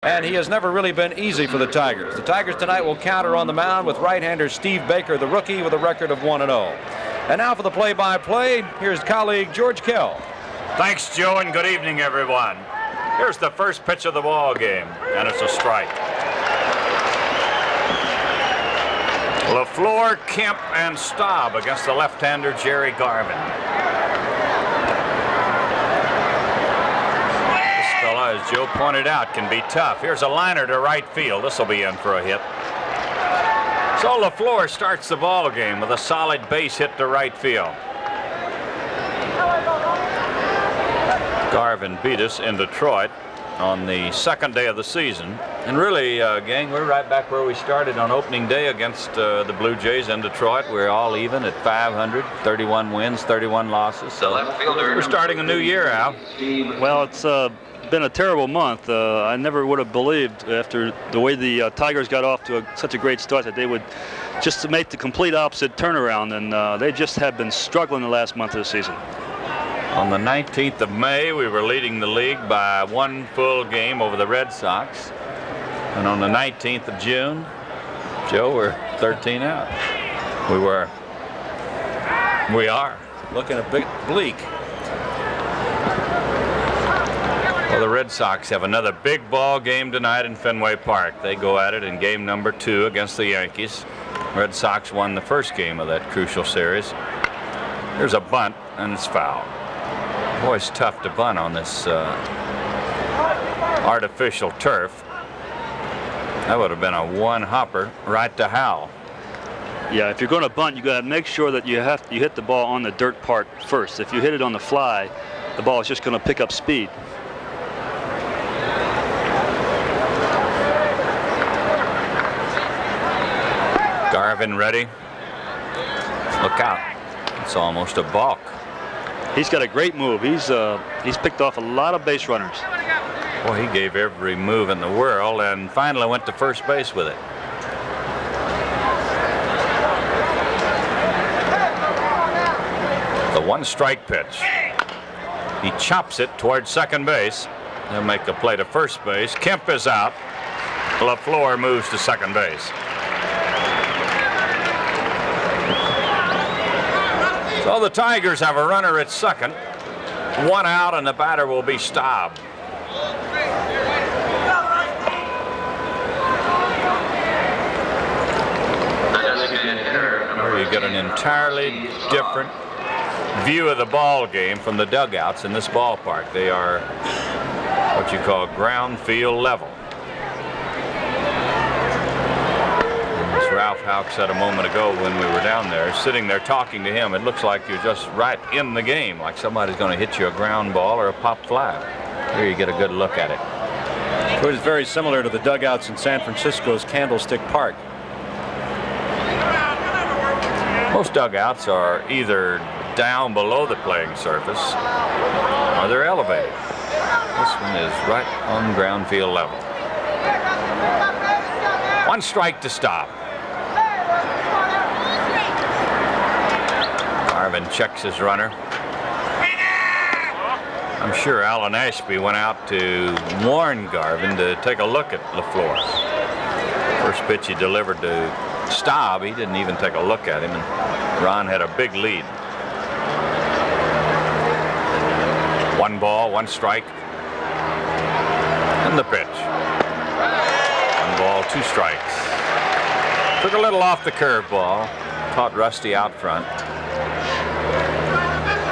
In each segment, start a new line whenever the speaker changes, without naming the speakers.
And he has never really been easy for the Tigers. The Tigers tonight will counter on the mound with right-hander Steve Baker, the rookie, with a record of 1-0. And now for the play-by-play, here's colleague George Kell.
Thanks, Joe, and good evening, everyone. Here's the first pitch of the ball game, and it's a strike. LaFleur, Kemp, and Staub against the left-hander Jerry Garvin. As Joe pointed out, can be tough. Here's a liner to right field. This will be in for a hit. So LaFleur starts the ball game with a solid base hit to right field. Garvin beat us in Detroit on the second day of the season. And really, gang, we're right back where we started on opening day against the Blue Jays in Detroit. We're all even at 500, 31 wins, 31 losses. So we're starting a new year, Al.
Well, it's been a terrible month. I never would have believed, after the way the Tigers got off to such a great start, that they would just make the complete opposite turnaround, and they just have been struggling the last month of the season.
On the 19th of May, we were leading the league by one full game over the Red Sox. And on the 19th of June, Joe, we're 13 out. We are.
Looking a bit bleak.
Well, the Red Sox have another big ball game tonight in Fenway Park. They go at it in game number 2 against the Yankees. Red Sox won the first game of that crucial series. Here's a bunt, and it's foul. Boy, it's tough to bunt on this artificial turf. That would have been a one-hopper right to Howell.
Yeah, if you're going to bunt, you got to make sure that you hit the ball on the dirt part first. If you hit it on the fly, the ball is just going to pick up speed.
Garvin ready. Look out. It's almost a balk.
He's got a great move. He's picked off a lot of base runners.
Boy, he gave every move in the world and finally went to first base with it. The one-strike pitch. He chops it towards second base. He'll make a play to first base. Kemp is out. LaFleur moves to second base. So the Tigers have a runner at second. One out, and the batter will be Staub. Where you get an entirely different view of the ball game from the dugouts in this ballpark. They are what you call ground field level. Ralph Houck said a moment ago when we were down there, sitting there talking to him, it looks like you're just right in the game, like somebody's going to hit you a ground ball or a pop fly. Here you get a good look at it.
It was very similar to the dugouts in San Francisco's Candlestick Park.
Most dugouts are either down below the playing surface or they're elevated. This one is right on ground field level. One strike to Staub. Garvin checks his runner. I'm sure Alan Ashby went out to warn Garvin to take a look at LaFleur. First pitch he delivered to Staub, he didn't even take a look at him, and Ron had a big lead. One ball, one strike. And the pitch. One ball, two strikes. Took a little off the curveball. Caught Rusty out front.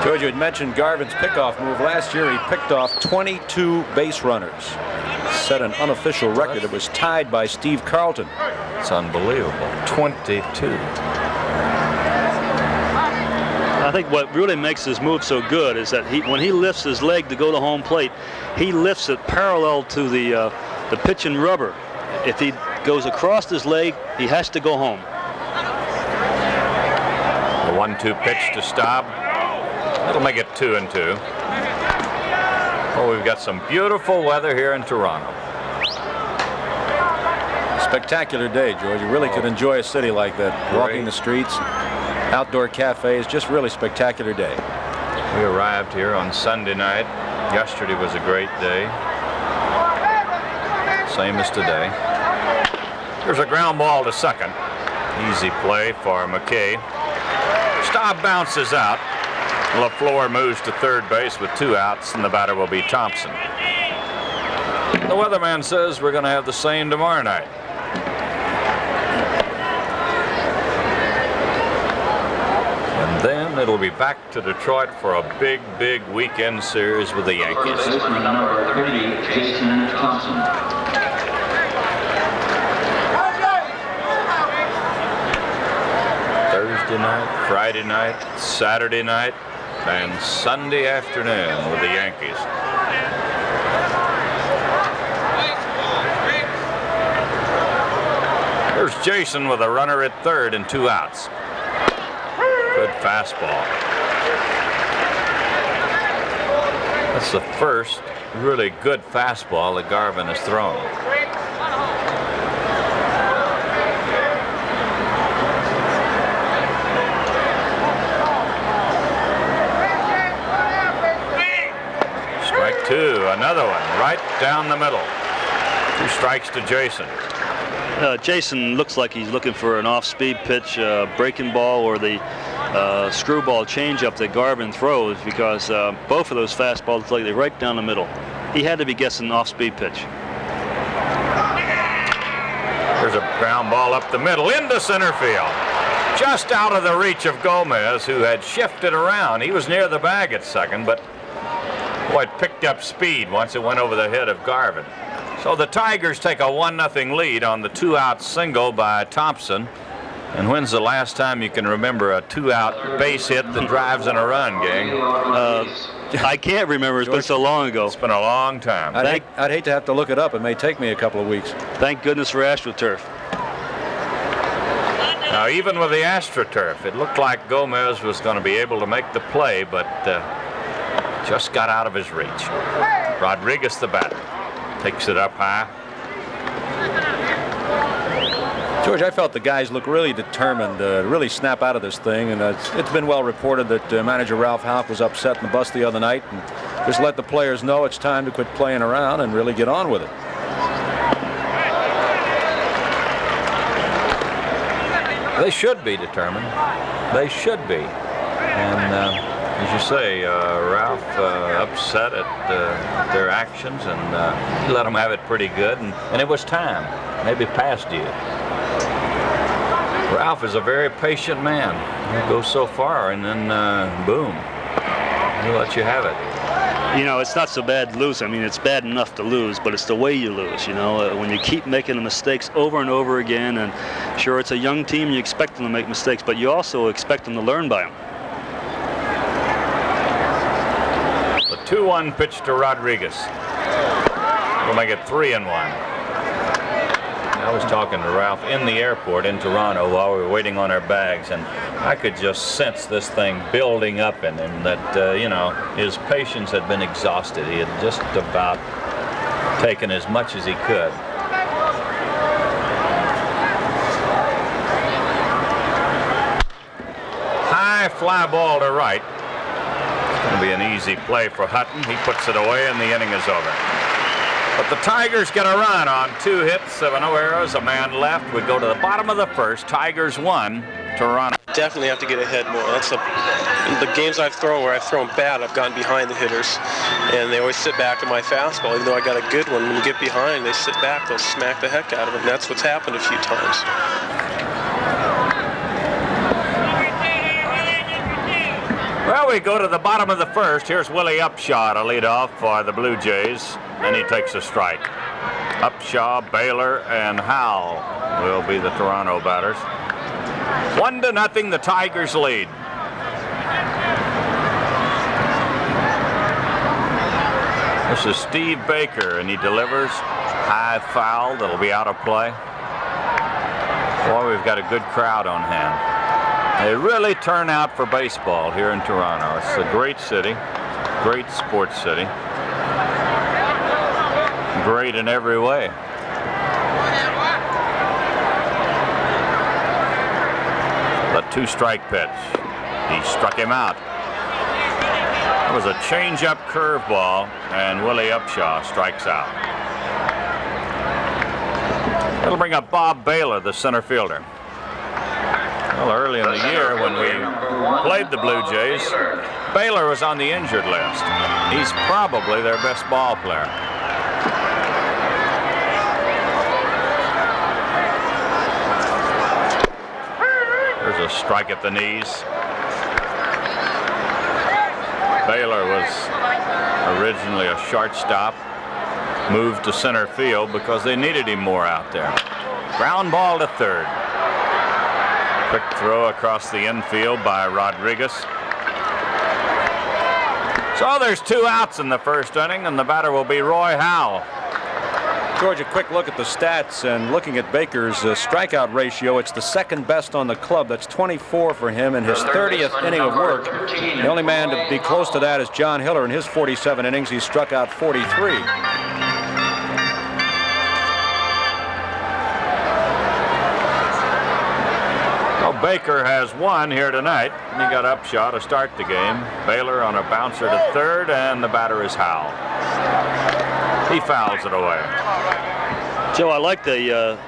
George, you had mentioned Garvin's pickoff move. Last year he picked off 22 base runners. Set an unofficial record. It was tied by Steve Carlton.
It's unbelievable. 22.
I think what really makes his move so good is that when he lifts his leg to go to home plate, he lifts it parallel to the pitch and rubber. If he goes across his leg, he has to go home.
The 1-2 pitch to Staub. That'll make it 2-2. Oh, we've got some beautiful weather here in Toronto.
Spectacular day, George. You really could enjoy a city like that. Walking the streets, outdoor cafes, just really spectacular day.
We arrived here on Sunday night. Yesterday was a great day. same as today. Here's a ground ball to second. Easy play for McKay. Staub bounces out. LaFleur moves to third base with 2 outs, and the batter will be Thompson. The weatherman says we're going to have the same tomorrow night. And then it'll be back to Detroit for a big, big weekend series with the Yankees.
Number 30, Jason Thompson.
Thursday night, Friday night, Saturday night, and Sunday afternoon with the Yankees. Here's Jason with a runner at third and 2 outs. Good fastball. That's the first really good fastball that Garvin has thrown. Strike 2, another one right down the middle. 2 strikes to Jason.
Jason looks like he's looking for an off-speed pitch, breaking ball, or the screwball changeup that Garvin throws, because both of those fastballs look like they're right down the middle. He had to be guessing off-speed pitch.
There's a ground ball up the middle into center field, just out of the reach of Gomez, who had shifted around. He was near the bag at second, but boy, it picked up speed once it went over the head of Garvin. So the Tigers take a 1-0 lead on the 2-out single by Thompson. And when's the last time you can remember a 2-out base hit that drives in a run, gang?
I can't remember. It's been so long ago.
It's been a long time.
I'd hate to have to look it up. It may take me a couple of weeks.
Thank goodness for AstroTurf.
Now, even with the AstroTurf, it looked like Gomez was going to be able to make the play, but just got out of his reach. Rodriguez, the batter, takes it up high.
George, I felt the guys look really determined to really snap out of this thing, and it's been well reported that manager Ralph Houck was upset in the bus the other night, and just let the players know it's time to quit playing around and really get on with it.
They should be determined. They should be. And as you say, Ralph upset at their actions, and he let them have it pretty good, and it was time, maybe past due. Ralph is a very patient man. He'll go so far, and then boom, he'll let you have it.
You know, it's not so bad to lose. I mean, it's bad enough to lose, but it's the way you lose, you know. When you keep making the mistakes over and over again, and sure, it's a young team, you expect them to make mistakes, but you also expect them to learn by them.
The 2-1 pitch to Rodriguez. We'll make it 3-1. I was talking to Ralph in the airport in Toronto while we were waiting on our bags, and I could just sense this thing building up in him, that, you know, his patience had been exhausted. He had just about taken as much as he could. High fly ball to right. It's going to be an easy play for Hutton. He puts it away, and the inning is over. But the Tigers get a run on 2 hits, 7 errors, a man left. We go to the bottom of the first. Tigers 1, Toronto.
Definitely have to get ahead more. That's the games I've thrown where I've thrown bad, I've gotten behind the hitters, and they always sit back to my fastball. Even though I got a good one, when you get behind, they sit back, they'll smack the heck out of it, and that's what's happened a few times.
Well, we go to the bottom of the first. Here's Willie Upshaw to lead off for the Blue Jays, and he takes a strike. Upshaw, Baylor, and Howell will be the Toronto batters. 1-0, the Tigers lead. This is Steve Baker, and he delivers. High foul that'll be out of play. Boy, we've got a good crowd on hand. They really turn out for baseball here in Toronto. It's a great city, great sports city, great in every way. The 2-strike pitch. He struck him out. It was a change-up curveball, and Willie Upshaw strikes out. That'll bring up Bob Baylor, the center fielder. Well, early in the year when we played the Blue Jays, Baylor was on the injured list. He's probably their best ball player. There's a strike at the knees. Baylor was originally a shortstop, moved to center field because they needed him more out there. Ground ball to third. Quick throw across the infield by Rodriguez. So there's 2 outs in the first inning, and the batter will be Roy Howell.
George, a quick look at the stats, and looking at Baker's strikeout ratio, it's the second best on the club. That's 24 for him in his 30th inning of work. The only man to be close to that is John Hiller. In his 47 innings, he struck out 43.
Baker has one here tonight. He got Upshaw to start the game. Baylor on a bouncer to third, and the batter is Howell. He fouls it away.
Joe, I like that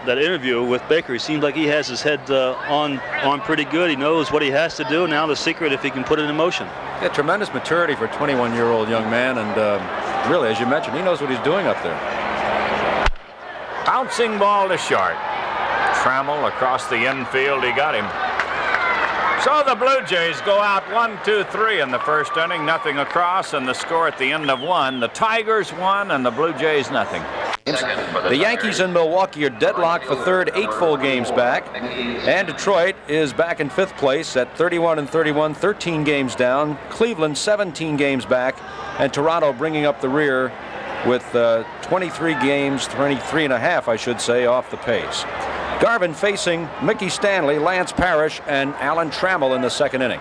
interview with Baker. He seems like he has his head on pretty good. He knows what he has to do. Now the secret, if he can put it in motion.
Yeah, tremendous maturity for a 21-year-old young man, and really, as you mentioned, he knows what he's doing up there.
Bouncing ball to short. Trammell across the infield. He got him. So the Blue Jays go out 1-2-3 in the first inning, nothing across, and the score at the end of 1. The Tigers won, and the Blue Jays nothing.
The Yankees and Milwaukee are deadlocked for third, 8 full games back, and Detroit is back in 5th place at 31-31, 13 games down. Cleveland 17 games back, and Toronto bringing up the rear with 23 games, 23 and a half, I should say, off the pace. Garvin facing Mickey Stanley, Lance Parrish, and Alan Trammell in the second inning.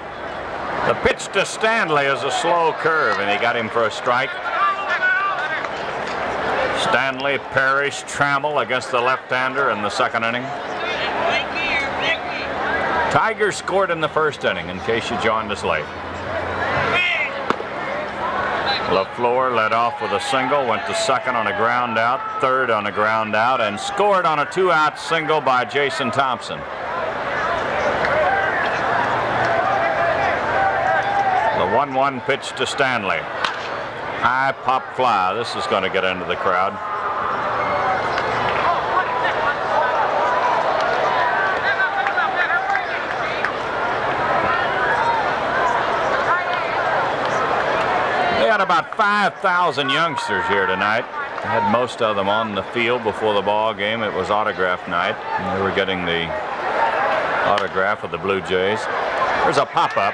The pitch to Stanley is a slow curve, and he got him for a strike. Stanley, Parrish, Trammell against the left-hander in the second inning. Tigers scored in the first inning, in case you joined us late. LaFleur led off with a single, went to second on a ground out, third on a ground out, and scored on a 2-out single by Jason Thompson. The 1-1 pitch to Stanley. High pop fly. This is going to get into the crowd. About 5,000 youngsters here tonight. I had most of them on the field before the ball game. It was autograph night, and they were getting the autograph of the Blue Jays. There's a pop-up.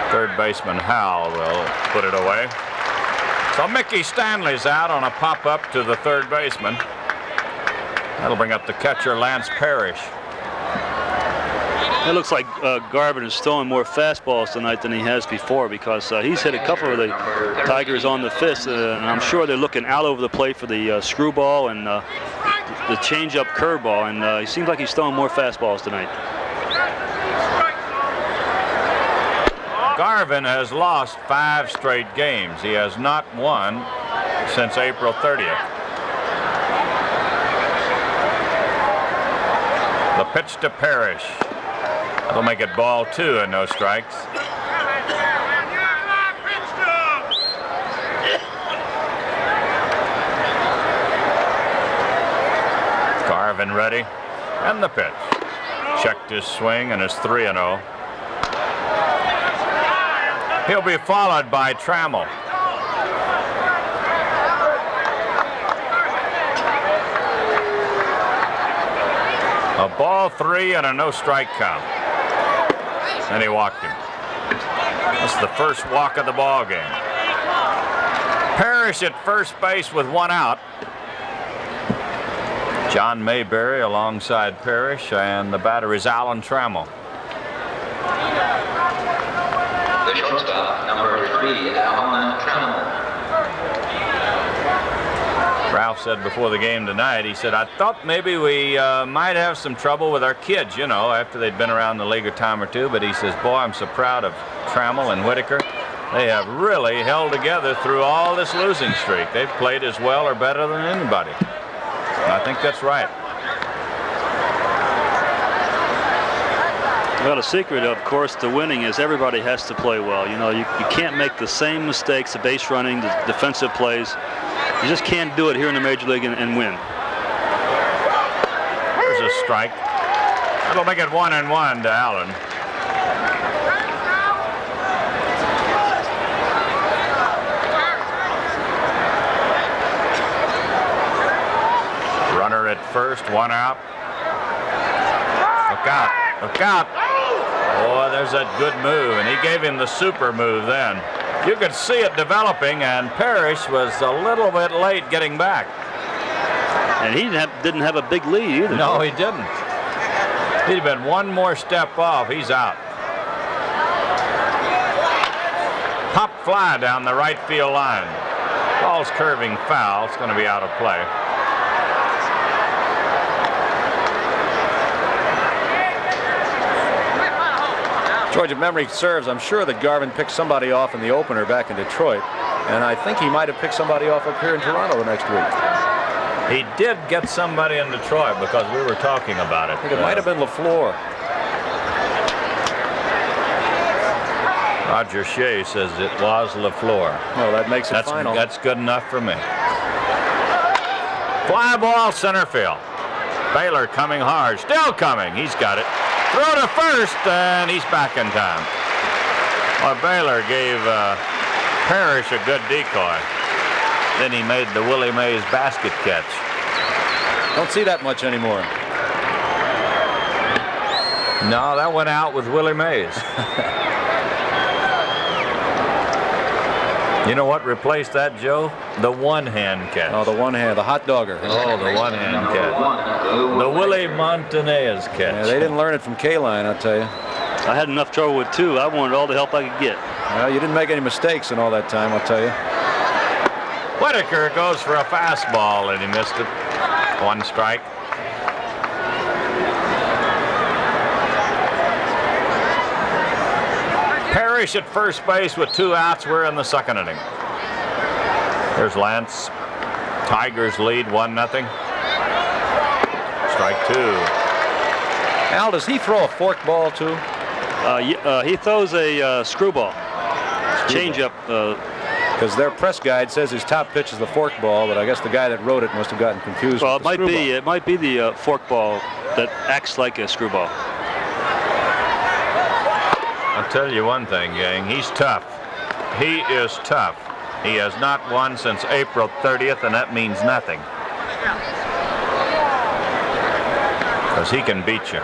Third baseman Howell will put it away. So Mickey Stanley's out on a pop-up to the third baseman. That'll bring up the catcher, Lance Parrish.
It looks like Garvin is throwing more fastballs tonight than he has before, because he's hit a couple of the Tigers on the fist, and I'm sure they're looking all over the plate for the screwball and the change-up curveball, and he seems like he's throwing more fastballs tonight.
Garvin has lost 5 straight games. He has not won since April 30th. The pitch to Parrish. That'll make it ball 2 and no strikes. Garvin ready, and the pitch. Checked his swing and is 3-0. He'll be followed by Trammell. A ball 3 and a no strike count. And he walked him. That's the first walk of the ball game. Parrish at first base with 1 out. John Mayberry alongside Parrish, and the batter is Alan Trammell.
The shortstop, number 3, Alan Trammell.
Ralph said before the game tonight, he said, I thought maybe we might have some trouble with our kids, you know, after they'd been around the league a time or two. But he says, boy, I'm so proud of Trammell and Whitaker. They have really held together through all this losing streak. They've played as well or better than anybody. And I think that's right.
Well, the secret, of course, to winning is everybody has to play well. You know, you can't make the same mistakes, the base running, the defensive plays. You just can't do it here in the Major League and win.
There's a strike. That'll make it 1-1 to Allen. Runner at first, 1 out. Look out, look out. Oh, there's that good move, and he gave him the super move then. You could see it developing, and Parrish was a little bit late getting back.
And he didn't have a big lead either.
No, he didn't. He'd have been one more step off. He's out. Pop fly down the right field line. Ball's curving foul. It's going to be out of play.
George, if memory serves, I'm sure that Garvin picked somebody off in the opener back in Detroit, and I think he might have picked somebody off up here in Toronto the next week.
He did get somebody in Detroit because we were talking about it.
I think it might have been LaFleur.
Roger Shea says it was LaFleur.
Well, that makes it final.
That's good enough for me. Fly ball center field. Baylor coming hard. Still coming. He's got it. Throw to first, and he's back in time. Well, Baylor gave Parrish a good decoy. Then he made the Willie Mays basket catch.
Don't see that much anymore.
No, that went out with Willie Mays. You know what replaced that, Joe? The one-hand catch.
Oh, the one hand, the hot dogger.
Oh, the one-hand catch. The Willie Montanez catch.
Yeah, they didn't learn it from K-Line, I'll tell you.
I had enough trouble with 2. I wanted all the help I could get.
Well, you didn't make any mistakes in all that time, I'll tell you.
Whitaker goes for a fastball, and he missed it. 1 strike. Parrish at first base with 2 outs. We're in the 2nd inning. There's Lance. Tigers lead 1-0. Strike 2.
Al, does he throw a fork ball too?
He throws a screwball. Change-up.
Because their press guide says his top pitch is the fork ball, but I guess the guy that wrote it must have gotten confused.
Well,
with the
it might be the fork ball that acts like a screwball.
I'll tell you one thing, gang. He's tough. He is tough. He has not won since April 30th, and that means nothing. Because he can beat you.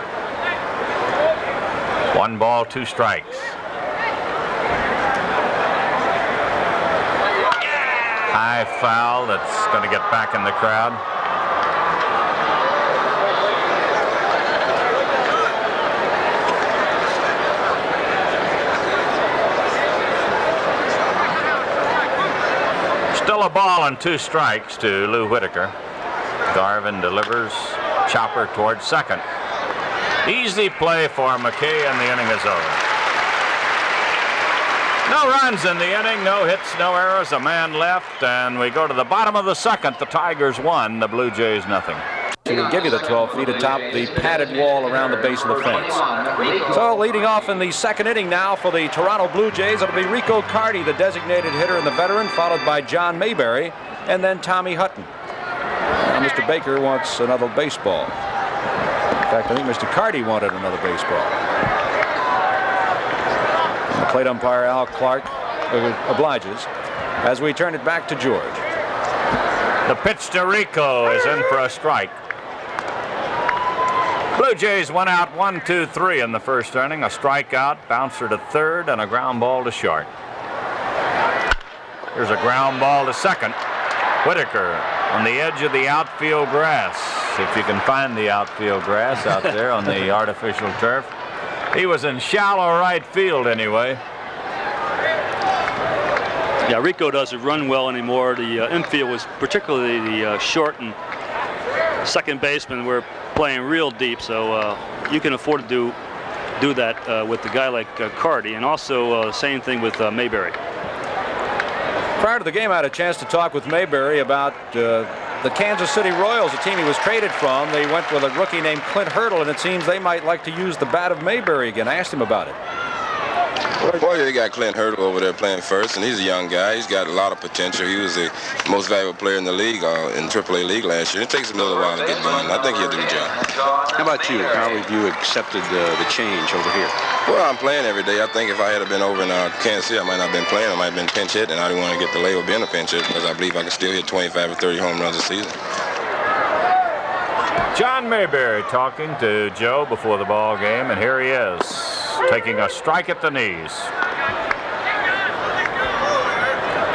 1 ball, 2 strikes. High foul that's going to get back in the crowd. Still a ball and 2 strikes to Lou Whitaker. Garvin delivers. Chopper towards second. Easy play for McKay, and the inning is over. No runs in the inning, no hits, no errors, a man left, and we go to the bottom of the 2nd. The Tigers 1, the Blue Jays nothing.
He can give you the 12 feet atop the padded wall around the base of the fence. So leading off in the 2nd inning now for the Toronto Blue Jays, it'll be Rico Carty, the designated hitter and the veteran, followed by John Mayberry, and then Tommy Hutton. Now Mr. Baker wants another baseball. In fact, I think Mr. Carty wanted another baseball. And the plate umpire, Al Clark, obliges as we turn it back to George.
The pitch to Rico is in for a strike. Blue Jays 1 out, 1, 2, 3 in the 1st inning. A strikeout, bouncer to 3rd, and a ground ball to short. Here's a ground ball to 2nd. Whitaker on the edge of the outfield grass. If you can find the outfield grass out there on the artificial turf. He was in shallow right field anyway.
Yeah, Rico doesn't run well anymore. The infield was particularly the short and second baseman were playing real deep, so you can afford to do that with a guy like Carty, and also same thing with Mayberry.
Prior to the game, I had a chance to talk with Mayberry about the Kansas City Royals, the team he was traded from, they went with a rookie named Clint Hurdle, and it seems they might like to use the bat of Mayberry again. I asked him about it.
Well, they got Clint Hurdle over there playing first, and he's a young guy. He's got a lot of potential. He was the most valuable player in the league, in AAA league last year. It takes him a little while to get going. I think he'll do the job.
How about you? How have you accepted the change over here?
Well, I'm playing every day. I think if I had been over in Kansas City, I might not have been playing. I might have been pinch hit, and I didn't want to get the label of being a pinch hit because I believe I can still hit 25 or 30 home runs a season.
John Mayberry talking to Joe before the ball game, and here he is, taking a strike at the knees.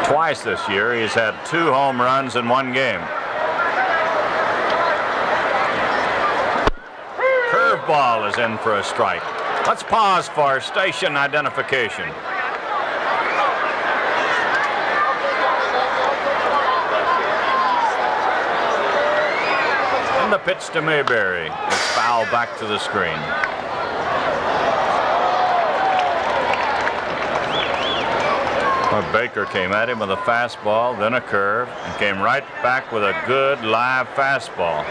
Twice this year, he's had 2 home runs in 1 game. Curveball is in for a strike. Let's pause for station identification. And the pitch to Mayberry is foul back to the screen. Well, Baker came at him with a fastball, then a curve, and came right back with a good live fastball.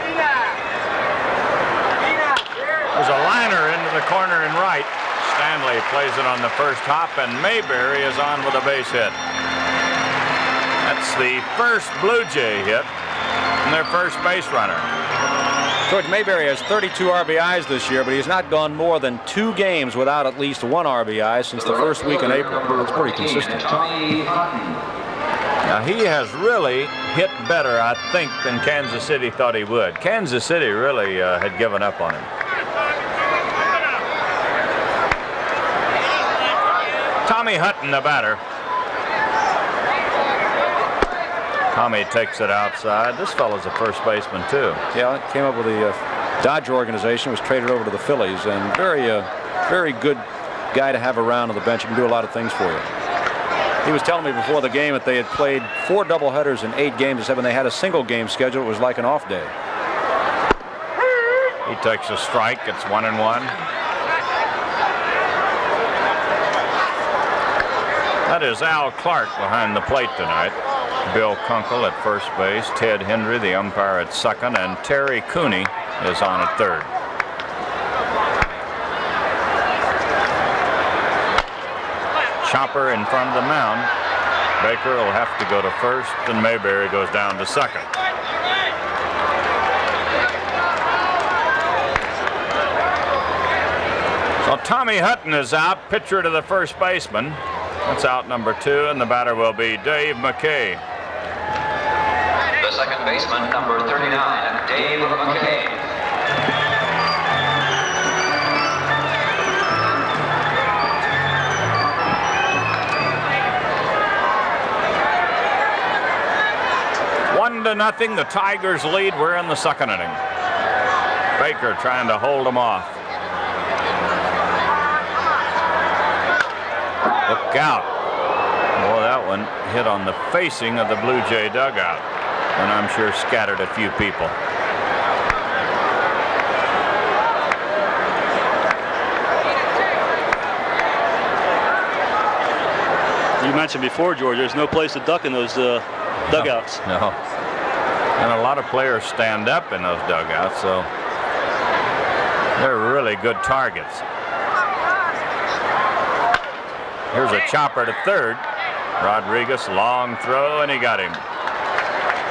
There's a liner into the corner and right. Stanley plays it on the first hop, and Mayberry is on with a base hit. That's the first Blue Jay hit from their first base runner.
George, Mayberry has 32 RBIs this year, but he has not gone more than 2 games without at least 1 RBI since the first week in April. That's pretty consistent.
Now, he has really hit better, I think, than Kansas City thought he would. Kansas City really had given up on him. Tommy Hutton, the batter. Tommy takes it outside. This fellow's a first baseman, too.
Yeah, came up with the Dodger organization, was traded over to the Phillies, and very good guy to have around on the bench. He can do a lot of things for you. He was telling me before the game that they had played 4 doubleheaders in 8 games, except when they had a single game schedule, it was like an off day.
He takes a strike. It's 1-1. That is Al Clark behind the plate tonight. Bill Kunkel at first base, Ted Hendry, the umpire, at second, and Terry Cooney is on at third. Chopper in front of the mound. Baker will have to go to first, and Mayberry goes down to second. So Tommy Hutton is out, pitcher to the first baseman. That's out number 2, and the batter will be Dave McKay.
The second baseman, number 39, Dave McKay.
One to nothing, the Tigers lead. We're in the second inning. Baker trying to hold them off. Look out. Boy, that one hit on the facing of the Blue Jay dugout, and I'm sure scattered a few people.
You mentioned before, George, there's no place to duck in those dugouts.
No. And a lot of players stand up in those dugouts, so they're really good targets. Here's a chopper to third. Rodriguez, long throw, and he got him.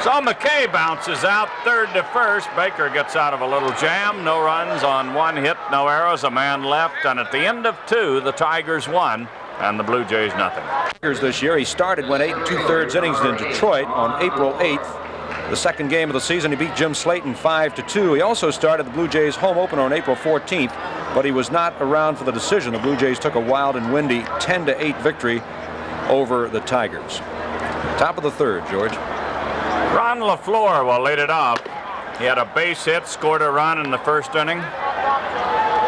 So McKay bounces out, third to first. Baker gets out of a little jam. No runs on 1 hit, no errors, a man left. And at the end of 2, the Tigers won, and the Blue Jays nothing.
Tigers this year, he started, went 8 2/3 innings in Detroit on April 8th. The second game of the season, he beat Jim Slayton 5-2. He also started the Blue Jays home opener on April 14th, but he was not around for the decision. The Blue Jays took a wild and windy 10-8 victory over the Tigers. Top of the third, George.
Ron LaFleur will lead it off. He had a base hit, scored a run in the first inning.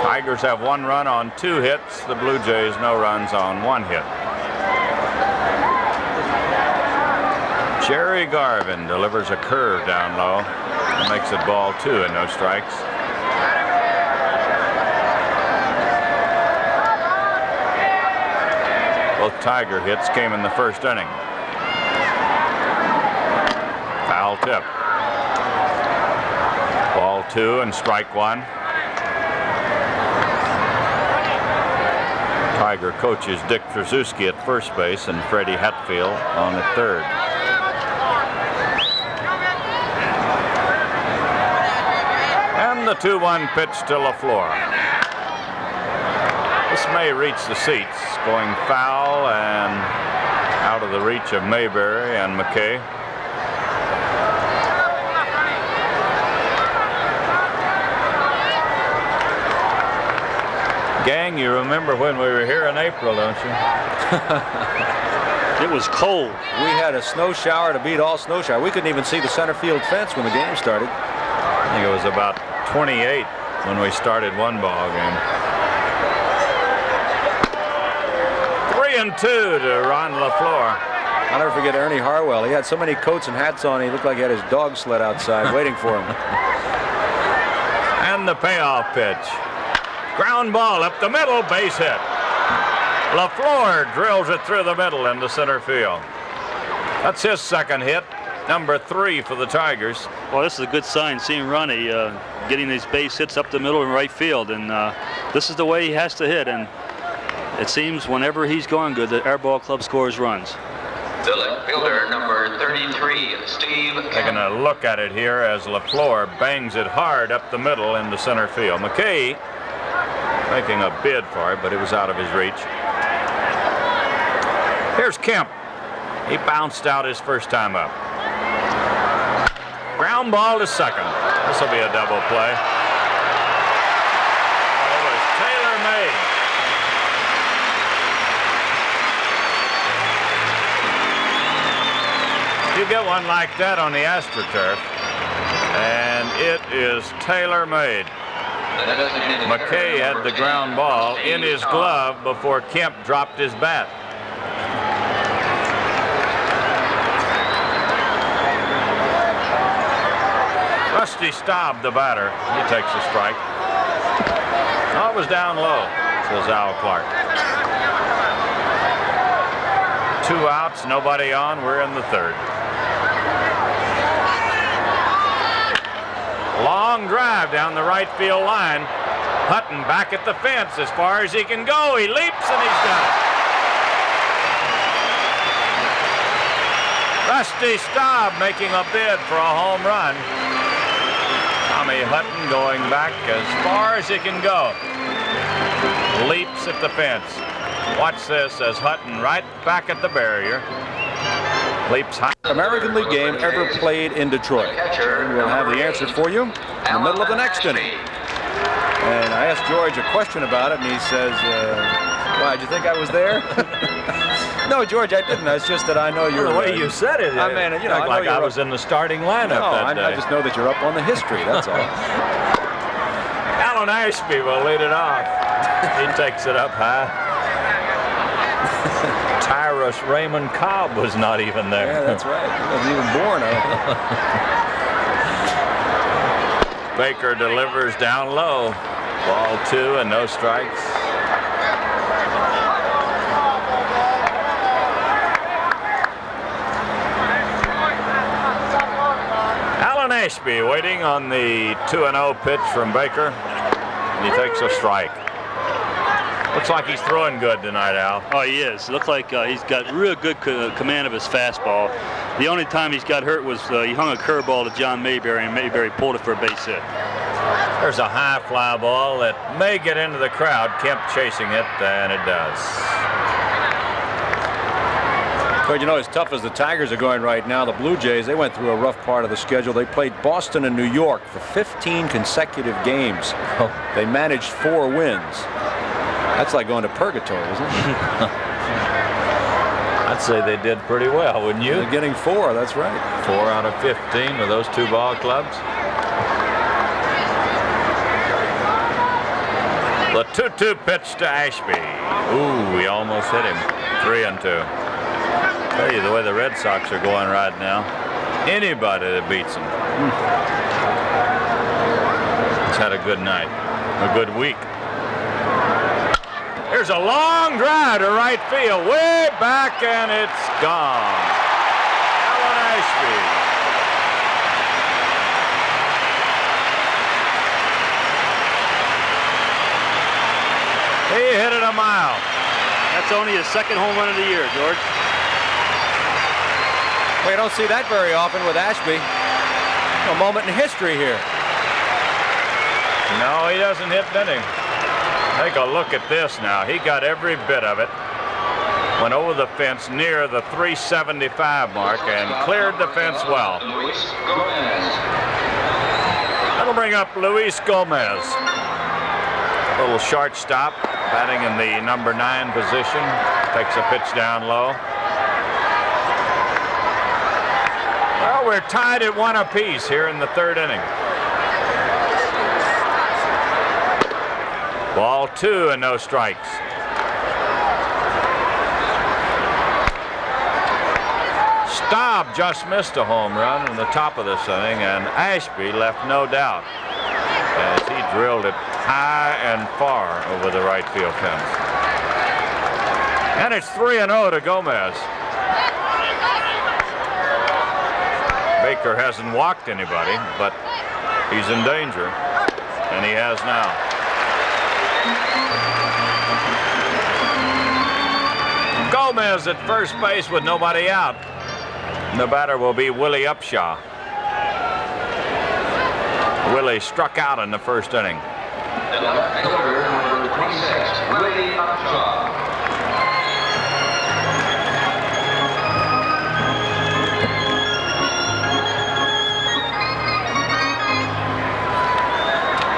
Tigers have 1 run on 2 hits. The Blue Jays no runs on 1 hit. Jerry Garvin delivers a curve down low. That makes it ball 2 and no strikes. Both Tiger hits came in the first inning. Foul tip. 2 and strike 1. Tiger coaches Dick Trzaskowski at first base and Freddie Hatfield on at third. And the 2-1 pitch to LaFleur. This may reach the seats, going foul and out of the reach of Mayberry and McKay. Gang, you remember when we were here in April, don't you?
It was cold.
We had a snow shower to beat all snow shower. We couldn't even see the center field fence when the game started.
I think it was about 28 when we started one ball game. 3-2 to Ron LaFleur.
I'll never forget Ernie Harwell. He had so many coats and hats on, he looked like he had his dog sled outside waiting for him.
And the payoff pitch. Ground ball up the middle, base hit. LaFleur drills it through the middle into center field. That's his second hit, number 3 for the Tigers.
Well, this is a good sign, seeing Ronnie getting these base hits up the middle in right field, and this is the way he has to hit, and it seems whenever he's going good, the Air Ball Club scores runs.
The left fielder, number 33, Steve.
Taking a look at it here as LaFleur bangs it hard up the middle into center field. McKay making a bid for it, but it was out of his reach. Here's Kemp. He bounced out his first time up. Ground ball to second. This will be a double play. It was tailor-made. You get one like that on the AstroTurf, and it is tailor-made. McKay had the ground ball in his glove before Kemp dropped his bat. Rusty Staub, the batter. He takes a strike. Oh, it was down low, says Al Clark. 2 outs, nobody on. We're in the third. Long drive down the right field line. Hutton back at the fence as far as he can go. He leaps and he's got it. Rusty Staub making a bid for a home run. Tommy Hutton going back as far as he can go. Leaps at the fence. Watch this as Hutton right back at the barrier. Leaps high.
American League game ever played in Detroit? And we'll have the answer for you in the middle of the next inning. And I asked George a question about it, and he says, why, did you think I was there? No, George, I didn't. It's just that I know you're...
The way you said it,
I mean, you know,
like I was in the starting lineup that day.
I just know that you're up on the history, that's all.
Alan Ashby will lead it off. He takes it up high. Tyrus Raymond Cobb was not even there.
Yeah, that's right. He wasn't even born.
Baker delivers down low. Ball 2 and no strikes. Alan Ashby waiting on the 2-0 pitch from Baker. And he takes a strike. Looks like he's throwing good tonight, Al.
Oh, he is. Looks like he's got real good command of his fastball. The only time he's got hurt was he hung a curveball to John Mayberry, and Mayberry pulled it for a base hit.
There's a high fly ball that may get into the crowd. Kemp chasing it, and it does.
But you know, as tough as the Tigers are going right now, the Blue Jays, they went through a rough part of the schedule. They played Boston and New York for 15 consecutive games. They managed 4 wins. That's like going to purgatory, isn't it?
I'd say they did pretty well, wouldn't you?
They're getting 4, that's right.
4 out of 15 with those 2 ball clubs. The 2-2 pitch to Ashby. Ooh, he almost hit him. 3-2. Tell you the way the Red Sox are going right now, anybody that beats them has had a good night, a good week. Here's a long drive to right field, way back, and it's gone. Alan Ashby.
That's only his second home run of the year, George.
Well, you don't see that very often with Ashby. A moment in history here.
No, he doesn't hit anything. Take a look at this now. He got every bit of it. Went over the fence near the 375 mark and cleared the fence well. That'll bring up Luis Gomez. A little shortstop, batting in the number 9 position. Takes a pitch down low. Well, we're tied at 1 apiece here in the 3rd inning. Ball 2 and no strikes. Staub just missed a home run in the top of this inning, and Ashby left no doubt as he drilled it high and far over the right field fence. And it's 3-0 to Gomez. Baker hasn't walked anybody, but he's in danger, and he has now. Gomez at first base with nobody out. The batter will be Willie Upshaw. Willie struck out in the 1st inning.
The left fielder, number 26, Willie Upshaw.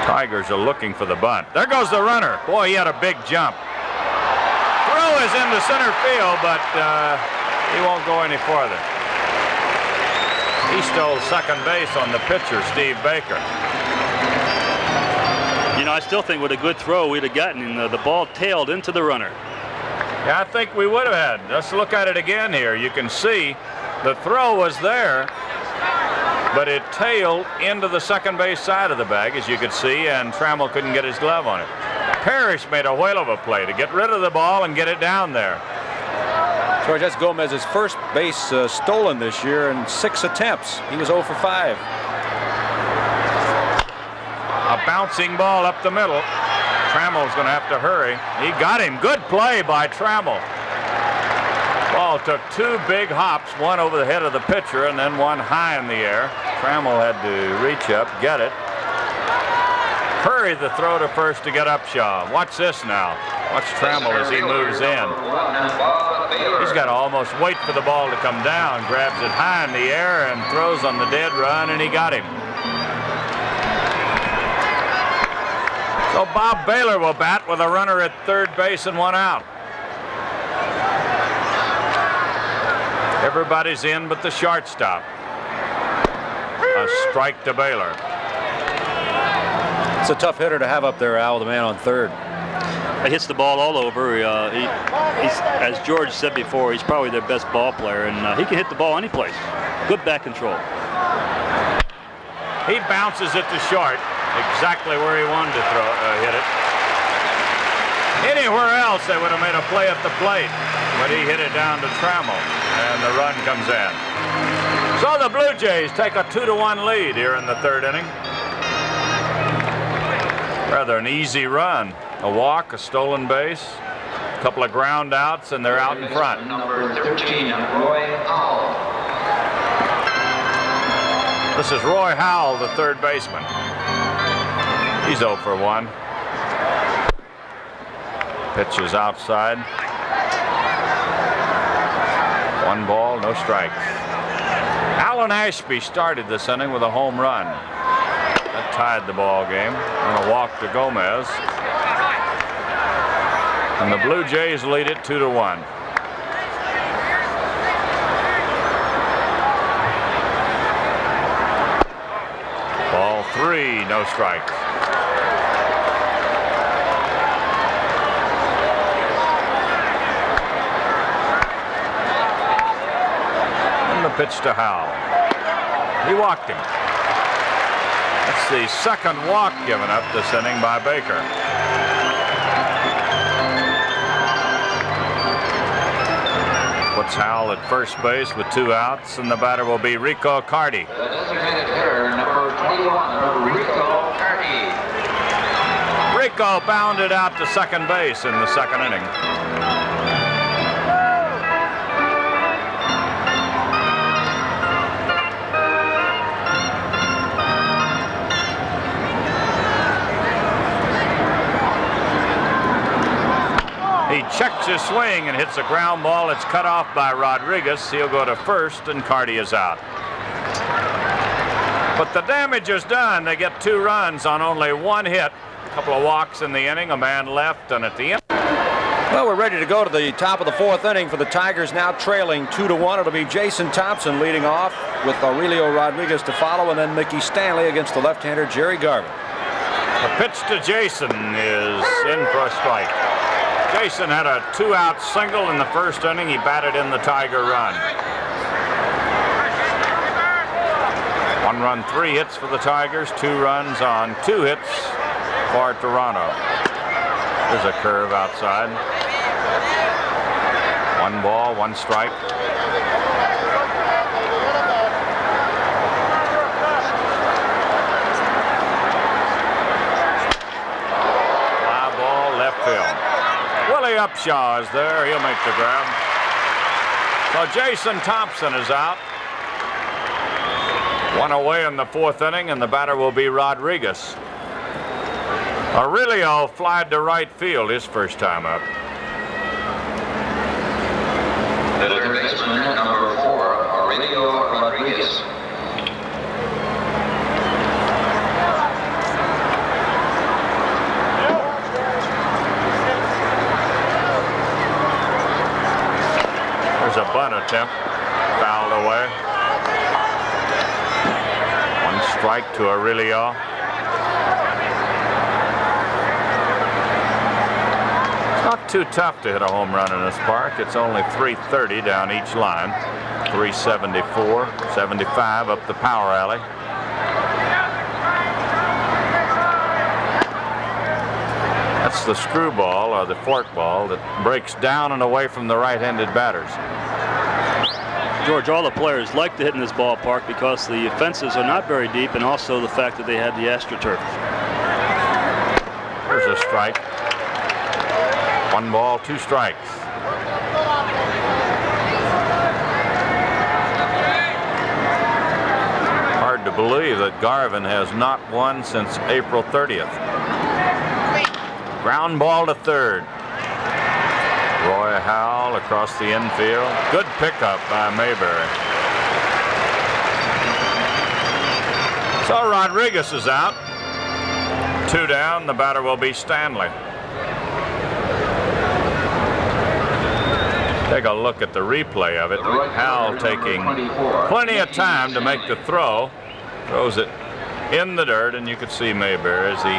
Tigers are looking for the bunt. There goes the runner. Boy, he had a big jump. Throw is into center field, but he won't go any farther. He stole second base on the pitcher, Steve Baker.
You know, I still think with a good throw, we'd have gotten the ball tailed into the runner.
Yeah, I think we would have had. Let's look at it again here. You can see the throw was there, but it tailed into the second base side of the bag, as you could see, and Trammell couldn't get his glove on it. Parrish made a whale of a play to get rid of the ball and get it down there.
George, that's Gomez's first base stolen this year in 6 attempts. He was 0 for 5.
A bouncing ball up the middle. Trammell's going to have to hurry. He got him. Good play by Trammell. Ball took 2 big hops, one over the head of the pitcher and then one high in the air. Trammell had to reach up, get it. Hurry the throw to first to get Upshaw. Watch this now. Watch Trammell as he moves in. He's got to almost wait for the ball to come down. Grabs it high in the air and throws on the dead run, and he got him. So Bob Baylor will bat with a runner at 3rd base and 1 out. Everybody's in but the shortstop. A strike to Baylor.
It's a tough hitter to have up there, Al, the man on 3rd.
He hits the ball all over. He's, as George said before, he's probably their best ball player, and he can hit the ball any place. Good back control.
He bounces it to short, exactly where he wanted to hit it. Anywhere else, they would have made a play at the plate, but he hit it down to Trammell, and the run comes in. So the Blue Jays take a 2-1 lead here in the 3rd inning. Rather an easy run. A walk, a stolen base, a couple of ground outs, and they're out in front.
Number 13, Roy Howell.
This is Roy Howell, the 3rd baseman. He's 0 for 1. Pitch is outside. 1 ball, no strikes. Alan Ashby started this inning with a home run. That tied the ball game. And a walk to Gomez. And the Blue Jays lead it 2-1. Ball 3, no strikes. And the pitch to Howell. He walked him. That's the 2nd walk given up this inning by Baker. Puts Howell at first base with 2 outs, and the batter will be Rico Carty.
The designated hitter, number 21, Rico Carty.
Rico bounded out to second base in the 2nd inning. his swing and hits a ground ball. It's cut off by Rodriguez. He'll go to first, and Carty is out. But the damage is done. They get 2 runs on only 1 hit. A couple of walks in the inning, a man left, and at the end.
Well, we're ready to go to the top of the 4th inning for the Tigers, now trailing 2-1. It'll be Jason Thompson leading off with Aurelio Rodriguez to follow, and then Mickey Stanley against the left-hander Jerry Garvin.
The pitch to Jason is in for a strike. Jason had a 2-out single in the first inning. He batted in the Tiger run. 1 run, 3 hits for the Tigers, 2 runs on 2 hits for Toronto. There's a curve outside. 1 ball, 1 strike. Fly ball, left field. Willie Upshaw is there. He'll make the grab. So Jason Thompson is out. 1 away in the 4th inning, and the batter will be Rodriguez. Aurelio flied to right field his first time up.
The third baseman, number 4, Aurelio Rodriguez.
There's a bunt attempt, fouled away. 1 strike to Aurelio. Not too tough to hit a home run in this park. It's only 330 down each line. 374, 75 up the power alley. That's the screwball or the forkball that breaks down and away from the right-handed batters.
George, all the players like to hit in this ballpark because the fences are not very deep, and also the fact that they had the AstroTurf.
There's a strike. 1 ball, 2 strikes. Hard to believe that Garvin has not won since April 30th. Ground ball to third. Roy Howell across the infield. Good pickup by Mayberry. So Rodriguez is out. 2 down. The batter will be Stanley. Take a look at the replay of it. Howell taking plenty of time to make the throw. Throws it in the dirt, and you could see Mayberry as he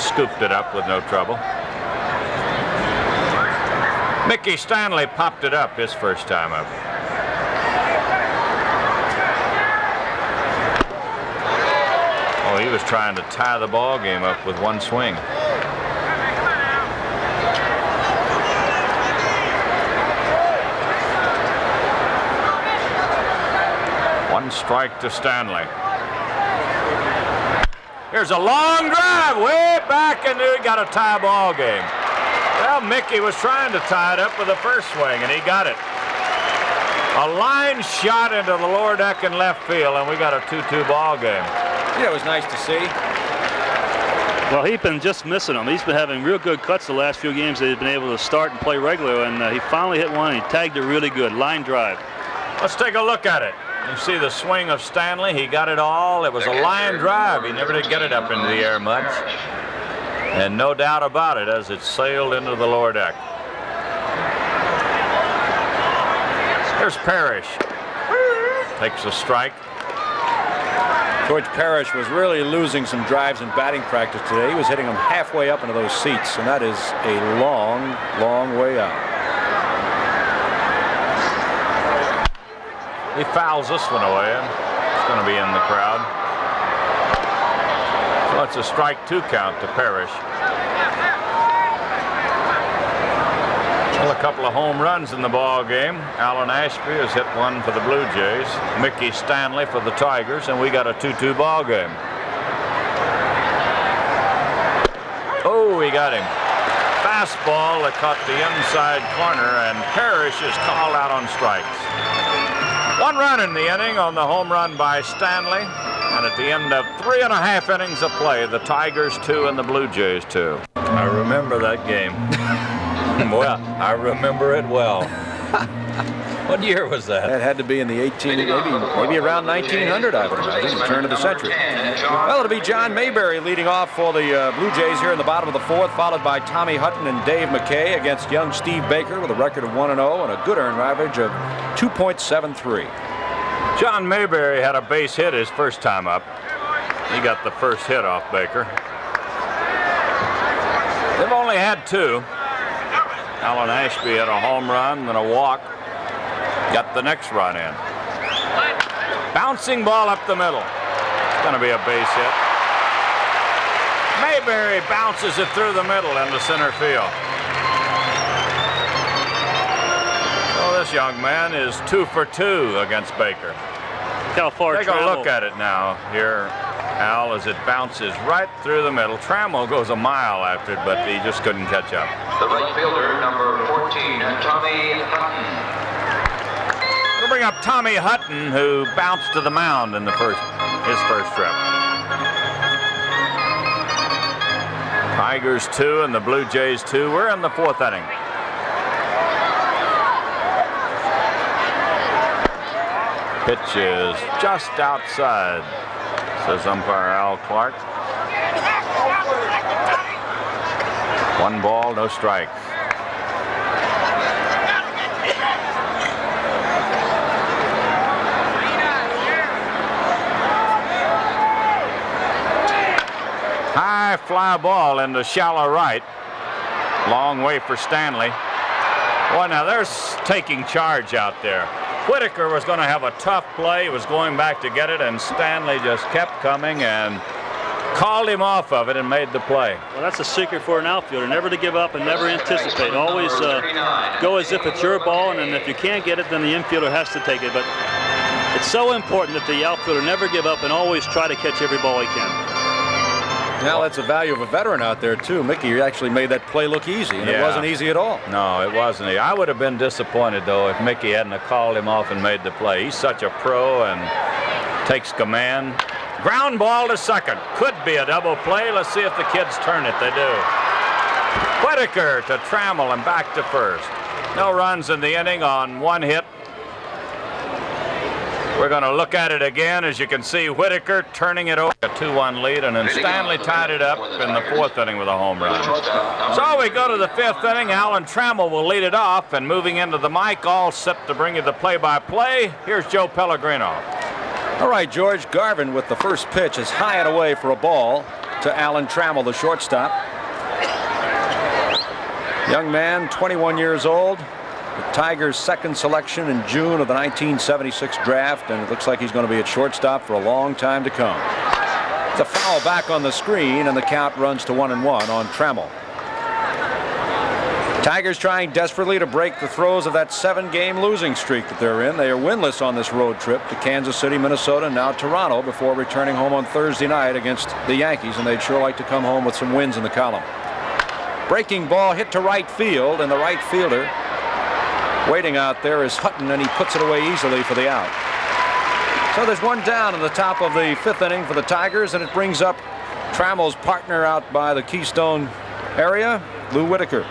scooped it up with no trouble. Mickey Stanley popped it up his first time up. Oh, he was trying to tie the ball game up with 1 swing. One strike to Stanley. Here's a long drive way back, and he got a tie ball game. Well, Mickey was trying to tie it up with the first swing, and he got it. A line shot into the lower deck in left field, and we got a 2-2 ball game.
Yeah, it was nice to see.
Well, he's been just missing them. He's been having real good cuts the last few games that he's been able to start and play regular, and he finally hit one, and he tagged it really good. Line drive.
Let's take a look at it. You see the swing of Stanley. He got it all. It was a line drive. He never did get it up into the air much. And no doubt about it as it sailed into the lower deck. Here's Parrish. Takes a strike.
George Parrish was really losing some drives in batting practice today. He was hitting them halfway up into those seats, and that is a long, long way out.
He fouls this one away. It's going to be in the crowd. So it's a strike 2 count to Parrish. Well, a couple of home runs in the ball game. Alan Ashby has hit one for the Blue Jays. Mickey Stanley for the Tigers, and we got a 2-2 ball game. Oh, he got him. Fastball that caught the inside corner, and Parrish is called out on strikes. 1 run in the inning on the home run by Stanley, and at the end of 3.5 innings of play, the Tigers 2 and the Blue Jays 2. I remember that game. Well, I remember it well. What year was that?
That had to be in the maybe around 1900, I would imagine, the turn of the century. Well, it'll be John Mayberry leading off for the Blue Jays here in the bottom of the fourth, followed by Tommy Hutton and Dave McKay against young Steve Baker with a record of 1-0 and a good earned average of 2.73.
John Mayberry had a base hit his first time up. He got the first hit off Baker. They've only had two. Alan Ashby had a home run, then a walk. Got the next run in. Bouncing ball up the middle. It's going to be a base hit. Mayberry bounces it through the middle into center field. So this young man is 2 for 2 against Baker.
How far
Take a look at it now here, Al, as it bounces right through the middle. Trammell goes a mile after it, but he just couldn't catch up.
The right fielder, number 14, Tommy Hutton.
We'll bring up Tommy Hutton, who bounced to the mound in his first trip. Tigers 2 and the Blue Jays 2. We're in the fourth inning. Pitch is just outside, says umpire Al Clark. 1 ball, no strikes. High fly ball into shallow right. Long way for Stanley. Boy, now they're taking charge out there. Whitaker was going to have a tough play. He was going back to get it, and Stanley just kept coming and called him off of it and made the play.
Well, that's a secret for an outfielder, never to give up and never anticipate. Always go as if it's your ball, and then if you can't get it, then the infielder has to take it. But it's so important that the outfielder never give up and always try to catch every ball he can.
Now that's the value of a veteran out there, too. Mickey actually made that play look easy, and it wasn't easy at all.
No, it wasn't. I would have been disappointed, though, if Mickey hadn't have called him off and made the play. He's such a pro and takes command. Ground ball to second. Could be a double play. Let's see if the kids turn it. They do. Whitaker to Trammell and back to first. No runs in the inning on 1 hit. We're going to look at it again. As you can see, Whitaker turning it over, a 2-1 lead, and then Stanley tied it up in the fourth inning with a home run. So we go to the fifth inning. Alan Trammell will lead it off, and moving into the mic, all set to bring you the play-by-play. Here's Joe Pellegrino.
All right, George, Garvin with the first pitch is high and away for a ball to Alan Trammell, the shortstop. Young man, 21 years old. The Tigers' second selection in June of the 1976 draft, and it looks like he's going to be at shortstop for a long time to come. It's a foul back on the screen, and the count runs to 1-1 on Trammell. Tigers trying desperately to break the throes of that 7-game losing streak that they're in. They are winless on this road trip to Kansas City, Minnesota, and now Toronto before returning home on Thursday night against the Yankees, and they'd sure like to come home with some wins in the column. Breaking ball hit to right field, and the right fielder waiting out there is Hutton, and he puts it away easily for the out. So there's one down in the top of the fifth inning for the Tigers, and it brings up Trammell's partner out by the Keystone area, Lou Whitaker.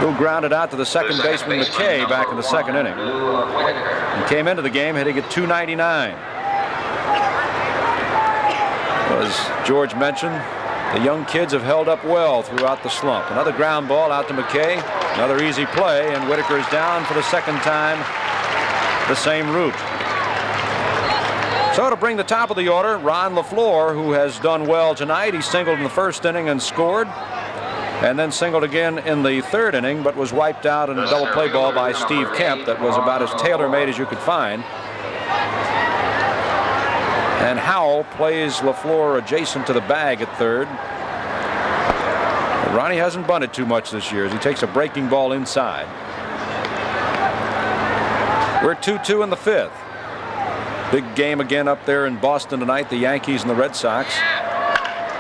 Lou grounded out to the second baseman McKay back in the second inning. He came into the game hitting at .299. As George mentioned, the young kids have held up well throughout the slump. Another ground ball out to McKay. Another easy play, and Whitaker is down for the second time the same route. So to bring the top of the order, Ron LaFleur, who has done well tonight. He singled in the first inning and scored, and then singled again in the third inning, but was wiped out in a double play ball by Steve Kemp that was about as tailor-made as you could find. And Howell plays LaFleur adjacent to the bag at third. Ronnie hasn't bunted too much this year as he takes a breaking ball inside. We're 2-2 in the fifth. Big game again up there in Boston tonight, the Yankees and the Red Sox.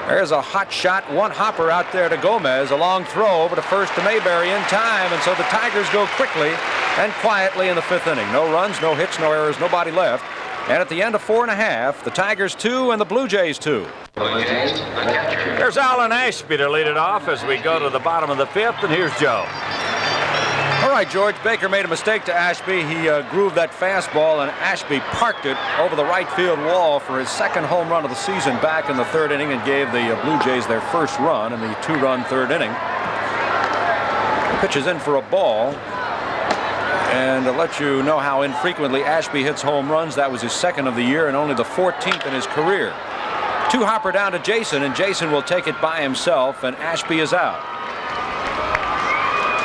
There's a hot shot, one hopper out there to Gomez, a long throw over to first to Mayberry in time, and so the Tigers go quickly and quietly in the fifth inning. No runs, no hits, no errors, nobody left. And at the end of 4 1/2, the Tigers 2 and the Blue Jays 2.
There's Alan Ashby to lead it off as we go to the bottom of the 5th, and here's Joe.
All right, George, Baker made a mistake to Ashby. He grooved that fastball, and Ashby parked it over the right field wall for his second home run of the season back in the 3rd inning and gave the Blue Jays their first run in the 2-run 3rd inning. Pitches in for a ball. And to let you know how infrequently Ashby hits home runs, that was his 2nd of the year and only the 14th in his career. 2-hopper down to Jason, and Jason will take it by himself, and Ashby is out.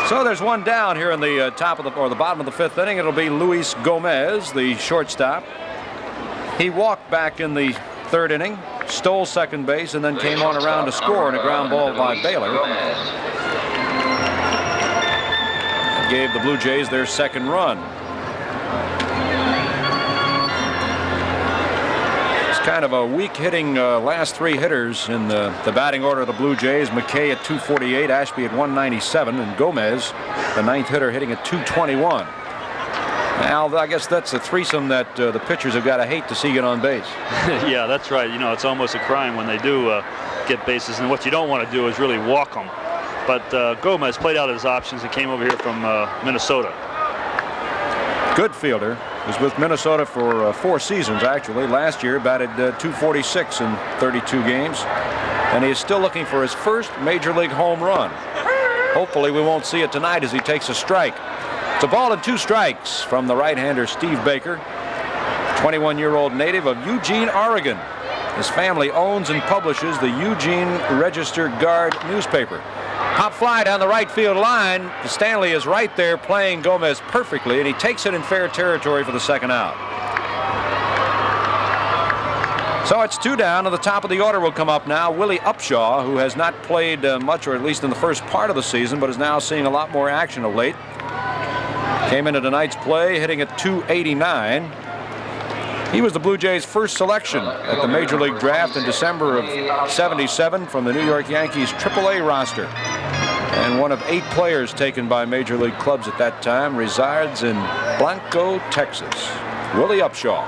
So there's one down here in the top of the bottom of the 5th inning. It'll be Luis Gomez, the shortstop. He walked back in the 3rd inning, stole second base, and then came on around to score in a ground ball by Baylor. That gave the Blue Jays their 2nd run. Kind of a weak hitting last 3 hitters in the batting order of the Blue Jays. McKay at 248, Ashby at 197, and Gomez, the 9th hitter, hitting at 221. Now, I guess that's a threesome that the pitchers have got to hate to see get on base.
Yeah, that's right. You know, it's almost a crime when they do get bases, and what you don't want to do is really walk them. But Gomez played out his options and came over here from Minnesota.
Good fielder. Was with Minnesota for 4 seasons, actually. Last year batted 246 in 32 games, and he is still looking for his first major league home run. Hopefully we won't see it tonight as he takes a strike. It's a ball and 2 strikes from the right-hander Steve Baker, 21-year-old native of Eugene, Oregon. His family owns and publishes the Eugene Register-Guard newspaper. Hop fly down the right field line. Stanley is right there playing Gomez perfectly, and he takes it in fair territory for the 2nd out. So it's 2 down, and the top of the order will come up now. Willie Upshaw, who has not played much, or at least in the first part of the season, but is now seeing a lot more action of late. Came into tonight's play hitting at 289. He was the Blue Jays' first selection at the Major League Draft in December of '77 from the New York Yankees AAA roster. And one of 8 players taken by Major League clubs at that time, resides in Blanco, Texas. Willie Upshaw.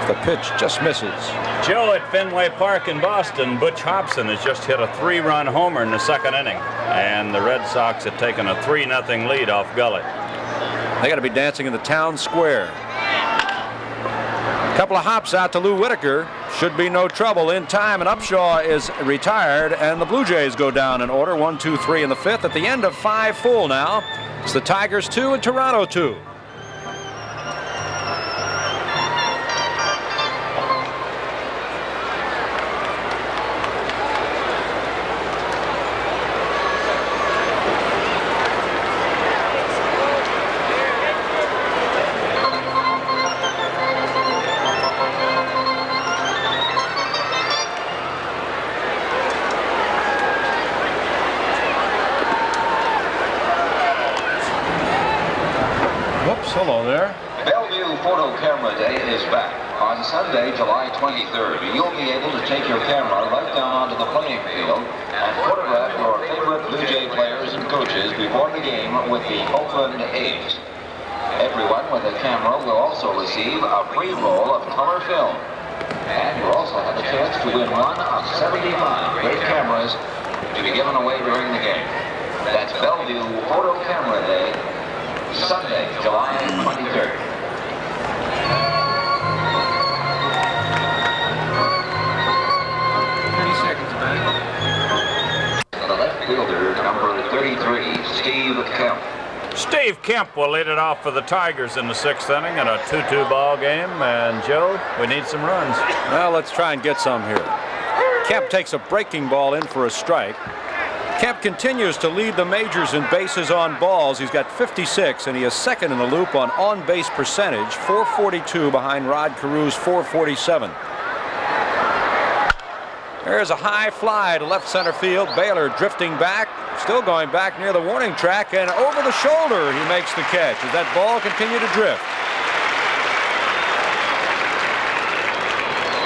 The pitch just misses.
Joe, at Fenway Park in Boston, Butch Hobson has just hit a 3-run homer in the 2nd inning. And the Red Sox have taken a 3-0 lead off Gully.
They got to be dancing in the town square. Couple of hops out to Lou Whitaker. Should be no trouble in time, and Upshaw is retired, and the Blue Jays go down in order, 1, 2, 3 in the 5th. At the end of 5 full now, it's the Tigers 2 and Toronto 2. Hello there.
Bellevue Photo Camera Day is back. On Sunday, July 23rd, you'll be able to take your camera right down onto the playing field and photograph your favorite Blue Jay players and coaches before the game with the Oakland A's. Everyone with a camera will also receive a free roll of color film. And you'll also have a chance to win one of 75 great cameras to be given away during the game. That's Bellevue Photo Camera Day, Sunday, July 23rd.
30 seconds back.
The left fielder, number 33, Steve Kemp.
Steve Kemp will lead it off for the Tigers in the 6th inning in a 2-2 ball game. And Joe, we need some runs.
Well, let's try and get some here. Kemp takes a breaking ball in for a strike. Kemp continues to lead the majors in bases on balls. He's got 56, and he is 2nd in the loop on base percentage, 442 behind Rod Carew's 447. There's a high fly to left center field. Baylor drifting back, still going back near the warning track, and over the shoulder he makes the catch as that ball continued to drift.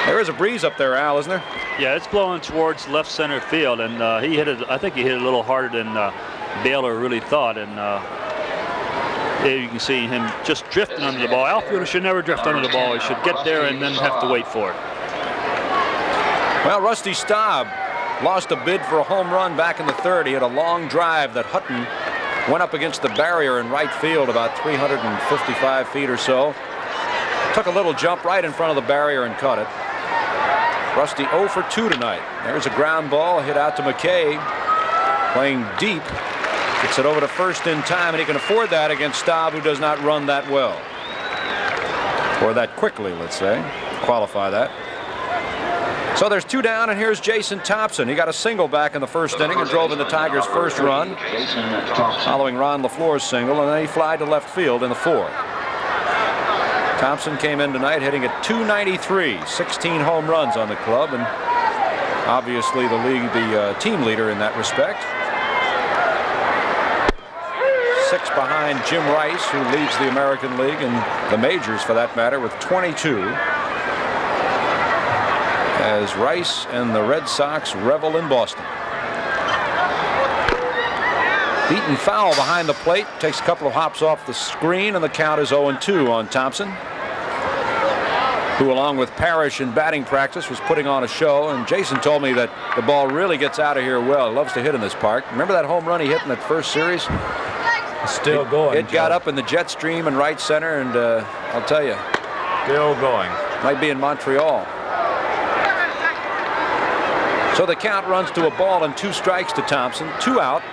There is a breeze up there, Al, isn't there?
Yeah, it's blowing towards left center field, and he hit it. I think he hit it a little harder than Baylor really thought. And There you can see him just drifting under the ball. Outfielder should never drift under the ball. He should get there and then have to wait for it.
Well, Rusty Staub lost a bid for a home run back in the third. He had a long drive that Hutton went up against the barrier in right field about 355 feet or so. Took a little jump right in front of the barrier and caught it. Rusty 0 for 2 tonight. There's a ground ball hit out to McKay. Playing deep. Gets it over to first in time, and he can afford that against Staub, who does not run that well. Or that quickly, let's say. Qualify that. So there's 2 down, and here's Jason Thompson. He got a single back in the first inning and drove in the Tigers' first run, following Ron LaFleur's single, and then he flied to left field in the fourth. Thompson came in tonight hitting at .293, 16 home runs on the club, and obviously the team leader in that respect. 6 behind Jim Rice, who leads the American League and the majors for that matter with 22. As Rice and the Red Sox revel in Boston. Beaten foul behind the plate, takes a couple of hops off the screen, and the count is 0-2 on Thompson, who along with Parrish in batting practice was putting on a show. And Jason told me that the ball really gets out of here well. He loves to hit in this park. Remember that home run he hit in that first series?
Still going.
It got up in the jet stream in right center, and I'll tell you,
Still going.
might be in Montreal. So the count runs to a ball and 2 strikes to Thompson. 2 out,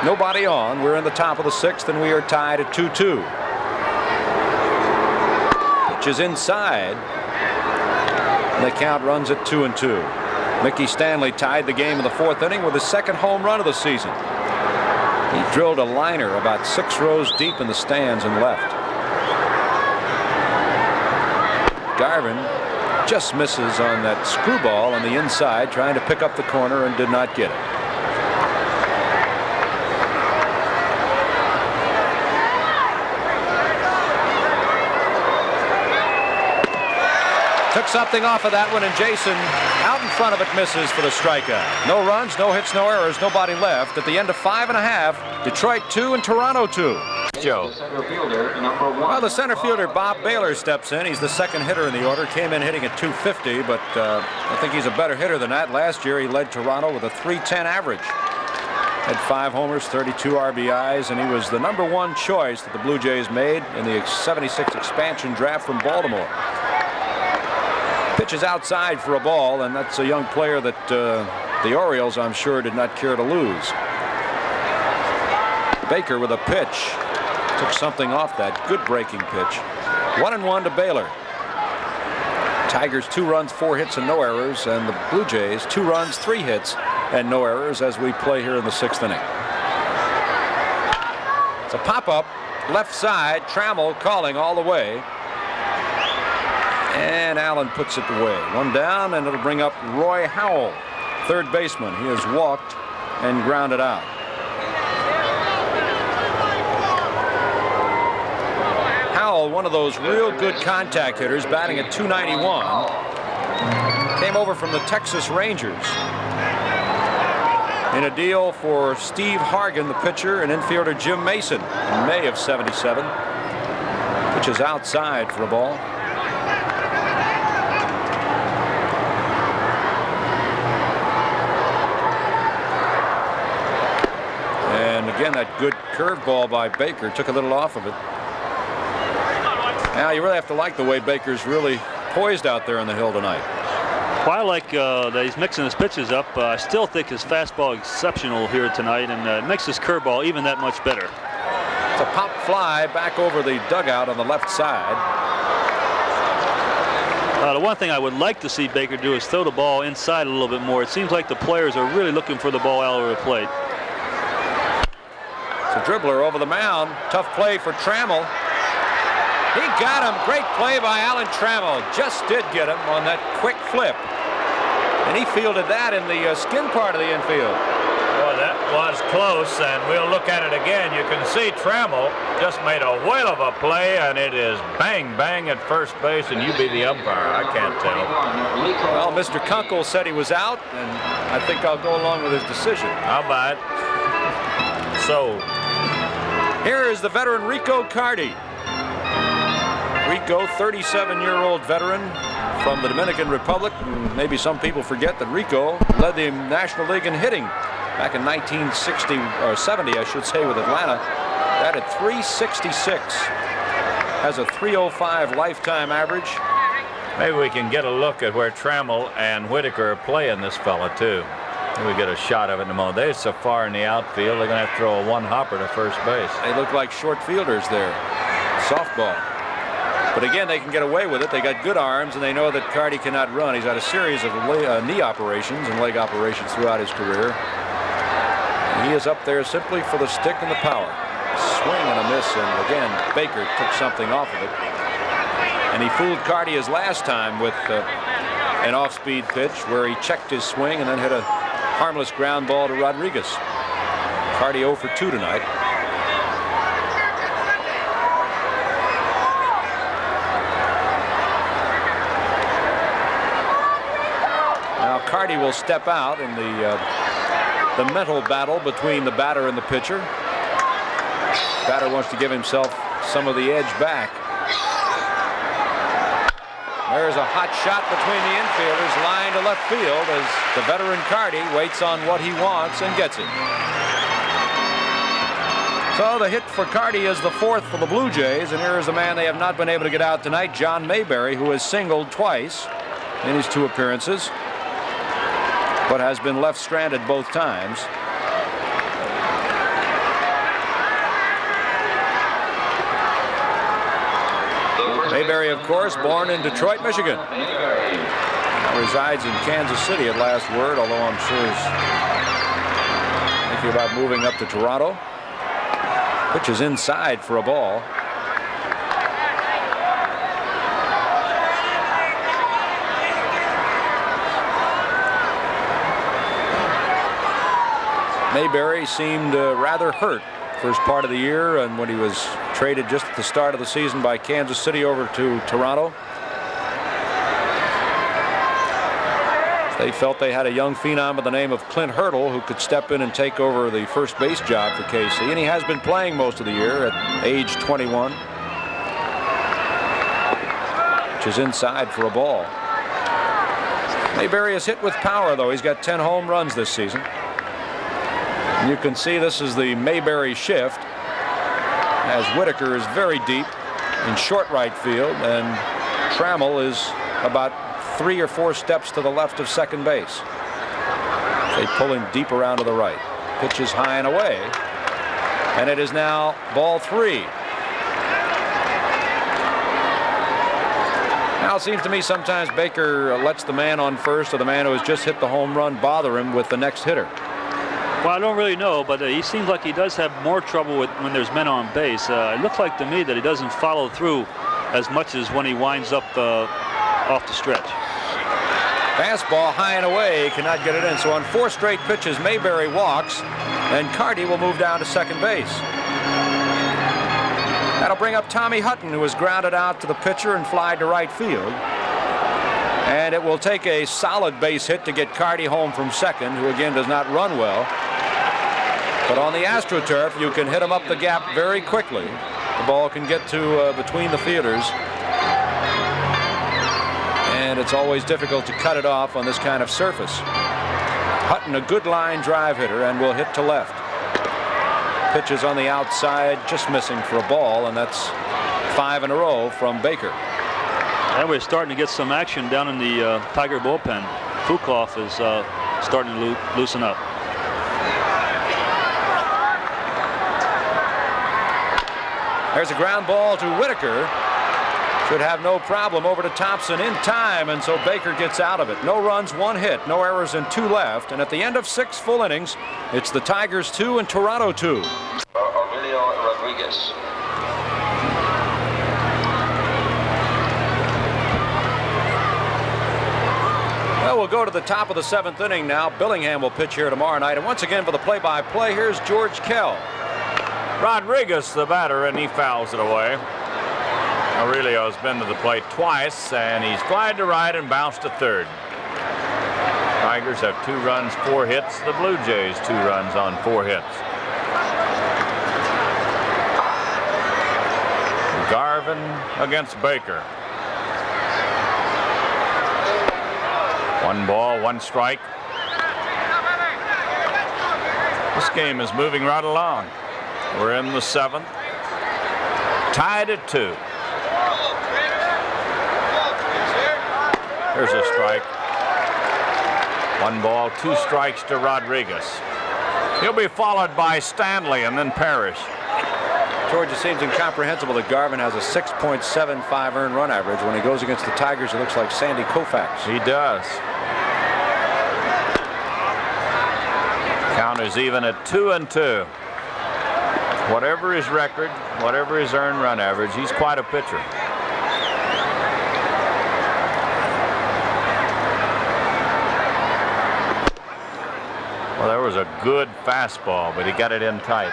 nobody on. We're in the top of the 6th, and we are tied at 2-2. Pitch is inside. And the count runs at 2-2. Mickey Stanley tied the game in the 4th inning with his 2nd home run of the season. He drilled a liner about 6 rows deep in the stands and left. Garvin just misses on that screwball on the inside, trying to pick up the corner, and did not get it. Took something off of that one, and Jason out in front of it misses for the strikeout. No runs, no hits, no errors, nobody left. At the end of 5.5, Detroit 2 and Toronto 2.
Joe.
Well, the center fielder Bob Baylor steps in. He's the 2nd hitter in the order. Came in hitting at .250, but I think he's a better hitter than that. Last year he led Toronto with a .310 average. Had 5 homers, 32 RBIs, and he was the #1 choice that the Blue Jays made in the '76 expansion draft from Baltimore. Pitches outside for a ball, and that's a young player that the Orioles, I'm sure, did not care to lose. Baker with a pitch. Took something off that. Good breaking pitch. 1-1 to Baylor. Tigers 2 runs, 4 hits, and no errors, and the Blue Jays 2 runs, 3 hits, and no errors as we play here in the 6th inning. It's a pop-up, left side. Trammell calling all the way. And Allen puts it away. 1 down, and it'll bring up Roy Howell, 3rd baseman. He has walked and grounded out. Howell, one of those real good contact hitters, batting at .291. Came over from the Texas Rangers in a deal for Steve Hargan, the pitcher, and infielder Jim Mason in May of '77. Which is outside for a ball. And again, that good curveball by Baker took a little off of it. Now you really have to like the way Baker's really poised out there on the hill tonight.
Well, I like that he's mixing his pitches up. I still think his fastball exceptional here tonight, and it makes his curveball even that much better.
It's a pop fly back over the dugout on the left side.
The one thing I would like to see Baker do is throw the ball inside a little bit more. It seems like the players are really looking for the ball out over the plate.
It's a dribbler over the mound. Tough play for Trammell. He got him. Great play by Alan Trammell. Just did get him on that quick flip. And he fielded that in the skin part of the infield.
Well, that was close, and we'll look at it again. You can see Trammell just made a whale of a play, and it is bang, bang at first base, and you be the umpire. I can't tell.
Well, Mr. Kunkel said he was out, and I think I'll go along with his decision.
How about it? So,
Here is the veteran Rico Carty. Rico, 37-year-old veteran from the Dominican Republic. Maybe some people forget that Rico led the National League in hitting back in 1960 or 70, I should say, with Atlanta. That at 366. Has a 305 lifetime average.
Maybe we can get a look at where Trammell and Whitaker are playing this fella too. Maybe we get a shot of it in a moment. They're so far in the outfield, they're going to have to throw a one-hopper to first base.
They look like short fielders there. Softball. But again, they can get away with it. They got good arms, and they know that Carty cannot run. He's had a series of knee operations and leg operations throughout his career. And he is up there simply for the stick and the power. Swing and a miss, and again, Baker took something off of it. And he fooled Carty his last time with an off-speed pitch where he checked his swing and then hit a harmless ground ball to Rodriguez. Carty 0 for 2 tonight. Now Carty will step out in the mental battle between the batter and the pitcher. Batter wants to give himself some of the edge back. There's a hot shot between the infielders, line to left field as the veteran Carty waits on what he wants and gets it. So the hit for Carty is the 4th for the Blue Jays, and here is the man they have not been able to get out tonight, John Mayberry, who has singled twice in his 2 appearances, but has been left stranded both times. Mayberry, of course, born in Detroit, Michigan. Now resides in Kansas City at last word, although I'm sure he's thinking about moving up to Toronto. Pitch is inside for a ball. Mayberry seemed rather hurt first part of the year, and when he was traded just at the start of the season by Kansas City over to Toronto, they felt they had a young phenom by the name of Clint Hurdle who could step in and take over the first base job for KC, and he has been playing most of the year at age 21, which is inside for a ball. Mayberry has hit with power, though. He's got 10 home runs this season. You can see this is the Mayberry shift as Whitaker is very deep in short right field, and Trammell is about 3 or 4 steps to the left of second base. They pull him deep around to the right. Pitch is high and away, and it is now ball 3. Now it seems to me sometimes Baker lets the man on first or the man who has just hit the home run bother him with the next hitter.
Well, I don't really know, but he seems like he does have more trouble with when there's men on base. It looks like to me that he doesn't follow through as much as when he winds up off the stretch.
Fastball high and away, cannot get it in. So on 4 straight pitches, Mayberry walks, and Carty will move down to second base. That'll bring up Tommy Hutton, who was grounded out to the pitcher and flied to right field. And it will take a solid base hit to get Carty home from second, who again does not run well. But on the AstroTurf, you can hit him up the gap very quickly. The ball can get to between the fielders. And it's always difficult to cut it off on this kind of surface. Hutton, a good line drive hitter, and will hit to left. Pitches on the outside, just missing for a ball, and that's 5 in a row from Baker.
And we're starting to get some action down in the Tiger bullpen. Fukov is starting to loosen up.
There's a ground ball to Whitaker. Should have no problem over to Thompson in time, and so Baker gets out of it. No runs, 1 hit, no errors, and 2 left. And at the end of 6 full innings, it's the Tigers 2 and Toronto 2.
Aurelio Rodriguez.
Well, we'll go to the top of the 7th inning now. Billingham will pitch here tomorrow night. And once again for the play-by-play, here's George Kell.
Rodriguez, the batter, and he fouls it away. Aurelio's been to the plate twice, and he's flied to right and bounced to third. Tigers have 2 runs, 4 hits. The Blue Jays 2 runs on 4 hits. Garvin against Baker. 1 ball, 1 strike. This game is moving right along. We're in the 7th. Tied at 2. Here's a strike. 1 ball, 2 strikes to Rodriguez. He'll be followed by Stanley and then Parrish.
George, it seems incomprehensible that Garvin has a 6.75 earned run average. When he goes against the Tigers, it looks like Sandy Koufax.
He does. Count is even at 2-2. Whatever his record, whatever his earned run average, he's quite a pitcher. Well, there was a good fastball, but he got it in tight.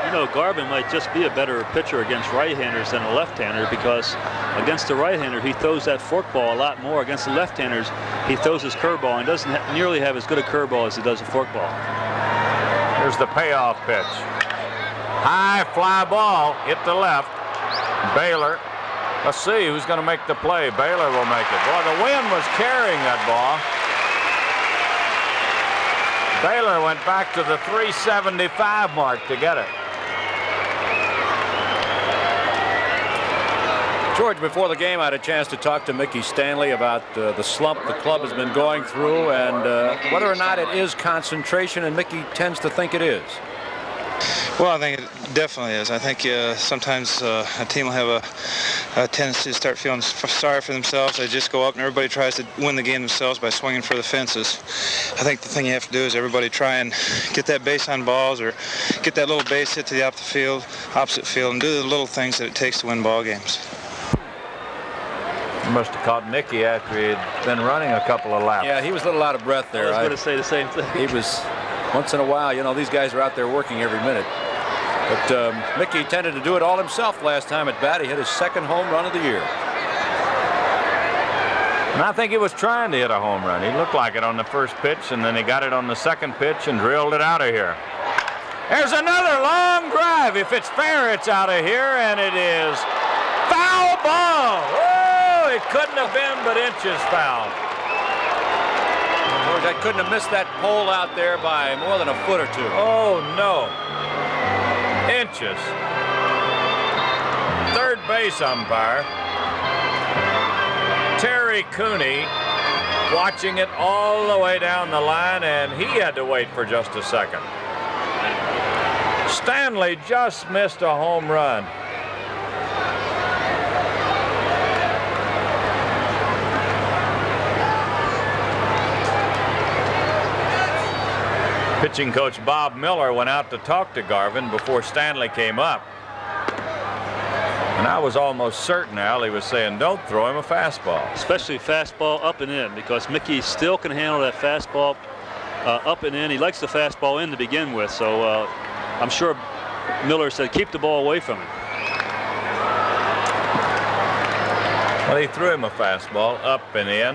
You know, Garvin might just be a better pitcher against right-handers than a left-hander, because against the right-hander, he throws that forkball a lot more. Against the left-handers, he throws his curveball and doesn't nearly have as good a curveball as he does a forkball.
Here's the payoff pitch. High fly ball, hit the left. Baylor, let's see who's going to make the play. Baylor will make it. Boy, the wind was carrying that ball. Baylor went back to the 375 mark to get it.
George, before the game, I had a chance to talk to Mickey Stanley about the slump the club has been going through and whether or not it is concentration, and Mickey tends to think it is.
Well, I think it definitely is. I think sometimes a team will have a tendency to start feeling sorry for themselves. They just go up and everybody tries to win the game themselves by swinging for the fences. I think the thing you have to do is everybody try and get that base on balls or get that little base hit to the opposite field, and do the little things that it takes to win ball games.
You must have caught Mickey after he had been running a couple of laps.
Yeah, he was a little out of breath there.
I was going to say the same thing.
He was, once in a while, you know, these guys are out there working every minute. But Mickey tended to do it all himself last time at bat. He hit his 2nd home run of the year.
And I think he was trying to hit a home run. He looked like it on the first pitch, and then he got it on the 2nd pitch and drilled it out of here. There's another long drive. If it's fair, it's out of here, and it is foul ball. Oh, it couldn't have been but inches foul.
George, I couldn't have missed that pole out there by more than a foot or 2.
Oh, no. Inches. 3rd base umpire Terry Cooney watching it all the way down the line, and he had to wait for just a second. Stanley just missed a home run. Pitching coach Bob Miller went out to talk to Garvin before Stanley came up. And I was almost certain, Al, he was saying, don't throw him a fastball.
Especially fastball up and in, because Mickey still can handle that fastball up and in. He likes the fastball in to begin with, so I'm sure Miller said keep the ball away from him.
Well, he threw him a fastball up and in.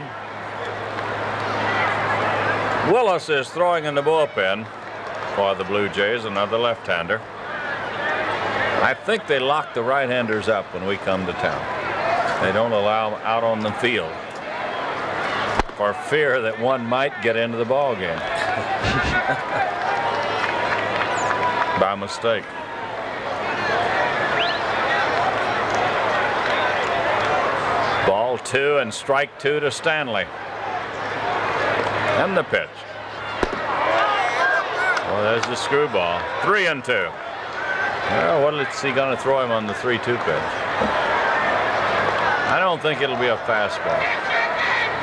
Willis is throwing in the bullpen for the Blue Jays, another left-hander. I think they lock the right-handers up when we come to town. They don't allow them out on the field for fear that one might get into the ball game by mistake. Ball 2 and strike 2 to Stanley. And the pitch. Well, there's the screwball. 3-2. Well, what is he going to throw him on the 3-2 pitch? I don't think it'll be a fastball.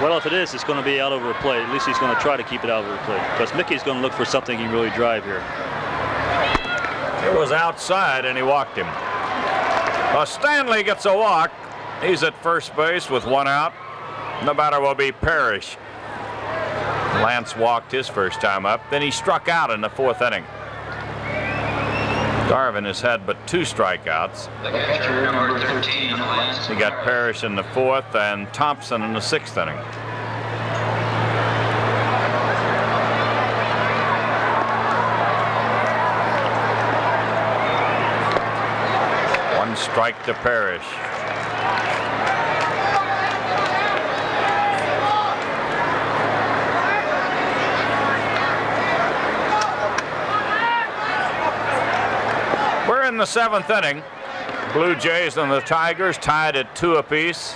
Well, if it is, it's going to be out over a plate. At least he's going to try to keep it out over a plate, because Mickey's going to look for something he can really drive here.
It was outside, and he walked him. Well, Stanley gets a walk. He's at first base with 1 out. The batter will be Parrish. Lance walked his first time up. Then he struck out in the 4th inning. Garvin has had but 2 strikeouts.
The catcher, number 13, Lance.
He got Parrish in the 4th and Thompson in the 6th inning. strike to Parrish. We're in the 7th inning. Blue Jays and the Tigers tied at 2 apiece.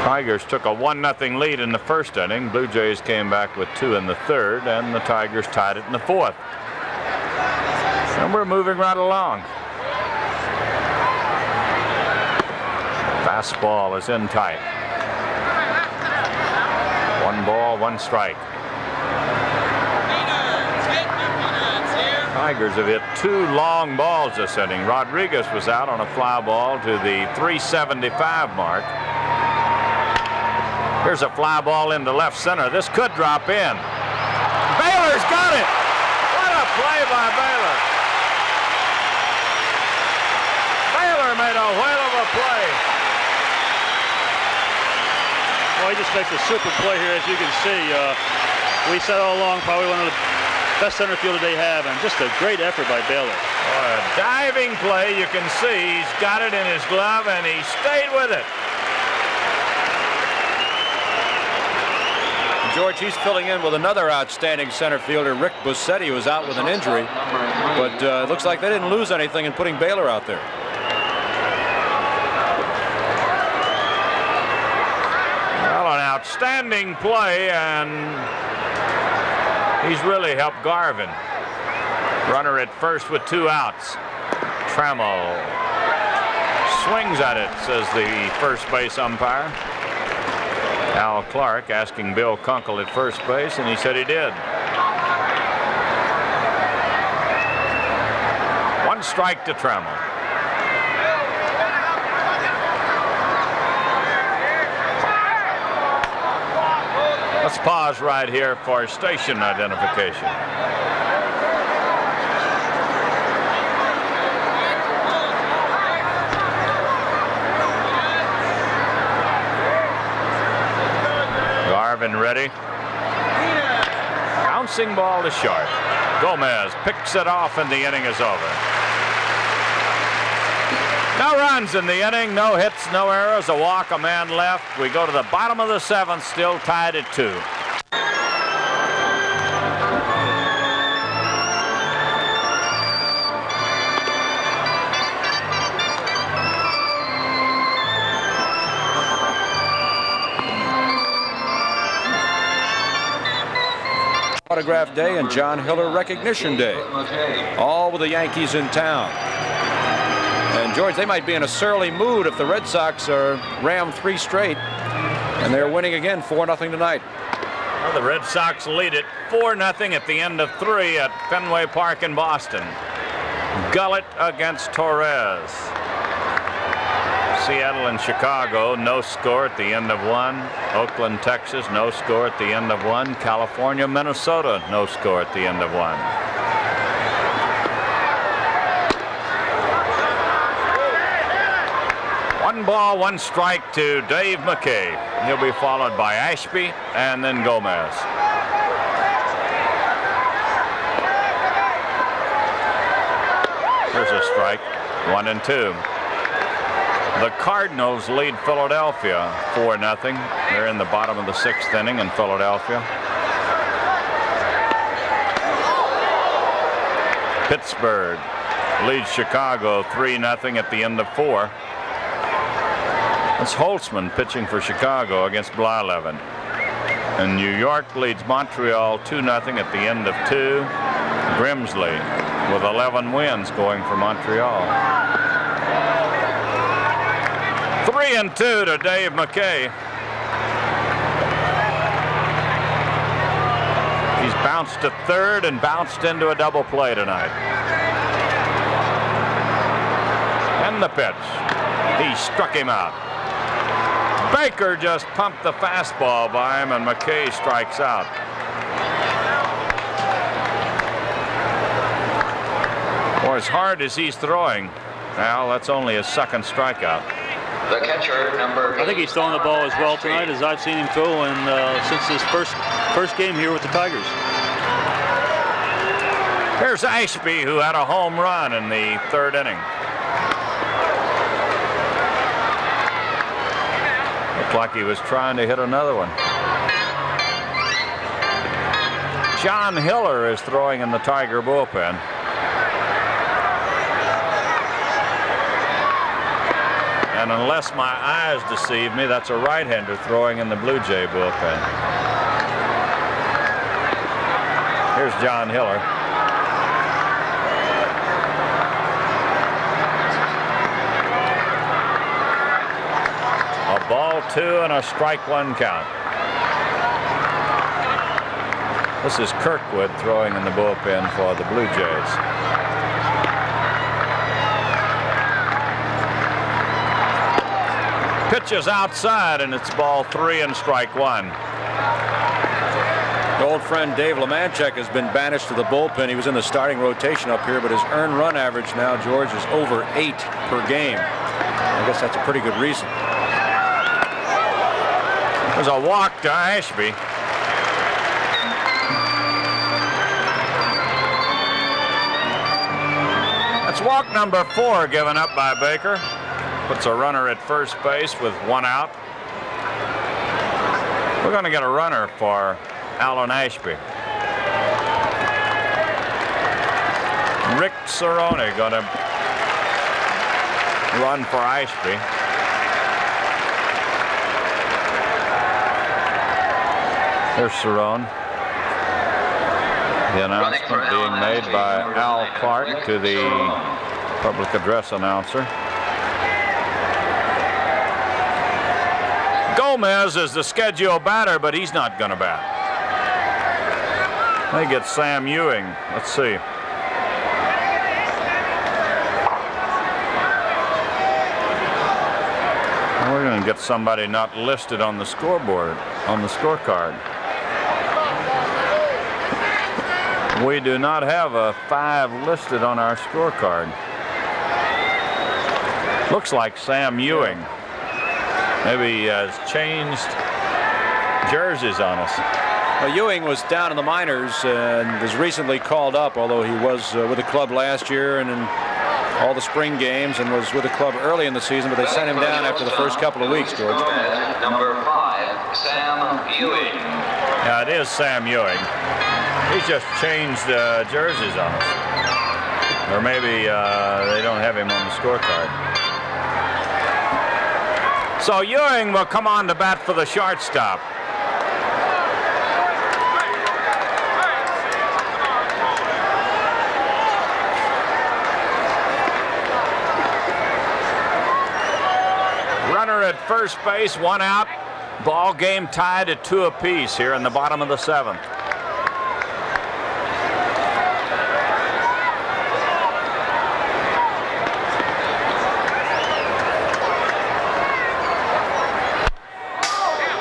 Tigers took a 1-0 lead in the 1st inning. Blue Jays came back with 2 in the 3rd, and the Tigers tied it in the 4th. And we're moving right along. Fastball is in tight. 1 ball, 1 strike. Tigers have hit 2 long balls this inning. Rodriguez was out on a fly ball to the 375 mark. Here's a fly ball into left center. This could drop in. Baylor's got it. What a play by Baylor. Baylor made a whale of a play.
Well, he just makes a super play here, as you can see. We said all along, probably one of the best center fielders they have, and just a great effort by Baylor.
A diving play. You can see he's got it in his glove, and he stayed with it.
George, he's filling in with another outstanding center fielder, Rick Bussetti, who was out with an injury. But it looks like they didn't lose anything in putting Baylor out there.
Well, an outstanding play, and he's really helped Garvin. Runner at first with 2 outs. Trammell swings at it, says the first base umpire. Al Clark asking Bill Kunkel at first base, and he said he did. 1 strike to Trammell. Let's pause right here for station identification. Garvin ready. Bouncing ball to short. Gomez picks it off, and the inning is over. No runs in the inning, no hits, no errors, a walk, a man left. We go to the bottom of the 7th, still tied at 2.
Autograph Day and John Hiller Recognition Day, all with the Yankees in town. And George, they might be in a surly mood if the Red Sox are rammed 3 straight, and they're winning again 4-0 tonight.
Well, the Red Sox lead it 4-0 at the end of 3 at Fenway Park in Boston. Gullett against Torres. Seattle and Chicago, no score at the end of 1. Oakland, Texas, no score at the end of 1. California, Minnesota, no score at the end of 1. One ball, 1 strike to Dave McKay. He'll be followed by Ashby and then Gomez. Here's a strike, 1-2. The Cardinals lead Philadelphia 4-0. They're in the bottom of the 6th inning in Philadelphia. Pittsburgh leads Chicago 3-0 at the end of 4. It's Holtzman pitching for Chicago against Blyleven. And New York leads Montreal 2-0 at the end of 2. Grimsley with 11 wins going for Montreal. 3-2 to Dave McKay. He's bounced to 3rd and bounced into a double play tonight. And the pitch. He struck him out. Baker just pumped the fastball by him, and McKay strikes out. Or as hard as he's throwing, Al, that's only his 2nd strikeout.
The catcher, number 8.
I think he's throwing the ball as well tonight as I've seen him throw, and since his first game here with the Tigers.
Here's Ashby, who had a home run in the third inning. Looked like he was trying to hit another one. John Hiller is throwing in the Tiger bullpen. And unless my eyes deceive me, that's a right-hander throwing in the Blue Jay bullpen. Here's John Hiller. A ball 2 and a strike 1 count. This is Kirkwood throwing in the bullpen for the Blue Jays. Pitches outside, and it's ball 3 and strike 1.
The old friend Dave Lemanchek has been banished to the bullpen. He was in the starting rotation up here, but his earned run average now, George, is over 8 per game. I guess that's a pretty good reason.
There's a walk to Ashby. That's walk number 4 given up by Baker. Puts a runner at first base with 1 out. We're going to get a runner for Alan Ashby. Rick Cerrone going to run for Ashby. There's Cerrone. The announcement being made by Al Clark to the public address announcer. Gomez is the scheduled batter, but he's not going to bat. They get Sam Ewing. Let's see. We're going to get somebody not listed on the scoreboard, on the scorecard. We do not have a 5 listed on our scorecard. Looks like Sam Ewing. Maybe he has changed jerseys on us.
Well, Ewing was down in the minors and was recently called up, although he was with the club last year and in all the spring games and was with the club early in the season, but they sent him down after the first couple of weeks, George.
Number 5, Sam Ewing.
Yeah, it is Sam Ewing. He's just changed jerseys on us. Or maybe they don't have him on the scorecard. So Ewing will come on to bat for the shortstop. Runner at first base, 1 out. Ball game tied at 2 apiece here in the bottom of the 7th.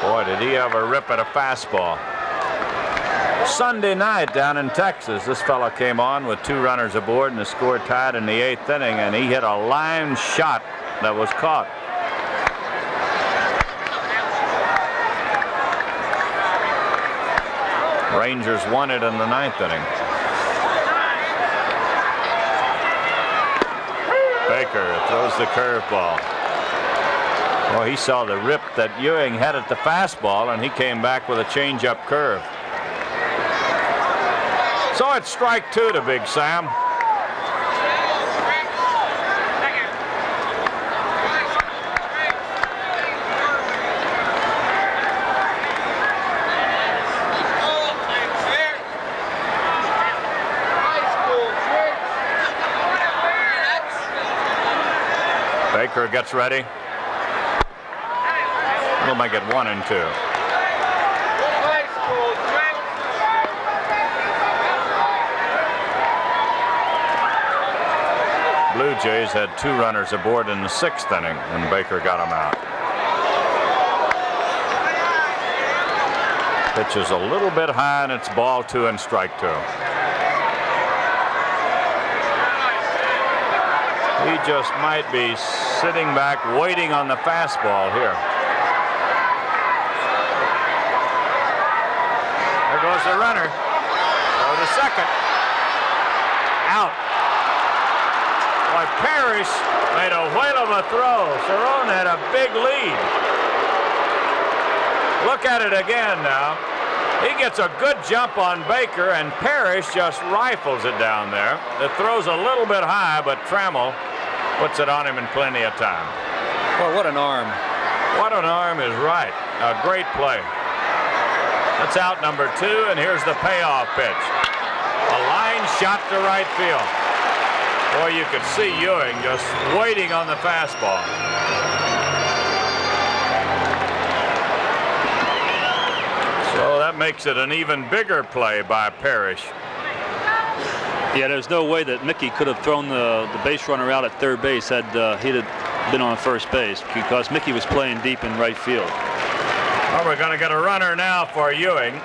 Boy, did he have a rip at a fastball. Sunday night down in Texas, this fella came on with 2 runners aboard and the score tied in the 8th inning, and he hit a line shot that was caught. Rangers won it in the 9th inning. Baker throws the curveball. Well, he saw the rip that Ewing had at the fastball, and he came back with a change-up curve. So it's strike 2 to Big Sam. Baker gets ready. We'll make it 1 and 2. Blue Jays had 2 runners aboard in the 6th inning when Baker got them out. Pitch is a little bit high, and it's ball 2 and strike 2. He just might be sitting back waiting on the fastball here. There goes the runner. Go to second. Parrish made a whale of a throw. Cerrone had a big lead. Look at it again now. He gets a good jump on Baker, and Parrish just rifles it down there. The throw's a little bit high, but Trammell puts it on him in plenty of time.
Well, what an arm.
What an arm is right. A great play. That's out number 2, and here's the payoff pitch. A line shot to right field. Boy, you could see Ewing just waiting on the fastball. So that makes it an even bigger play by Parrish.
Yeah, there's no way that Mickey could have thrown the base runner out at third base had he'd have been on first base, because Mickey was playing deep in right field.
Well, we're going to get a runner now for Ewing.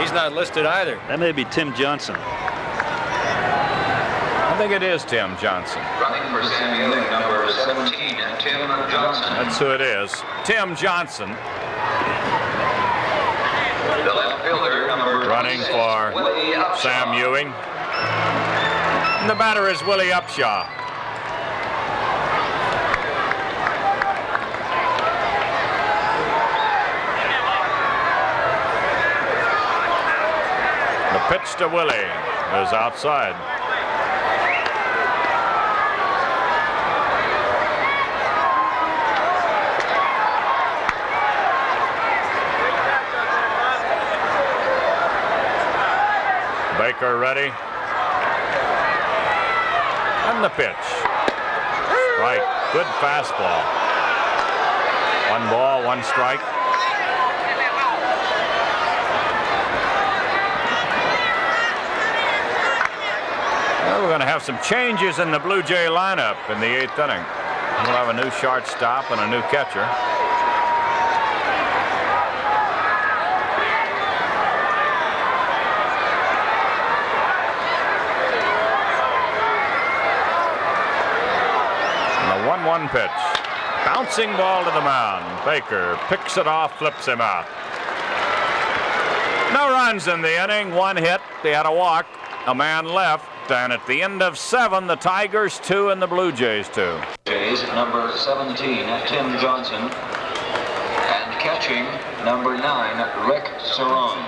He's not listed either.
That may be Tim Johnson.
I think it is Tim Johnson.
Running for Sam Ewing, number 17, Tim Johnson.
That's who it is. Tim Johnson.
The left fielder, number
Running
26,
for
Willie Upshaw.
Sam Ewing. And the batter is Willie Upshaw. The pitch to Willie is outside. Baker ready. And the pitch. Strike. Good fastball. 1 ball, 1 strike. Well, we're going to have some changes in the Blue Jay lineup in the 8th inning. We'll have a new shortstop and a new catcher. And a 1-1 pitch. Bouncing ball to the mound. Baker picks it off, flips him out. No runs in the inning, 1 hit. They had a walk, a man left, and at the end of 7, the Tigers 2 and the Blue Jays 2.
Jays, number 17, Tim Johnson. And catching, number 9, Rick Cerrone.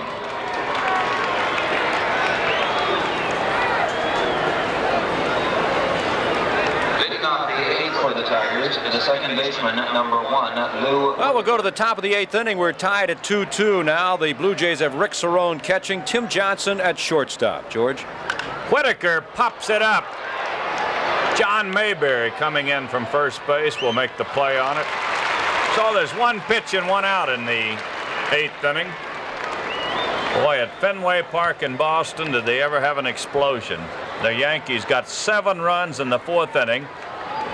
Leading off the 8th for the Tigers is a second baseman, number 1, Lou.
Well, we'll go to the top of the 8th inning. We're tied at 2-2 now. The Blue Jays have Rick Cerrone catching, Tim Johnson at shortstop. George?
Whitaker pops it up. John Mayberry coming in from first base will make the play on it. So there's 1 pitch and 1 out in the 8th inning. Boy, at Fenway Park in Boston, did they ever have an explosion? The Yankees got 7 runs in the 4th inning.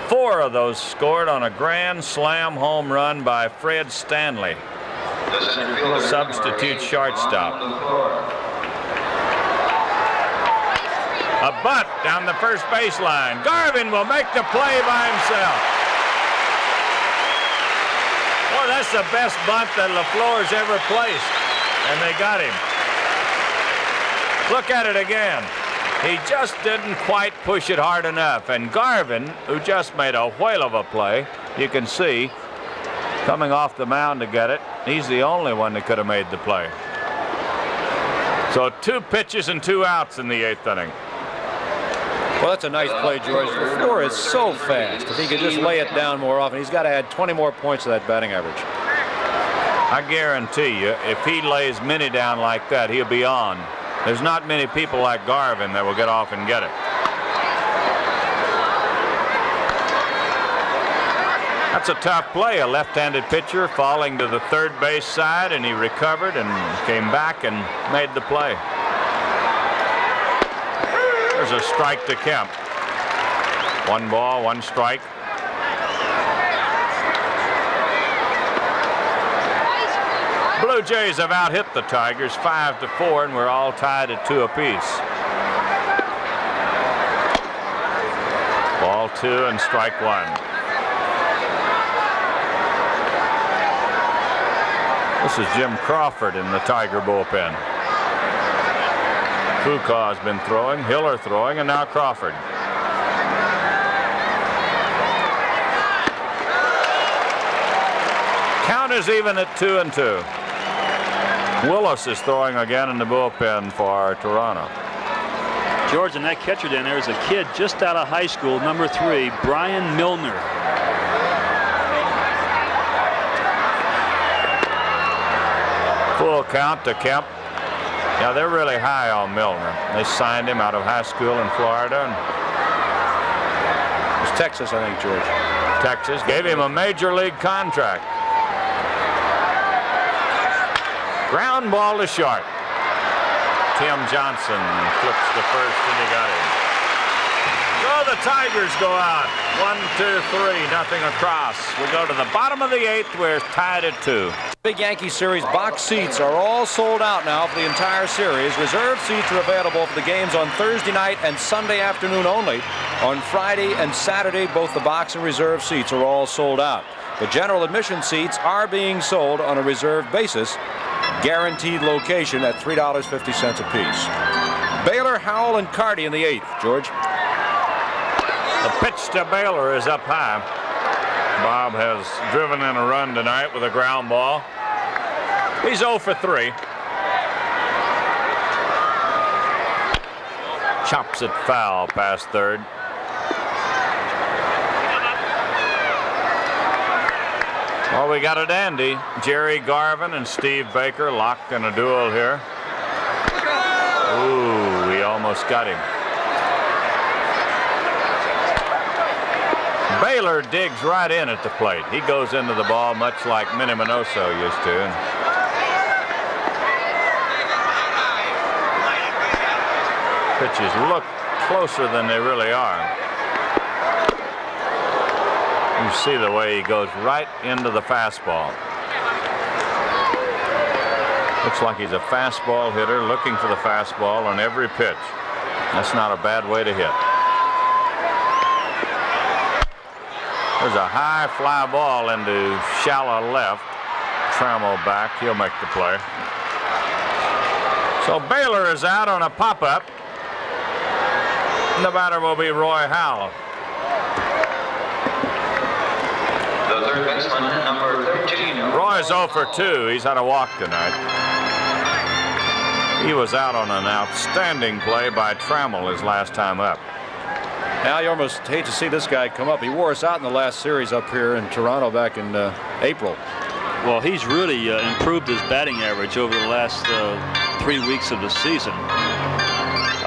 4 of those scored on a grand slam home run by Fred Stanley, substitute shortstop. A bunt down the first baseline. Garvin will make the play by himself. Boy, that's the best bunt that LaFleur's ever placed. And they got him. Look at it again. He just didn't quite push it hard enough. And Garvin, who just made a whale of a play, you can see, coming off the mound to get it, he's the only one that could have made the play. So 2 pitches and 2 outs in the 8th inning.
Well, that's a nice play, George. LaFleur is so fast. If he could just lay it down more often, he's got to add 20 more points to that batting average.
I guarantee you, if he lays Minnie down like that, he'll be on. There's not many people like Garvin that will get off and get it. That's a tough play. A left-handed pitcher falling to the third base side, and he recovered and came back and made the play. There's a strike to Kemp. 1 ball, 1 strike. Blue Jays have out-hit the Tigers 5-4, and we're all tied at 2 apiece. Ball 2 and strike 1. This is Jim Crawford in the Tiger bullpen. Fuqua has been throwing, Hiller throwing, and now Crawford. Count is even at 2-2. Willis is throwing again in the bullpen for Toronto.
George, and that catcher down there is a kid just out of high school, number 3, Brian Milner.
Full count to Kemp. Yeah, they're really high on Milner. They signed him out of high school in Florida. And
it's Texas, I think, George.
Texas gave him a major league contract. Ground ball to short. Tim Johnson flips the first, and he got him. So the Tigers go out. 1-2-3, nothing across. We go to the bottom of the 8th. We're tied at 2.
Big Yankee Series box seats are all sold out now for the entire series. Reserved seats are available for the games on Thursday night and Sunday afternoon only. On Friday and Saturday, both the box and reserve seats are all sold out. The general admission seats are being sold on a reserved basis. Guaranteed location at $3.50 apiece. Baylor, Howell, and Carty in the 8th. George.
The pitch to Baylor is up high. Bob has driven in a run tonight with a ground ball. He's 0 for 3. Chops it foul past third. Well, we got a dandy. Jerry Garvin and Steve Baker locked in a duel here. Ooh, we almost got him. Baylor digs right in at the plate. He goes into the ball much like Minnie Minoso used to. Pitches look closer than they really are. You see the way he goes right into the fastball. Looks like he's a fastball hitter looking for the fastball on every pitch. That's not a bad way to hit. There's a high fly ball into shallow left. Trammell back. He'll make the play. So Baylor is out on a pop-up. The batter will be Roy Howell.
The third baseman, number 13.
Roy's 0 for 2. He's had a walk tonight. He was out on an outstanding play by Trammell his last time up.
Al, you almost hate to see this guy come up. He wore us out in the last series up here in Toronto back in April.
Well, he's really improved his batting average over the last 3 weeks of the season.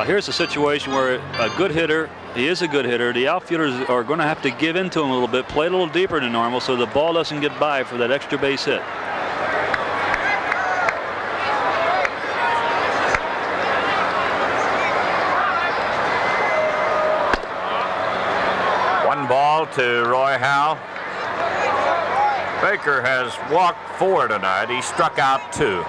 Here's a situation where a good hitter, he is a good hitter, the outfielders are going to have to give in to him a little bit, play a little deeper than normal so the ball doesn't get by for that extra base hit.
One ball to Roy Howell. Baker has walked 4 tonight. He struck out 2.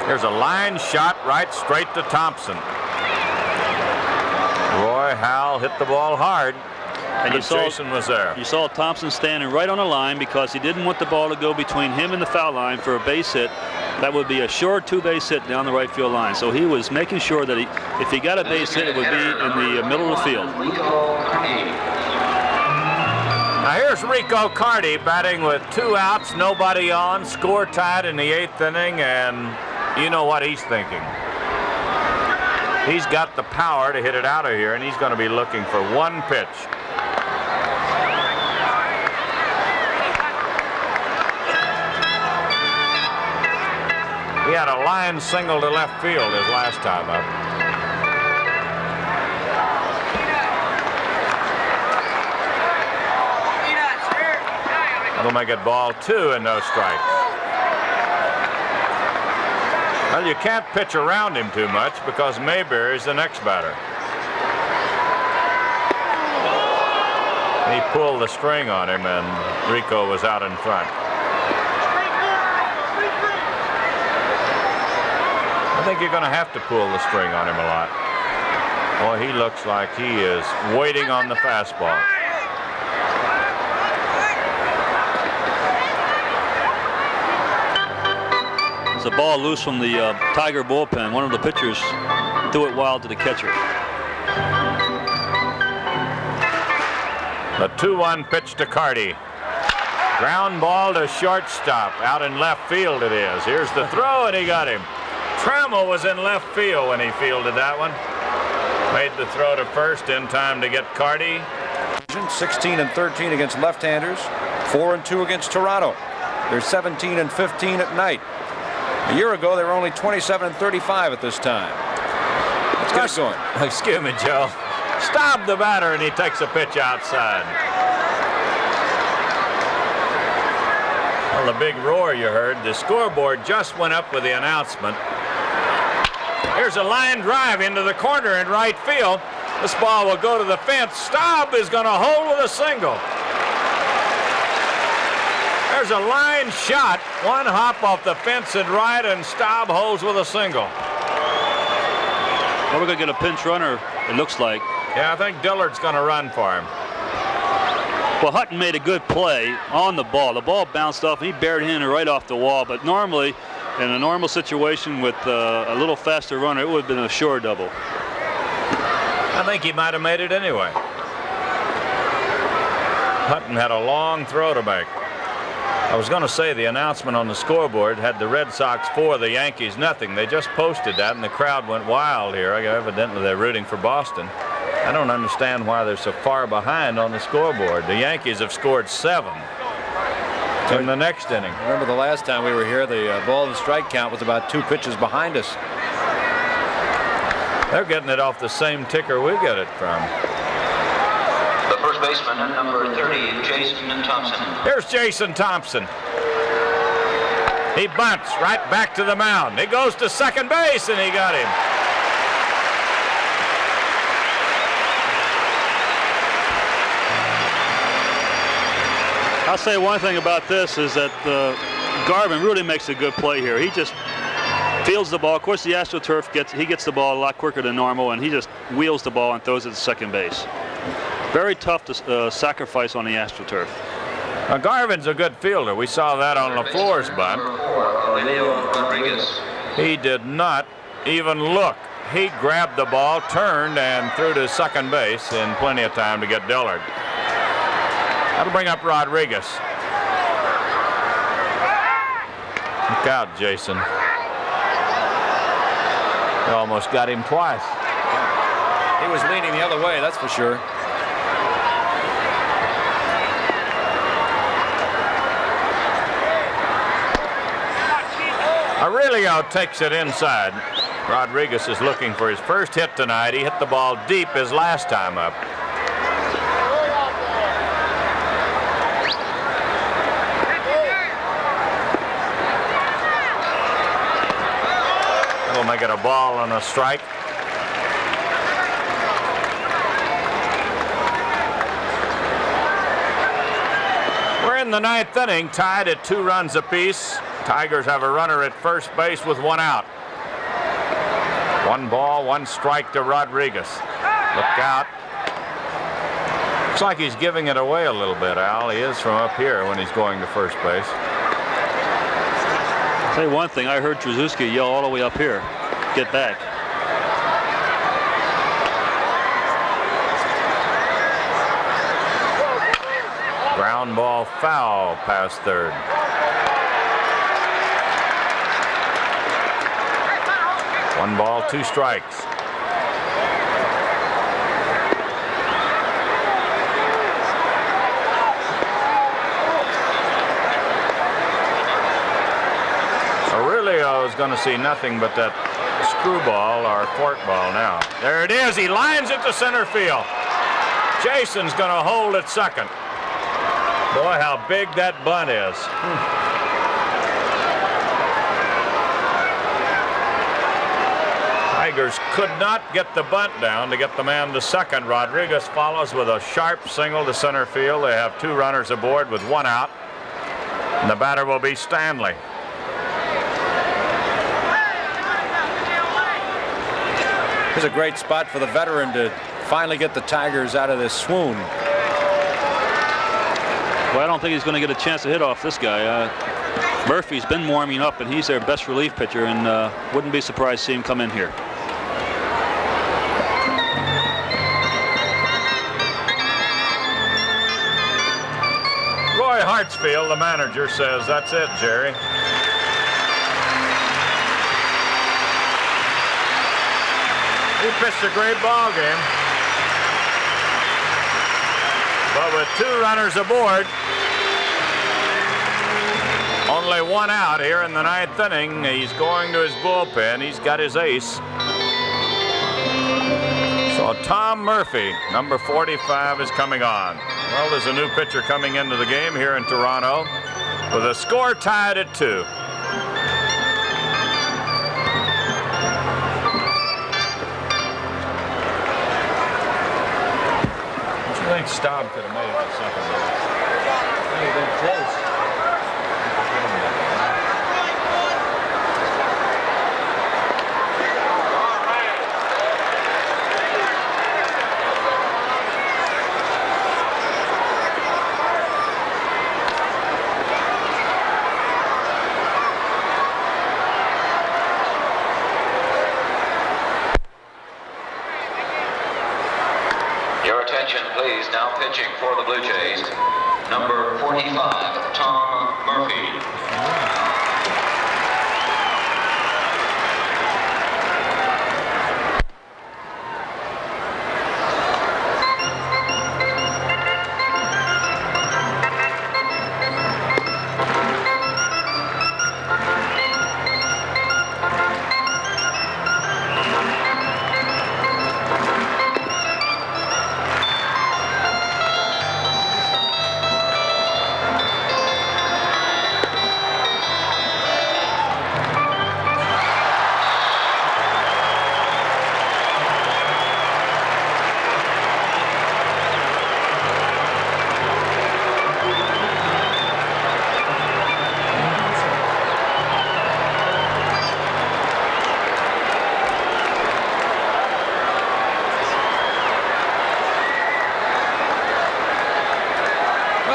Here's a line shot right straight to Thompson. Roy Howell hit the ball hard, and Jason was there.
You saw Thompson standing right on the line because he didn't want the ball to go between him and the foul line for a base hit. That would be a short 2-base hit down the right field line. So he was making sure that if he got a base hit, it would be in the middle of the field.
Now here's Rico Carty batting with 2 outs, nobody on, score tied in the 8th inning, and you know what he's thinking. He's got the power to hit it out of here, and he's going to be looking for one pitch. He had a line single to left field his last time up. That'll make it ball 2 and no strikes. Well, you can't pitch around him too much because Mayberry's the next batter. He pulled the string on him, and Rico was out in front. I think you're going to have to pull the string on him a lot. Boy, he looks like he is waiting on the fastball.
It's a ball loose from the Tiger bullpen. One of the pitchers threw it wild to the catcher.
The 2-1 pitch to Carty. Ground ball to shortstop. Out in left field it is. Here's the throw, and he got him. Trammell was in left field when he fielded that one. Made the throw to first in time to get Carty.
16-13 against left-handers, 4-2 against Toronto. They're 17-15 at night. A year ago, they were only 27-35 at this time. Let's get it going.
Excuse me, Joe. Stop the batter, and he takes a pitch outside. Well, the big roar you heard. The scoreboard just went up with the announcement. Here's a line drive into the corner in right field. This ball will go to the fence. Staub is going to hold with a single. There's a line shot. One hop off the fence in right, and Staub holds with a single.
Well, we're going to get a pinch runner, it looks like.
Yeah, I think Dillard's going to run for him.
Well, Hutton made a good play on the ball. The ball bounced off, and he buried him right off the wall. But normally, in a normal situation with a little faster runner, it would have been a sure double.
I think he might have made it anyway. Hutton had a long throw to make. I was going to say the announcement on the scoreboard had the Red Sox 4, the Yankees nothing. They just posted that, and the crowd went wild here. Evidently, they're rooting for Boston. I don't understand why they're so far behind on the scoreboard. The Yankees have scored 7 in the next inning.
Remember the last time we were here, the ball and strike count was about 2 pitches behind us.
They're getting it off the same ticker we get it from.
The first baseman, number 30, Jason Thompson.
Here's Jason Thompson. He bunts right back to the mound. He goes to second base, and he got him.
I'll say one thing about this is that Garvin really makes a good play here. He just fields the ball. Of course, the AstroTurf gets the ball a lot quicker than normal, and he just wheels the ball and throws it to second base. Very tough to sacrifice on the AstroTurf.
Now, Garvin's a good fielder. We saw that on LaFleur's bunt. He did not even look. He grabbed the ball, turned, and threw to second base in plenty of time to get Dillard. That'll bring up Rodriguez. Look out, Jason. They almost got him twice.
He was leaning the other way, that's for sure.
Aurelio takes it inside. Rodriguez is looking for his first hit tonight. He hit the ball deep his last time up. That'll make it a ball and a strike. We're in the 9th inning, tied at 2 runs apiece. Tigers have a runner at first base with 1 out. 1 ball, 1 strike to Rodriguez. Look out. Looks like he's giving it away a little bit, Al. He is from up here when he's going to first base.
I'll tell you one thing, I heard Trzaskowski yell all the way up here, get back.
Ground ball foul past third. One ball, 2 strikes. Aurelio is going to see nothing but that screwball or forkball now. There it is. He lines it to center field. Jason's going to hold at second. Boy, how big that bunt is. Tigers could not get the bunt down to get the man to second. Rodriguez follows with a sharp single to center field. They have 2 runners aboard with 1 out. And the batter will be Stanley.
Here's a great spot for the veteran to finally get the Tigers out of this swoon.
Well, I don't think he's going to get a chance to hit off this guy. Murphy's been warming up, and he's their best relief pitcher, and wouldn't be surprised to see him come in here.
Roy Hartsfield, the manager, says, "That's it, Jerry." He pitched a great ball game. But with 2 runners aboard, only 1 out here in the 9th inning, he's going to his bullpen. He's got his ace. So Tom Murphy, number 45, is coming on. Well, there's a new pitcher coming into the game here in Toronto with a score tied at 2. I think Staub could have made it to second base. He would have been close.
Your attention, please. Now pitching for the Blue Jays, number 45, Tom Murphy.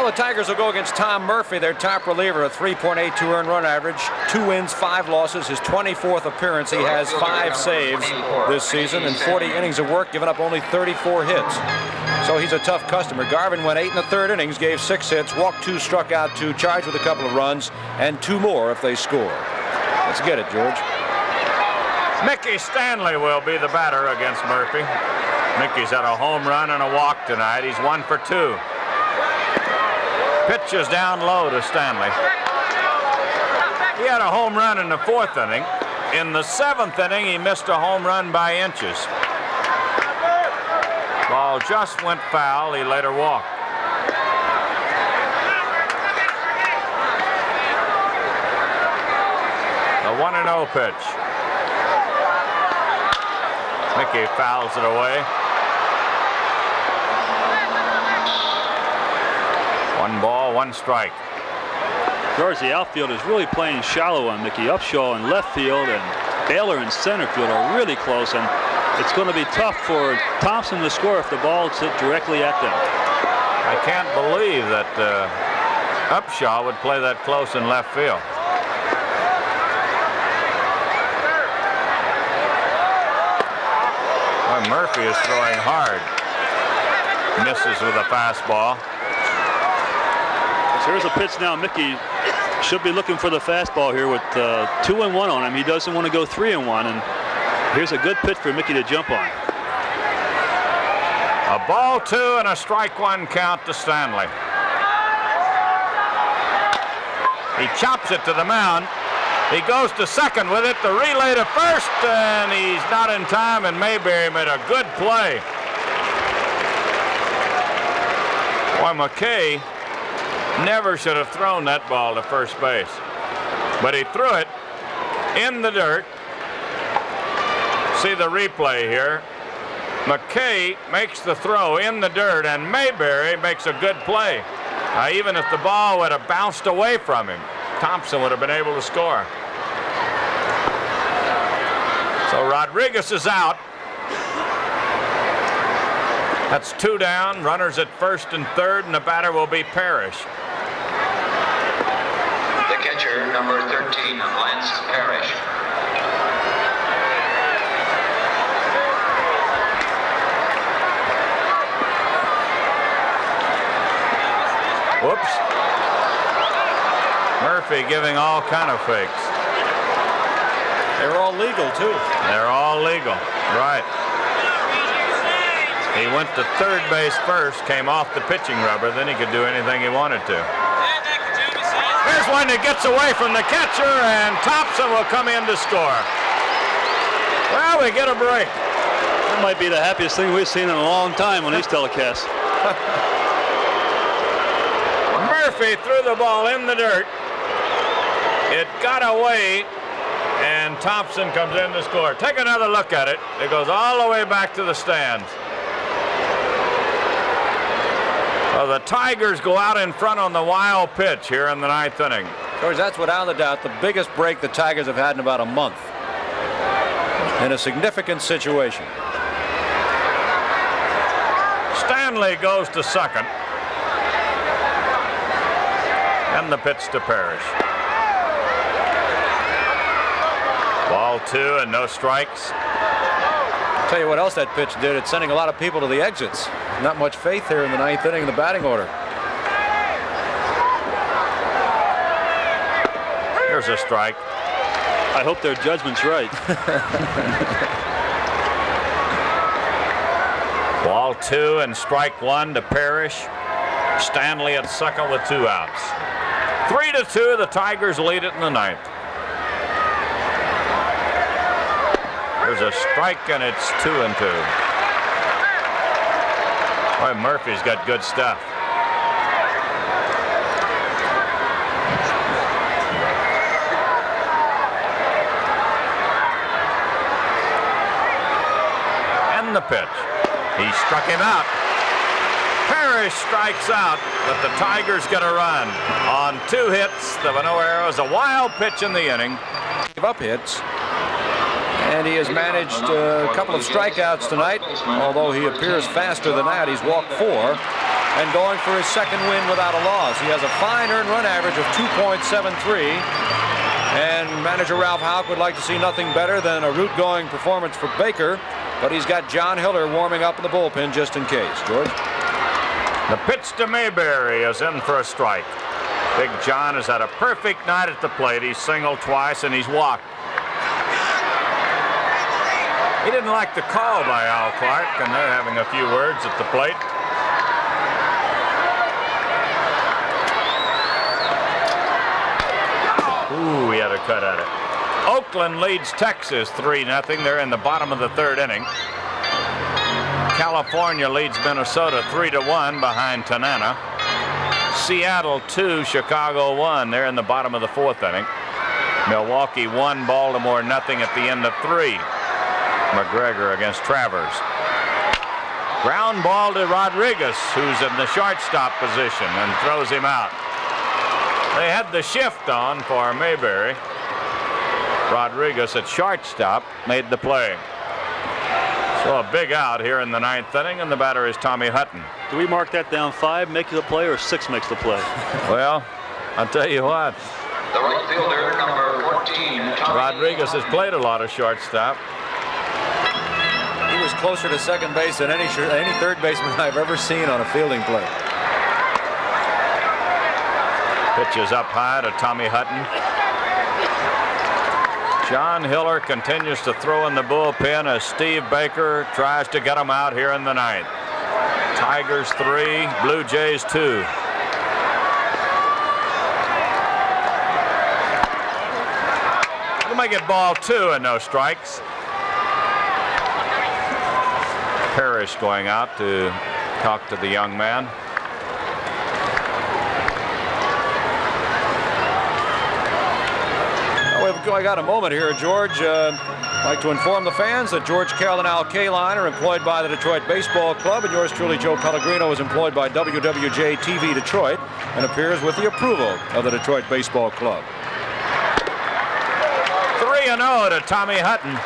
The Tigers will go against Tom Murphy, their top reliever, a 3.82 earned run average, 2 wins, 5 losses, his 24th appearance. He has 5 saves this season and 40 innings of work, giving up only 34 hits. So he's a tough customer. Garvin went 8 1/3 innings, gave 6 hits, walked 2, struck out 2, charged with a couple of runs, and 2 more if they score. Let's get it, George.
Mickey Stanley will be the batter against Murphy. Mickey's had a home run and a walk tonight. He's 1 for 2. Pitch is down low to Stanley. He had a home run in the 4th inning. In the 7th inning, he missed a home run by inches. Ball just went foul. He later walked. The 1-0 pitch. Mickey fouls it away. 1 ball, 1 strike.
George, the outfield is really playing shallow on Mickey. Upshaw in left field and Baylor in center field are really close, and it's going to be tough for Thompson to score if the ball is hit directly at them.
I can't believe that Upshaw would play that close in left field. Well, Murphy is throwing hard. Misses with a fastball.
Here's a pitch now. Mickey should be looking for the fastball here with 2-1 on him. He doesn't want to go 3-1, and here's a good pitch for Mickey to jump on.
A ball 2 and a strike 1 count to Stanley. He chops it to the mound. He goes to second with it. The relay to first, and he's not in time, and Mayberry made a good play. Boy, McKay never should have thrown that ball to first base. But he threw it in the dirt. See the replay here. McKay makes the throw in the dirt, and Mayberry makes a good play. Even if the ball would have bounced away from him, Thompson would have been able to score. So Rodriguez is out. That's 2 down, runners at first and third, and the batter will be Parrish.
The The catcher, number 13, Lance Parrish.
Whoops. Murphy giving all kind of fakes.
They're all legal, too.
They're all legal. Right. He went to third base first, came off the pitching rubber, then he could do anything he wanted to. Here's one that gets away from the catcher, and Thompson will come in to score. Well, we get a break.
That might be the happiest thing we've seen in a long time on these telecasts.
Murphy threw the ball in the dirt. It got away, and Thompson comes in to score. Take another look at it. It goes all the way back to the stands. Well, the Tigers go out in front on the wild pitch here in the ninth inning.
George, that's without a doubt the biggest break the Tigers have had in about a month. In a significant situation.
Stanley goes to second. And the pitch to Parrish. Ball 2 and no strikes.
I'll tell you what else that pitch did. It's sending a lot of people to the exits. Not much faith here in the ninth inning in the batting order.
Here's a strike.
I hope their judgment's right.
Ball 2 and strike 1 to Parrish. Stanley at second with 2 outs. 3-2, the Tigers lead it in the ninth. There's a strike, and it's 2-2. Boy, Murphy's got good stuff. And the pitch. He struck him out. Parrish strikes out, but the Tigers get a run on 2 hits. There were no errors. A wild pitch in the inning.
Gave up hits. And he has managed a couple of strikeouts tonight, although he appears faster than that. He's walked 4 and going for his second win without a loss. He has a fine earned run average of 2.73, and manager Ralph Houck would like to see nothing better than a route-going performance for Baker, but he's got John Hiller warming up in the bullpen just in case. George?
The pitch to Mayberry is in for a strike. Big John has had a perfect night at the plate. He's singled twice and he's walked. He didn't like the call by Al Clark, and they're having a few words at the plate. Ooh, he had a cut at it. Oakland leads Texas 3-0. They're in the bottom of the third inning. California leads Minnesota 3-1 behind Tanana. Seattle 2, Chicago 1. They're in the bottom of the fourth inning. Milwaukee 1, Baltimore 0 at the end of 3. McGregor against Travers. Ground ball to Rodriguez, who's in the shortstop position, and throws him out. They had the shift on for Mayberry. Rodriguez at shortstop made the play. So a big out here in the ninth inning, and the batter is Tommy Hutton.
Do we mark that down 5 makes the play or 6 makes the play?
Well, I'll tell you what.
The right fielder, number 14, Tommy
Rodriguez has played a lot of shortstop.
He was closer to second base than any third baseman I've ever seen on a fielding play.
Pitches up high to Tommy Hutton. John Hiller continues to throw in the bullpen as Steve Baker tries to get him out here in the ninth. Tigers 3, Blue Jays 2. We'll make it ball 2 and no strikes. Parrish going out to talk to the young man.
I got a moment here, George. I'd like to inform the fans that George Carroll and Al Kaline are employed by the Detroit Baseball Club, and yours truly, Joe Pellegrino, is employed by WWJ-TV Detroit and appears with the approval of the Detroit Baseball Club.
3-0 to Tommy Hutton.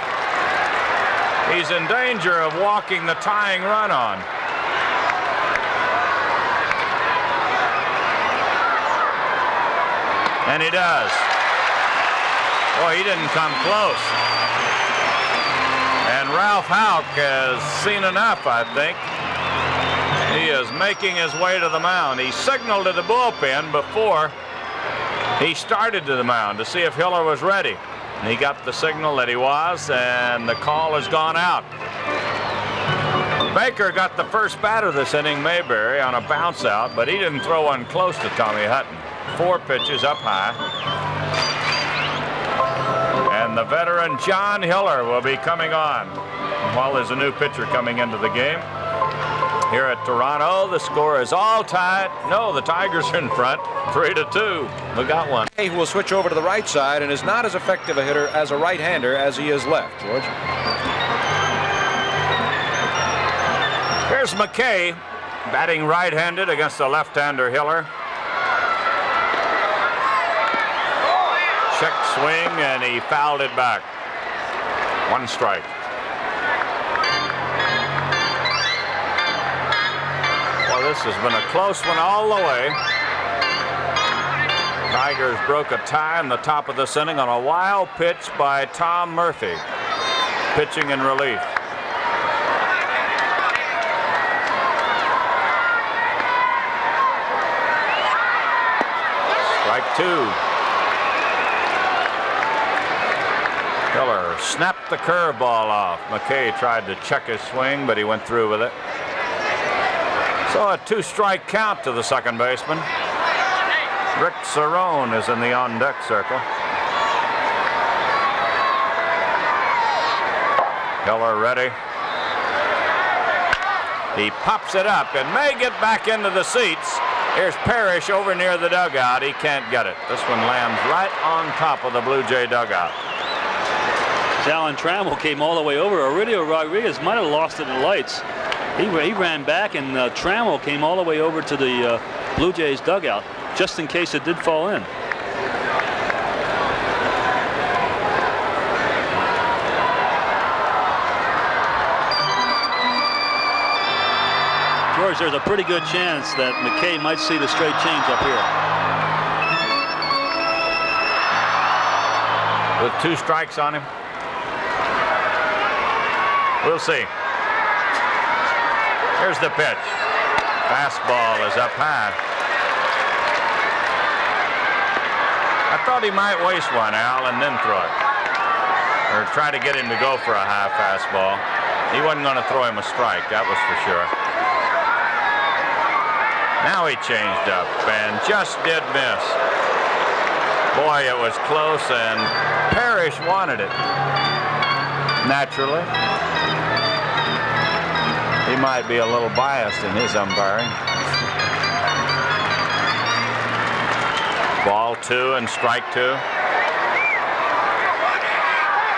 He's in danger of walking the tying run on. And he does. Boy, he didn't come close. And Ralph Houck has seen enough, I think. He is making his way to the mound. He signaled to the bullpen before he started to the mound to see if Hiller was ready. And he got the signal that he was, and the call has gone out. Baker got the first batter this inning, Mayberry, on a bounce out, but he didn't throw one close to Tommy Hutton. 4 pitches up high. And the veteran John Hiller will be coming on. While there's a new pitcher coming into the game. Here at Toronto, the score is all tied. No, the Tigers are in front, 3-2. We got one.
He will switch over to the right side and is not as effective a hitter as a right-hander as he is left, George.
Here's McKay, batting right-handed against the left-hander Hiller. Check swing, and he fouled it back. 1 strike. Well, this has been a close one all the way. Tigers broke a tie in the top of this inning on a wild pitch by Tom Murphy, pitching in relief. Strike 2. Hiller snapped the curveball off. McKay tried to check his swing, but he went through with it. So a 2-strike count to the second baseman. Rick Cerrone is in the on-deck circle. Hiller ready. He pops it up and may get back into the seats. Here's Parrish over near the dugout. He can't get it. This one lands right on top of the Blue Jay dugout.
Alan Trammell came all the way over. Aurelio Rodriguez might have lost it in the lights. He ran back, and Trammell came all the way over to the Blue Jays dugout, just in case it did fall in. George, there's a pretty good chance that McKay might see the straight change up here.
With 2 strikes on him. We'll see. Here's the pitch. Fastball is up high. I thought he might waste one, Al, and then throw it. Or try to get him to go for a high fastball. He wasn't going to throw him a strike, that was for sure. Now he changed up and just did miss. Boy, it was close, and Parrish wanted it. Naturally. He might be a little biased in his umpiring. Ball 2 and strike 2.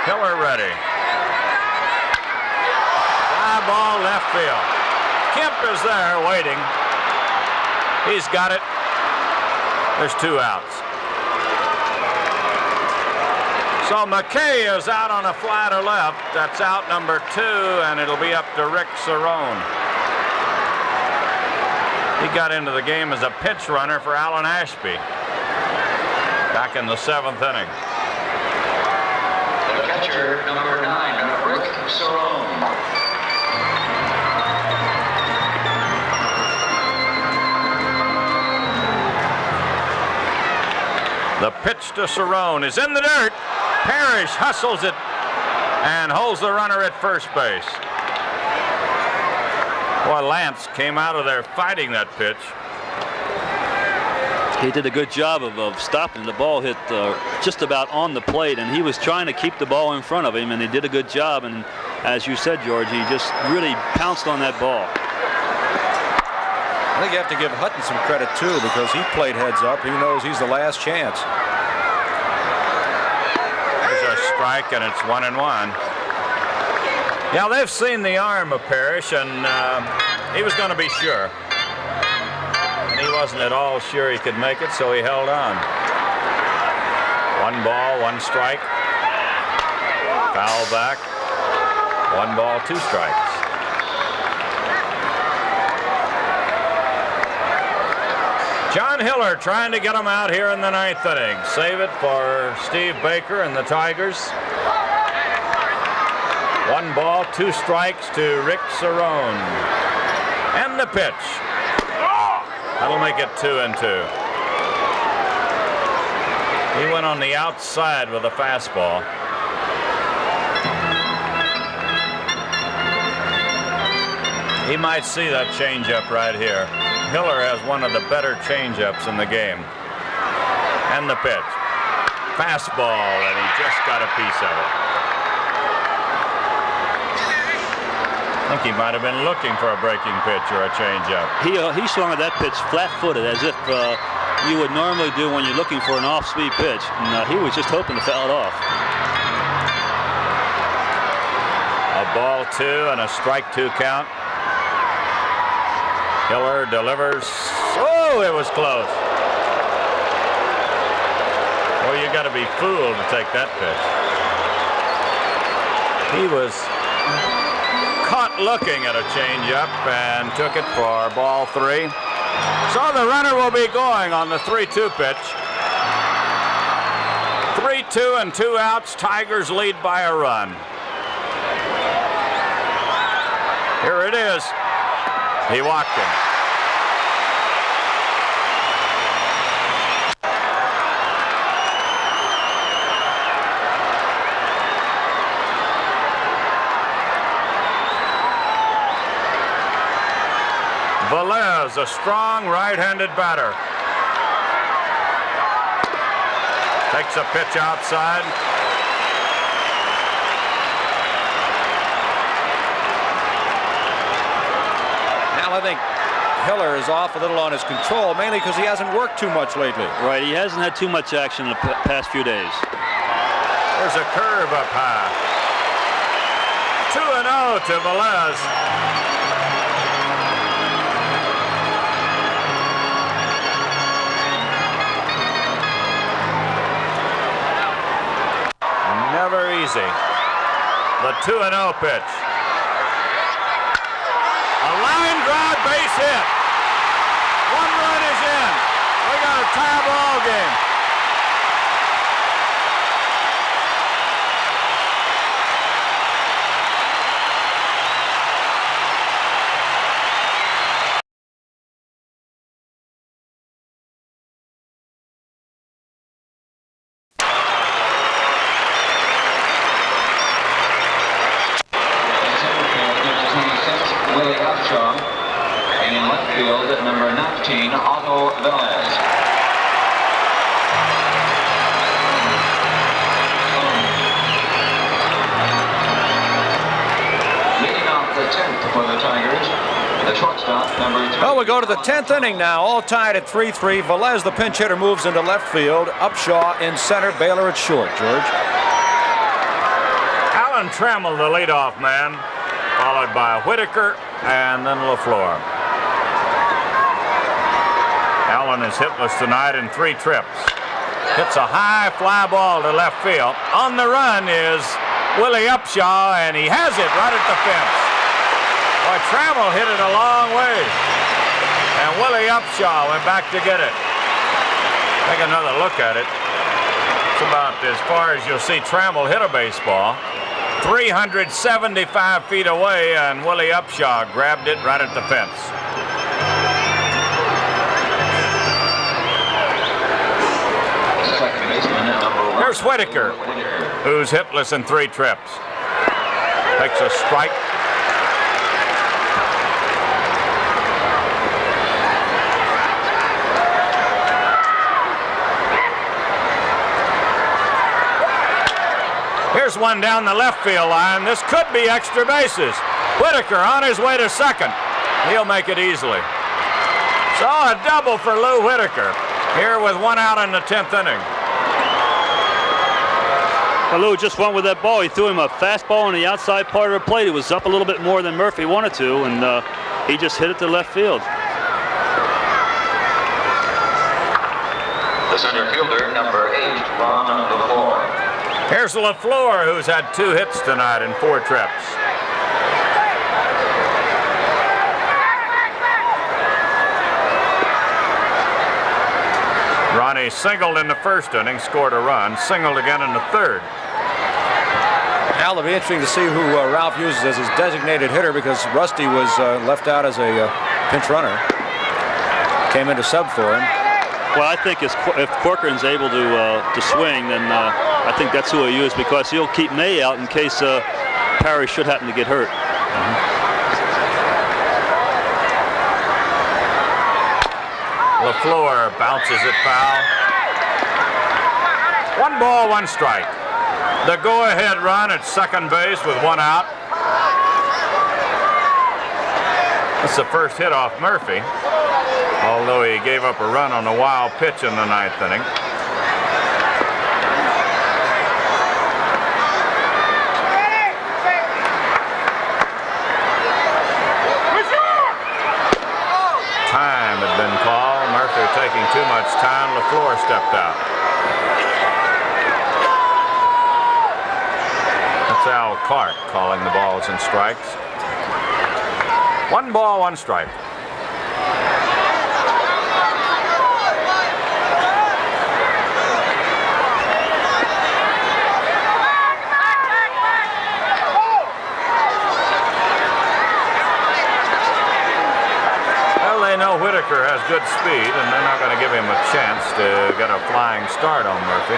Hiller ready. Fly ball left field. Kemp is there waiting. He's got it. There's 2 outs. So McKay is out on a fly to left. That's out number 2, and it'll be up to Rick Cerrone. He got into the game as a pinch runner for Alan Ashby back in the 7th inning.
The catcher, number 9, Rick Cerrone.
The pitch to Cerrone is in the dirt. Parrish hustles it and holds the runner at first base. Boy, Lance came out of there fighting that pitch.
He did a good job of stopping. The ball hit just about on the plate, and he was trying to keep the ball in front of him, and he did a good job. And as you said, George, he just really pounced on that ball.
I think you have to give Hutton some credit, too, because he played heads up. He knows he's the last chance.
There's a strike, and it's 1-1. Yeah, they've seen the arm of Parrish, and he was going to be sure. And he wasn't at all sure he could make it, so he held on. 1 ball, 1 strike. Foul back. 1 ball, 2 strikes. John Hiller trying to get him out here in the 9th inning. Save it for Steve Baker and the Tigers. 1 ball, 2 strikes to Rick Cerrone. And the pitch. That'll make it 2-2. He went on the outside with a fastball. He might see that changeup right here. Hiller has one of the better changeups in the game. And the pitch. Fastball, and he just got a piece of it. I think he might have been looking for a breaking pitch or a changeup.
He swung at that pitch flat-footed, as if you would normally do when you're looking for an off-speed pitch. And he was just hoping to foul it off.
A ball 2 and a strike 2 count. Hiller delivers. Oh, it was close. Well, you got to be fooled to take that pitch. He was caught looking at a changeup and took it for ball 3. So the runner will be going on the 3-2 pitch. 3-2 and 2 outs. Tigers lead by a run. Here it is. He walked him. Velez, a strong right-handed batter. Takes a pitch outside.
Now I think Hiller is off a little on his control, mainly because he hasn't worked too much lately.
Right, he hasn't had too much action in the past few days.
There's a curve up high. 2-0 to Velez. Never easy. The 2-0 pitch. A line drive, base hit. 1 run is in. We got a tie ball game.
And in left field, number 19, Otto Velez. Leading off the 10th for the Tigers, the shortstop, number 3.
Well, we go to the 10th inning now, all tied at 3-3. Velez, the pinch hitter, moves into left field. Upshaw in center, Baylor at short. George.
Alan Trammell, the leadoff man, followed by Whitaker and then LaFleur. Allen is hitless tonight in 3 trips. Hits a high fly ball to left field. On the run is Willie Upshaw, and he has it right at the fence. Boy, Trammell hit it a long way. And Willie Upshaw went back to get it. Take another look at it. It's about as far as you'll see Trammell hit a baseball. 375 feet away, and Willie Upshaw grabbed it right at the fence. Here's Whitaker, who's hitless in 3 trips. Takes a strike. Here's one down the left field line. This could be extra bases. Whitaker on his way to second. He'll make it easily. So a double for Lou Whitaker here with 1 out in the 10th inning.
Well, Lou just went with that ball. He threw him a fastball on the outside part of the plate. It was up a little bit more than Murphy wanted to, and he just hit it to left field.
The center fielder, number 8, Ron LaFleur.
Here's LaFleur, who's had 2 hits tonight in 4 trips. he singled in the first inning, scored a run, singled again in the third.
Now it'll be interesting to see who Ralph uses as his designated hitter, because Rusty was left out as a pinch runner. Came into sub for him.
Well, I think if Corcoran's able to swing, then I think that's who he'll use, because he'll keep May out in case Parry should happen to get hurt.
LaFleur bounces it foul. 1 ball, 1 strike. The go-ahead run at second base with 1 out. That's the first hit off Murphy, although he gave up a run on a wild pitch in the 9th inning. Time had been called. Murphy taking too much time. LaFleur stepped out. That's Al Clark calling the balls and strikes. 1 ball, 1 strike. Whitaker has good speed, and they're not going to give him a chance to get a flying start on Murphy.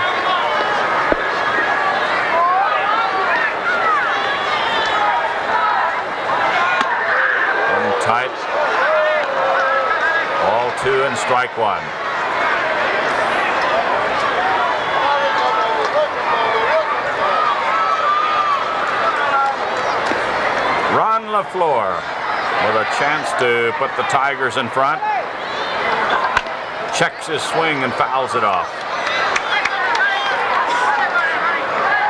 Tight. Ball 2 and strike 1. Ron LaFleur with a chance to put the Tigers in front. Checks his swing and fouls it off.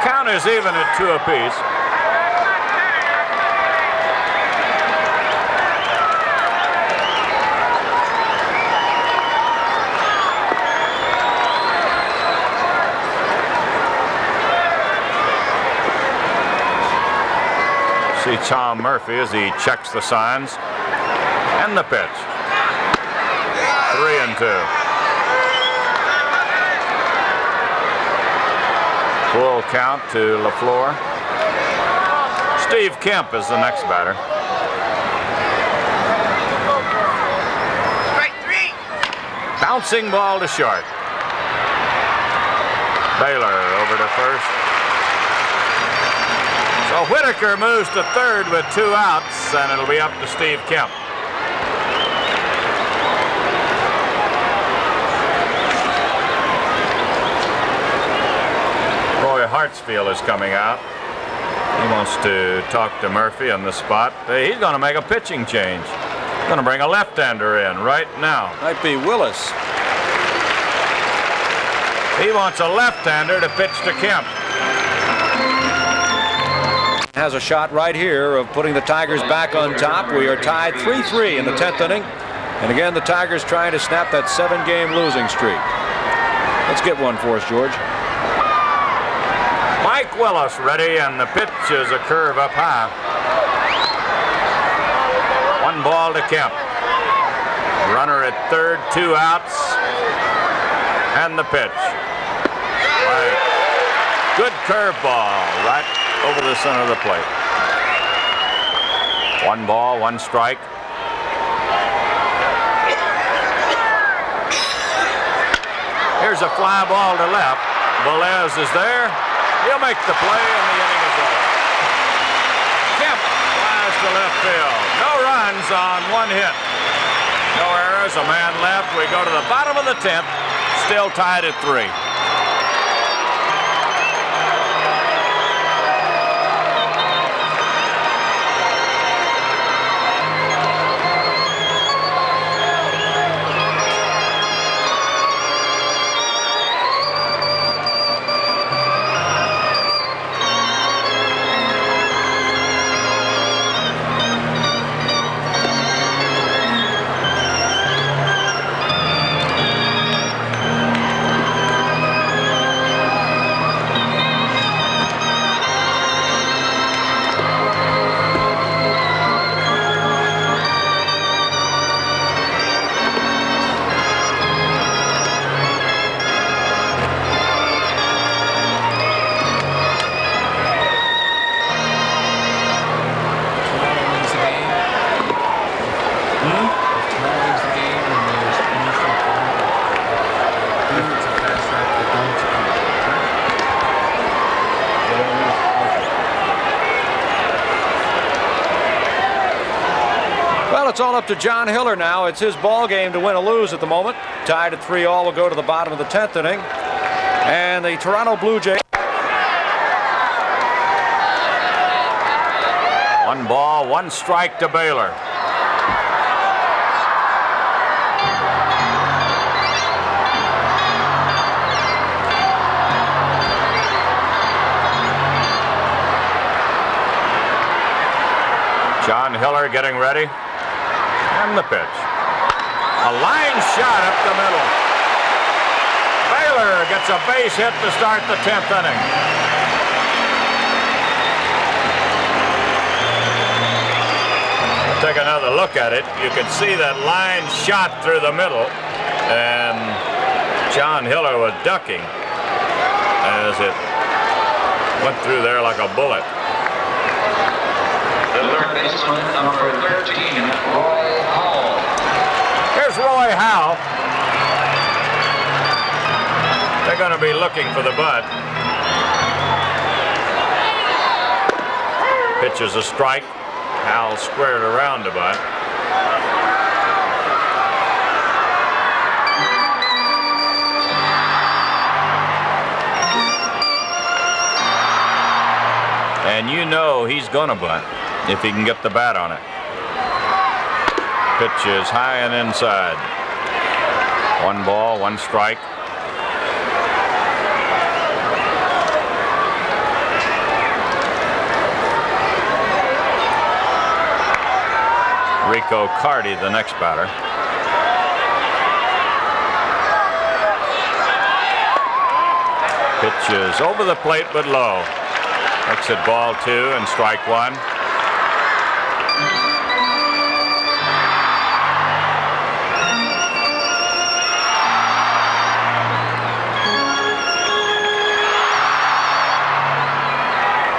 Count is even at 2 apiece. See Tom Murphy as he checks the signs. And the pitch. 3-2. Full count to LaFleur. Steve Kemp is the next batter.
Strike 3.
Bouncing ball to short. Baylor over to first. So Whitaker moves to third with 2 outs, and it'll be up to Steve Kemp. Roy Hartsfield is coming out. He wants to talk to Murphy on the spot. He's going to make a pitching change. Going to bring a left-hander in right now.
Might be Willis.
He wants a left-hander to pitch to Kemp.
Has a shot right here of putting the Tigers back on top. We are tied 3-3 in the 10th inning. And again, the Tigers trying to snap that 7-game losing streak. Let's get one for us, George.
Mike Willis ready, and the pitch is a curve up high. 1 ball to Kemp. Runner at third, 2 outs. And the pitch. Right. Good curveball right over the center of the plate. 1 ball, 1 strike. Here's a fly ball to left. Velez is there. He'll make the play, and the inning is over. Kemp flies to left field. No runs on 1 hit. No errors, a man left. We go to the bottom of the 10th, still tied at 3.
it's all up to John Hiller now. It's his ball game to win or lose at the moment. Tied at 3-all. Will go to the bottom of the 10th inning. And the Toronto Blue Jays.
1 ball, 1 strike to Baylor. John Hiller getting ready. And the pitch. A line shot up the middle. Baylor gets a base hit to start the 10th inning. Take another look at it. You can see that line shot through the middle. And John Hiller was ducking as it went through there like a bullet.
The third baseman, number 13, Roy Howell.
Here's Roy Howell. They're going to be looking for the bunt. Pitch is a strike. Howell squared around the bunt. And you know he's going to bunt if he can get the bat on it. Pitch is high and inside. 1 ball, 1 strike. Rico Carty, the next batter. Pitch is over the plate but low. Makes it ball 2 and strike 1.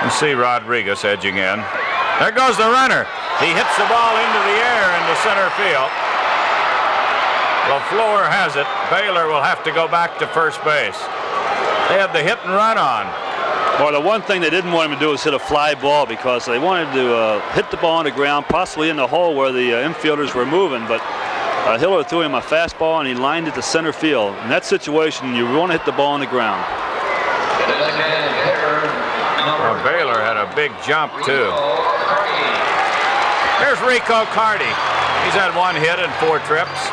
You see Rodriguez edging in. There goes the runner. He hits the ball into the air into center field. LaFleur has it. Baylor will have to go back to first base. They had the hit and run on.
Well, the one thing they didn't want him to do was hit a fly ball because they wanted to hit the ball on the ground, possibly in the hole where the infielders were moving. But Hiller threw him a fastball and he lined it to center field. In that situation, you want to hit the ball on the ground.
Well, Baylor had a big jump, too. Here's Rico Carty. He's had 1 hit and 4 trips.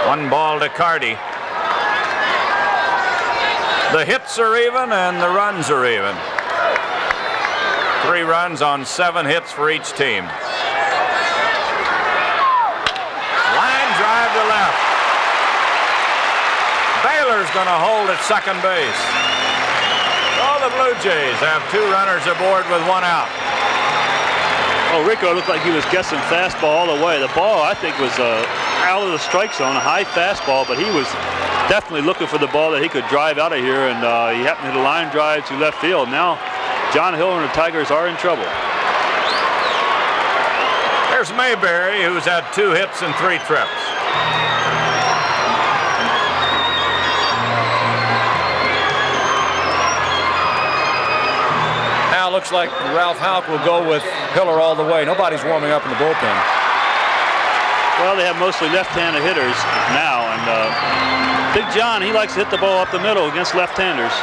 One ball to Carty. The hits are even and the runs are even. 3 runs on 7 hits for each team. Line drive to left. Baylor's going to hold at second base. Oh, the Blue Jays have 2 runners aboard with 1 out.
Oh, Rico looked like he was guessing fastball all the way. The ball, I think, was out of the strike zone, a high fastball, but he was definitely looking for the ball that he could drive out of here, and he happened to hit a line drive to left field. Now, John Hiller and the Tigers are in trouble.
There's Mayberry, who's had 2 hits and 3 trips.
Now looks like Ralph Houck will go with Hiller all the way. Nobody's warming up in the bullpen.
Well, they have mostly left-handed hitters now, and Big John, he likes to hit the ball up the middle against left-handers.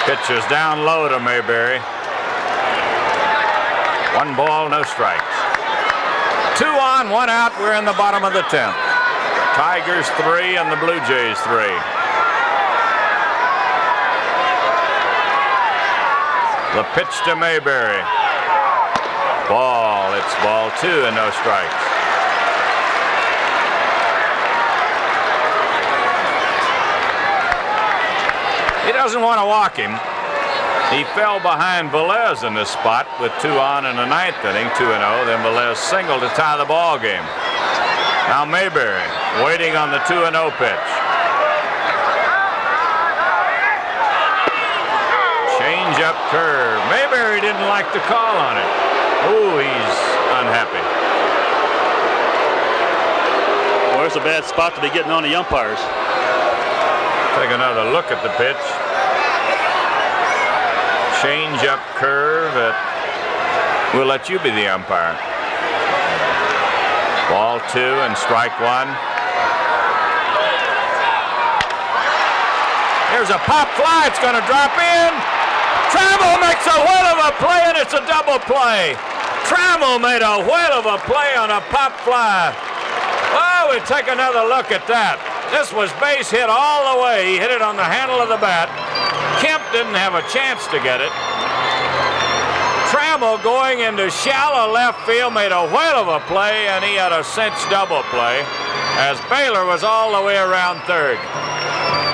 Pitch is down low to Mayberry. 1 ball, no strikes. 2 on, 1 out. We're in the bottom of the 10th. Tigers 3 and the Blue Jays 3. The pitch to Mayberry. Ball. It's ball 2 and no strikes. He doesn't want to walk him. He fell behind Velez in this spot with 2 on in the 9th inning, 2-0. Then Velez singled to tie the ball game. Now Mayberry waiting on the 2-0 pitch. Change up curve. Mayberry didn't like the call on it. Oh, he's unhappy.
Well, there's a bad spot to be getting on the umpires.
Take another look at the pitch. Change up curve. We'll let you be the umpire. Ball 2 and strike 1. Here's a pop fly. It's going to drop in. Trammell makes a whale of a play, and it's a double play. Trammell made a whale of a play on a pop fly. Oh, we take another look at that. This was base hit all the way. He hit it on the handle of the bat. Kemp didn't have a chance to get it. Trammell going into shallow left field made a whale of a play, and he had a cinch double play as Baylor was all the way around third.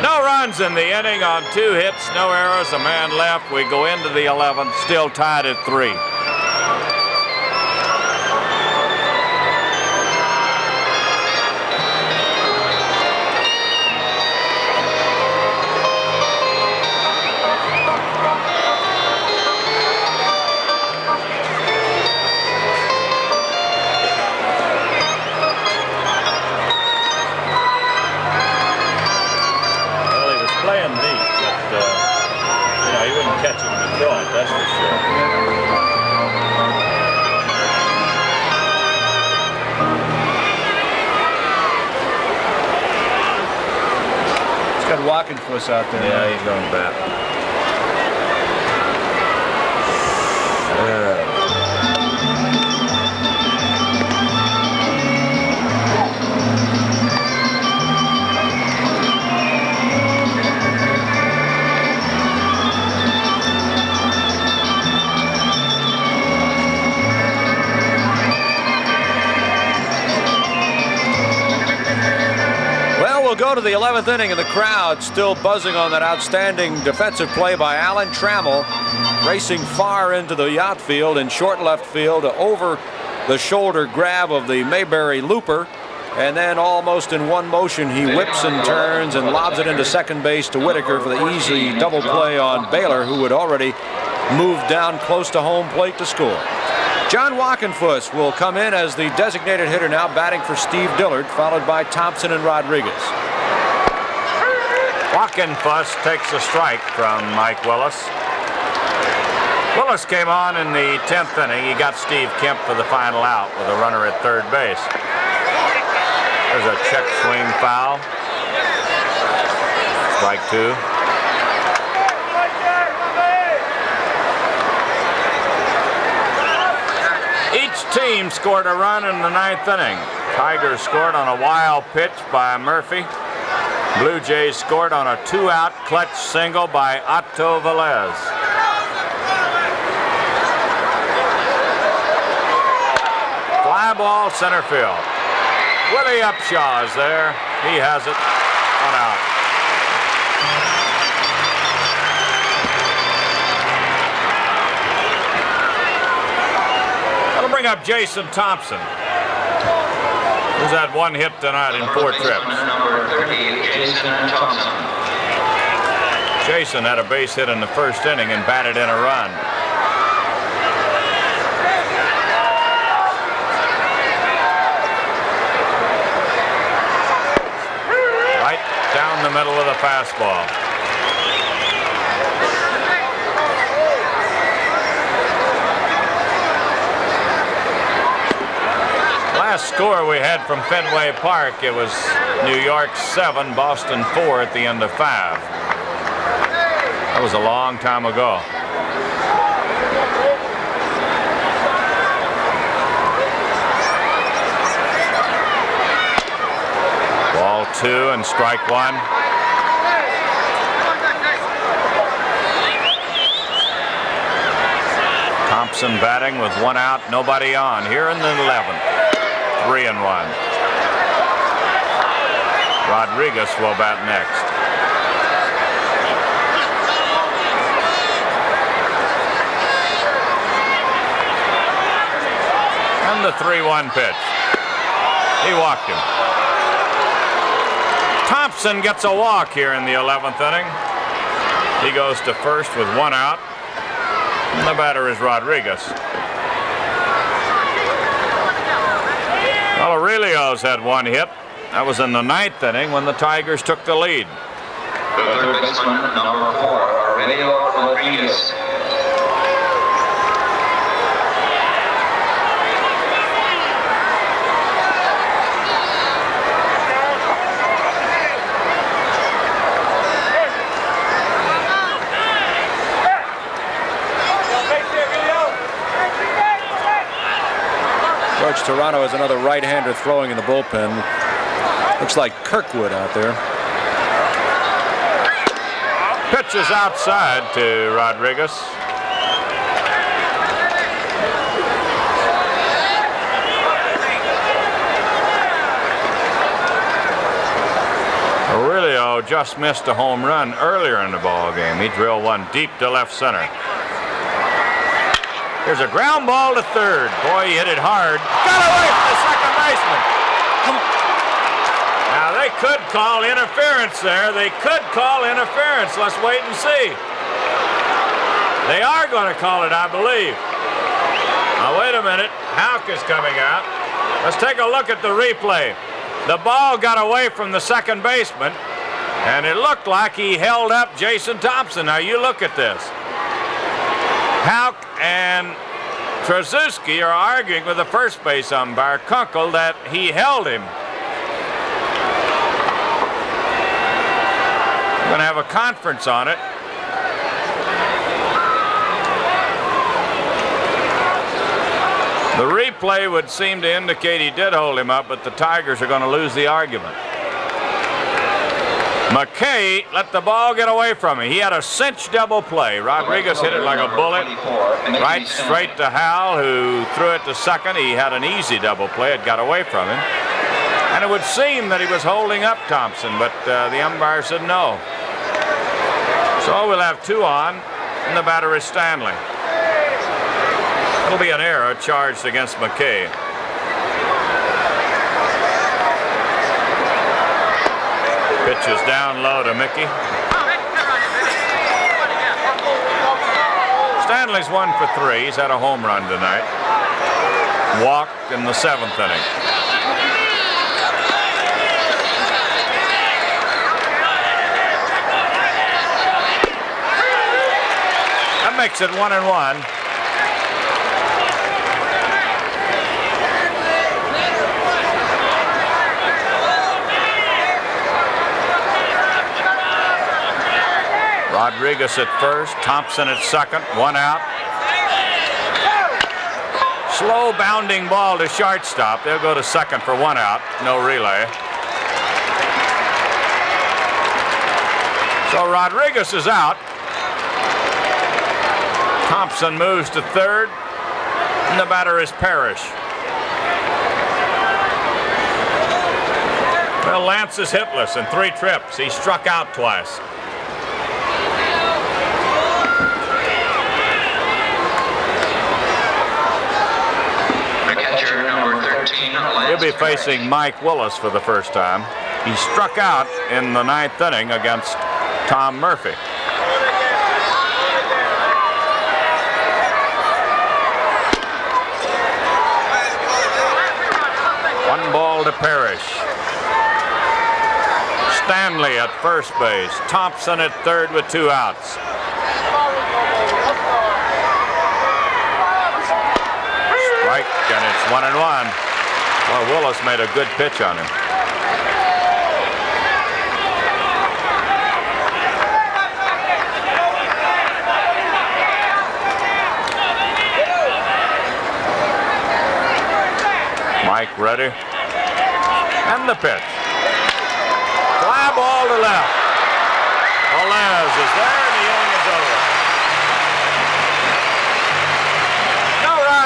No runs in the inning on 2 hits, no errors, a man left. We go into the 11th, still tied at 3. That's for sure.
He's got Walkenfuss out there.
Yeah, he's going back.
We'll go to the 11th inning, and the crowd still buzzing on that outstanding defensive play by Alan Trammell, racing far into the outfield in short left field over the shoulder grab of the Mayberry looper, and then almost in one motion he whips and turns and lobs it into second base to Whitaker for the easy double play on Baylor, who had already moved down close to home plate to score. John Walkenfuss will come in as the designated hitter now, batting for Steve Dillard, followed by Thompson and Rodriguez.
Walkenfuss takes a strike from Mike Willis. Willis came on in the 10th inning. He got Steve Kemp for the final out with a runner at third base. There's a check swing foul. Strike 2. Each team scored a run in the 9th inning. Tigers scored on a wild pitch by Murphy. Blue Jays scored on a 2-out clutch single by Otto Velez. Fly ball center field. Willie Upshaw is there. He has it. 1 out. That'll bring up Jason Thompson. Who's had 1 hit tonight in 4 trips.
Number 30, Jason Thompson.
Jason had a base hit in the 1st inning and batted in a run. Right down the middle of the fastball. Last score we had from Fenway Park, it was New York 7, Boston 4 at the end of 5. That was a long time ago. Ball 2 and strike 1. Thompson batting with 1 out, nobody on here in the 11th. 3-1. Rodriguez will bat next. And the 3-1 pitch. He walked him. Thompson gets a walk here in the 11th inning. He goes to first with 1 out. And the batter is Rodriguez. Well, Aurelio's had one hit. That was in the 9th inning when the Tigers took the lead.
The third baseman, number 4, Aurelio Rodriguez.
George Toronto has another right-hander throwing in the bullpen. Looks like Kirkwood out there.
Pitches outside to Rodriguez. Aurelio just missed a home run earlier in the ball game. He drilled one deep to left center. Here's a ground ball to third. Boy, he hit it hard. Got away from the second baseman. Come on. Now, they could call interference there. They could call interference. Let's wait and see. They are going to call it, I believe. Now, wait a minute. Houck is coming out. Let's take a look at the replay. The ball got away from the second baseman, and it looked like he held up Jason Thompson. Now, you look at this. Houck and Trzaskowski are arguing with the first base umpire, Kunkel, that he held him. We're going to have a conference on it. The replay would seem to indicate he did hold him up, but the Tigers are going to lose the argument. McKay let the ball get away from him. He had a cinch double play. Rodriguez hit it like a bullet right straight to Hal, who threw it to second. He had an easy double play. It got away from him. And it would seem that he was holding up Thompson, but the umpire said no. So we'll have 2 on, and the batter is Stanley. It'll be an error charged against McKay. Pitches down low to Mickey. Stanley's 1 for 3. He's had a home run tonight. Walked in the 7th inning. That makes it 1-1. Rodriguez at first, Thompson at second, 1 out. Slow bounding ball to shortstop. They'll go to second for 1 out. No relay. So Rodriguez is out. Thompson moves to third, and the batter is Parrish. Well, Lance is hitless in 3 trips. He struck out twice. He'll be facing Mike Willis for the first time. He struck out in the 9th inning against Tom Murphy. One ball to Parrish. Stanley at first base. Thompson at third with 2 outs. Strike, and it's 1-1. Well, Willis made a good pitch on him. Mike ready. And the pitch. Fly ball to left. Velez is there, and the inning is over.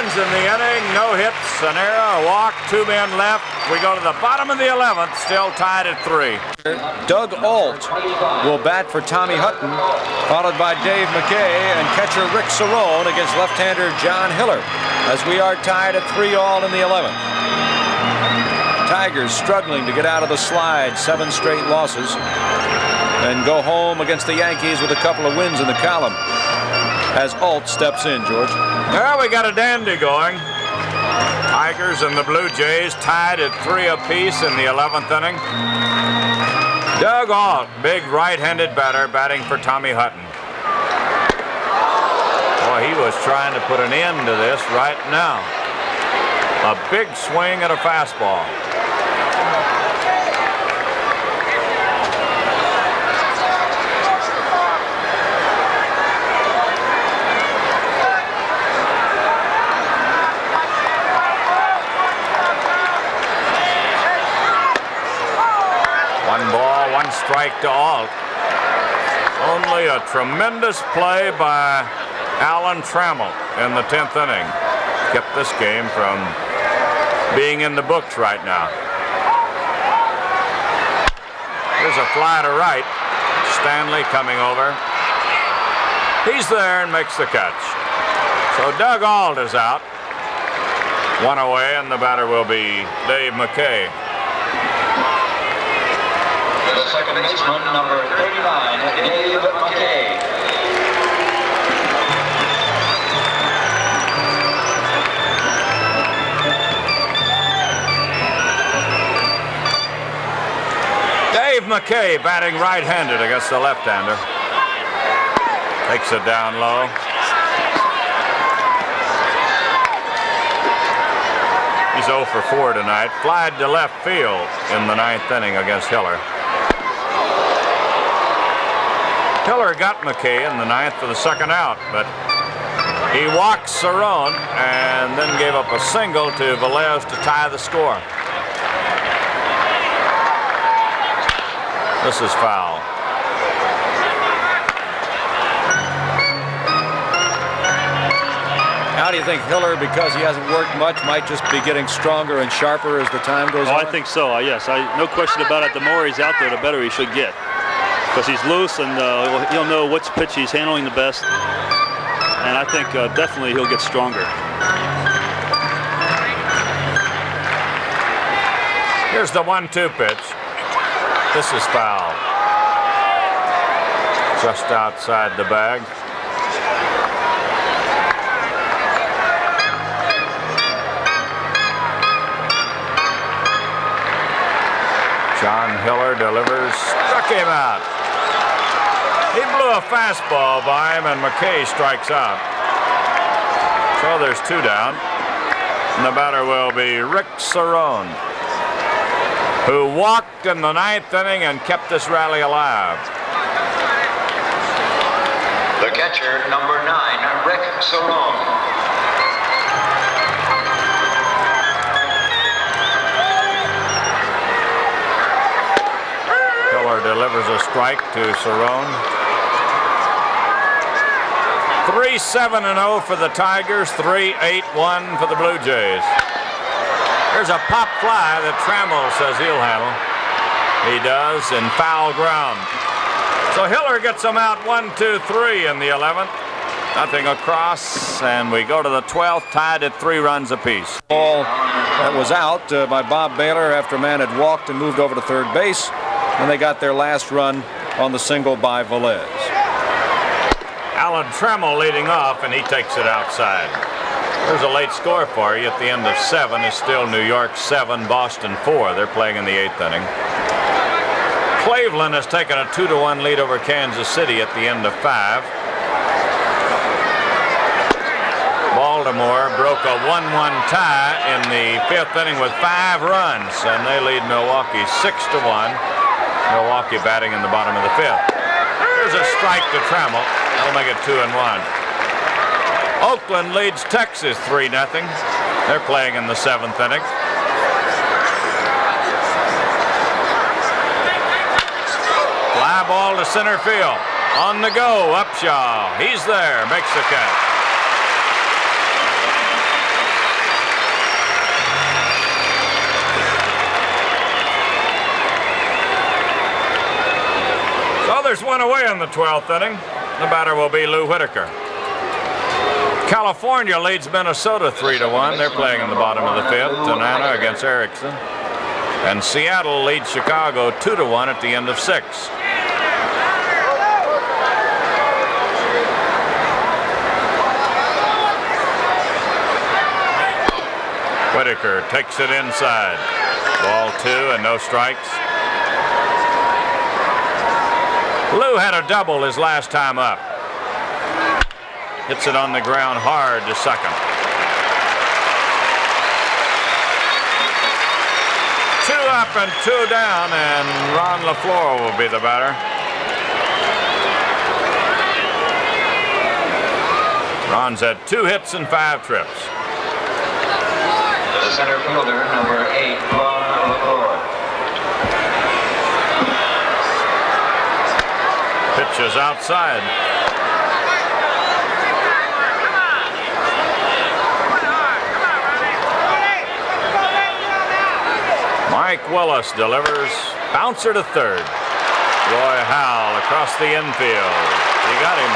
In the inning, no hits, an error, a walk, 2 men left. We go to the bottom of the 11th, still tied at 3.
Doug Alt will bat for Tommy Hutton, followed by Dave McKay and catcher Rick Cerrone against left-hander John Hiller, as we are tied at 3-all in the 11th. Tigers struggling to get out of the slide, 7 straight losses, and go home against the Yankees with a couple of wins in the column. As Alt steps in, George.
Well, we got a dandy going. Tigers and the Blue Jays tied at 3 apiece in the 11th inning. Doug Ault, big right-handed batter, batting for Tommy Hutton. Boy, he was trying to put an end to this right now. A big swing at a fastball. One ball, one strike to Ault. Only a tremendous play by Alan Trammell in the 10th inning kept this game from being in the books right now. Here's a fly to right. Stanley coming over. He's there and makes the catch. So Doug Ault is out. One away, and the batter will be Dave McKay.
The second baseman, number 39, Dave McKay.
Dave McKay batting right-handed against the left-hander. Takes it down low. He's 0 for 4 tonight. Flied to left field in the 9th inning against Hiller. Hiller got McKay in the 9th for the second out, but he walked Cerrone and then gave up a single to Velez to tie the score. This is foul.
How do you think Hiller, because he hasn't worked much, might just be getting stronger and sharper as the time goes on?
I think so, yes. No question about it. The more he's out there, the better he should get. Because he's loose, and he'll know which pitch he's handling the best. And I think definitely he'll get stronger.
Here's the 1-2 pitch. This is foul. Just outside the bag. John Hiller delivers. Struck him out. He blew a fastball by him, and McKay strikes out. So there's 2 down. And the batter will be Rick Cerrone, who walked in the 9th inning and kept this rally alive.
The catcher, number 9, Rick Cerrone.
Hiller delivers a strike to Cerrone. 3-7-0 for the Tigers, 3-8-1 for the Blue Jays. There's a pop fly that Trammell says he'll handle. He does in foul ground. So Hiller gets them out 1-2-3 in the 11th. Nothing across, and we go to the 12th, tied at 3 runs apiece.
Ball that was out by Bob Baylor after a man had walked and moved over to third base, and they got their last run on the single by Velez.
Alan Trammell leading off, and he takes it outside. There's a late score for you at the end of 7. It's still New York 7, Boston 4. They're playing in the 8th inning. Cleveland has taken a 2-1 lead over Kansas City at the end of 5. Baltimore broke a 1-1 tie in the 5th inning with 5 runs, and they lead Milwaukee 6-1. Milwaukee batting in the bottom of the 5th. Here's a strike to Trammell. That'll make it 2-1. Oakland leads Texas 3-0. They're playing in the 7th inning. Fly ball to center field. On the go, Upshaw. He's there, makes the catch. So there's one away in the 12th inning. The batter will be Lou Whitaker. California leads Minnesota 3-1. They're playing in the bottom of the 5th. Tanana against Erickson. And Seattle leads Chicago 2-1 at the end of 6. Whitaker takes it inside. Ball 2 and no strikes. Lou had a double his last time up. Hits it on the ground hard to second. 2 up and 2 down, and Ron LaFleur will be the batter. Ron's had 2 hits and 5 trips.
The center fielder, number 8, Ron LaFleur.
Pitch is outside. Mike Willis delivers. Bouncer to third. Roy Howell across the infield. He got him.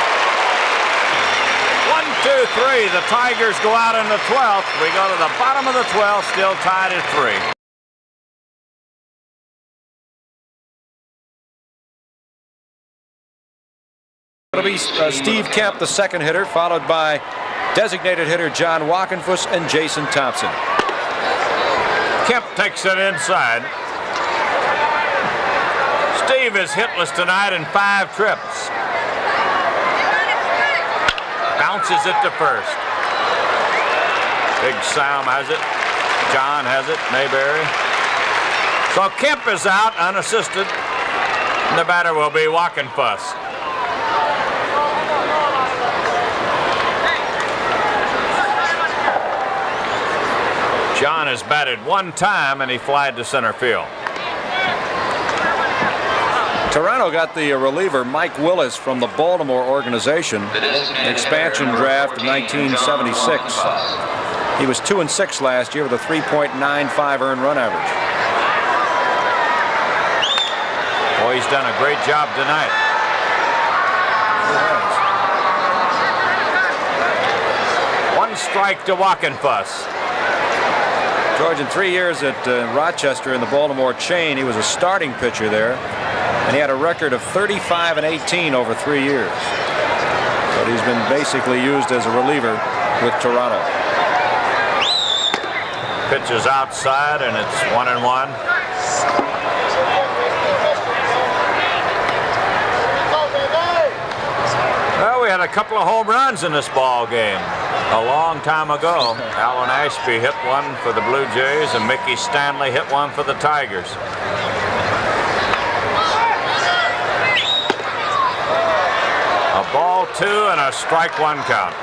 1, 2, 3. The Tigers go out in the 12th. We go to the bottom of the 12th, still tied at 3.
It'll be Steve Kemp, the second hitter, followed by designated hitter John Walkenfuss and Jason Thompson.
Kemp takes it inside. Steve is hitless tonight in 5 trips. Bounces it to first. Big Sam has it. John has it. Mayberry. So Kemp is out unassisted. And the batter will be Walkenfuss. John has batted 1 time and he flied to center field.
Toronto got the reliever Mike Willis from the Baltimore organization, expansion draft of 1976. He was 2-6 last year with a 3.95 earned run average.
Boy, he's done a great job tonight. One strike to Walkenfuss.
George, in 3 years at Rochester in the Baltimore chain, he was a starting pitcher there, and he had a record of 35-18 over 3 years. But he's been basically used as a reliever with Toronto.
Pitch is outside, and it's 1-1. Well, we had a couple of home runs in this ball game. A long time ago, Alan Ashby hit one for the Blue Jays and Mickey Stanley hit one for the Tigers. A ball 2 and a strike 1 count.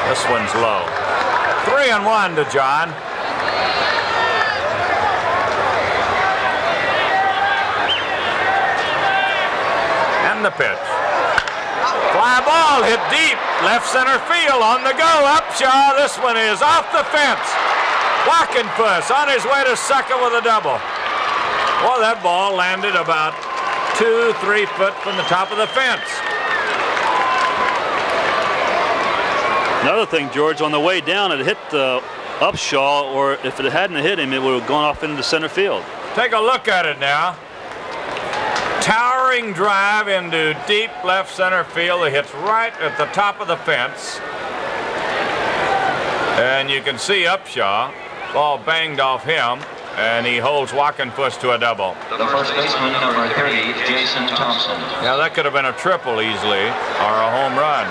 This one's low. 3-1 to John. The pitch. Fly ball hit deep. Left center field on the go. Upshaw. This one is off the fence. Walkenfuss on his way to second with a double. Well, that ball landed about 2-3 foot from the top of the fence.
Another thing, George, on the way down, it hit Upshaw, or if it hadn't hit him, it would have gone off into center field.
Take a look at it now. Towering drive into deep left center field. It hits right at the top of the fence. And you can see Upshaw. Ball banged off him, and he holds Walkenfuss to a double.
The first baseman, number 30, Jason Thompson.
Now that could have been a triple easily, or a home run.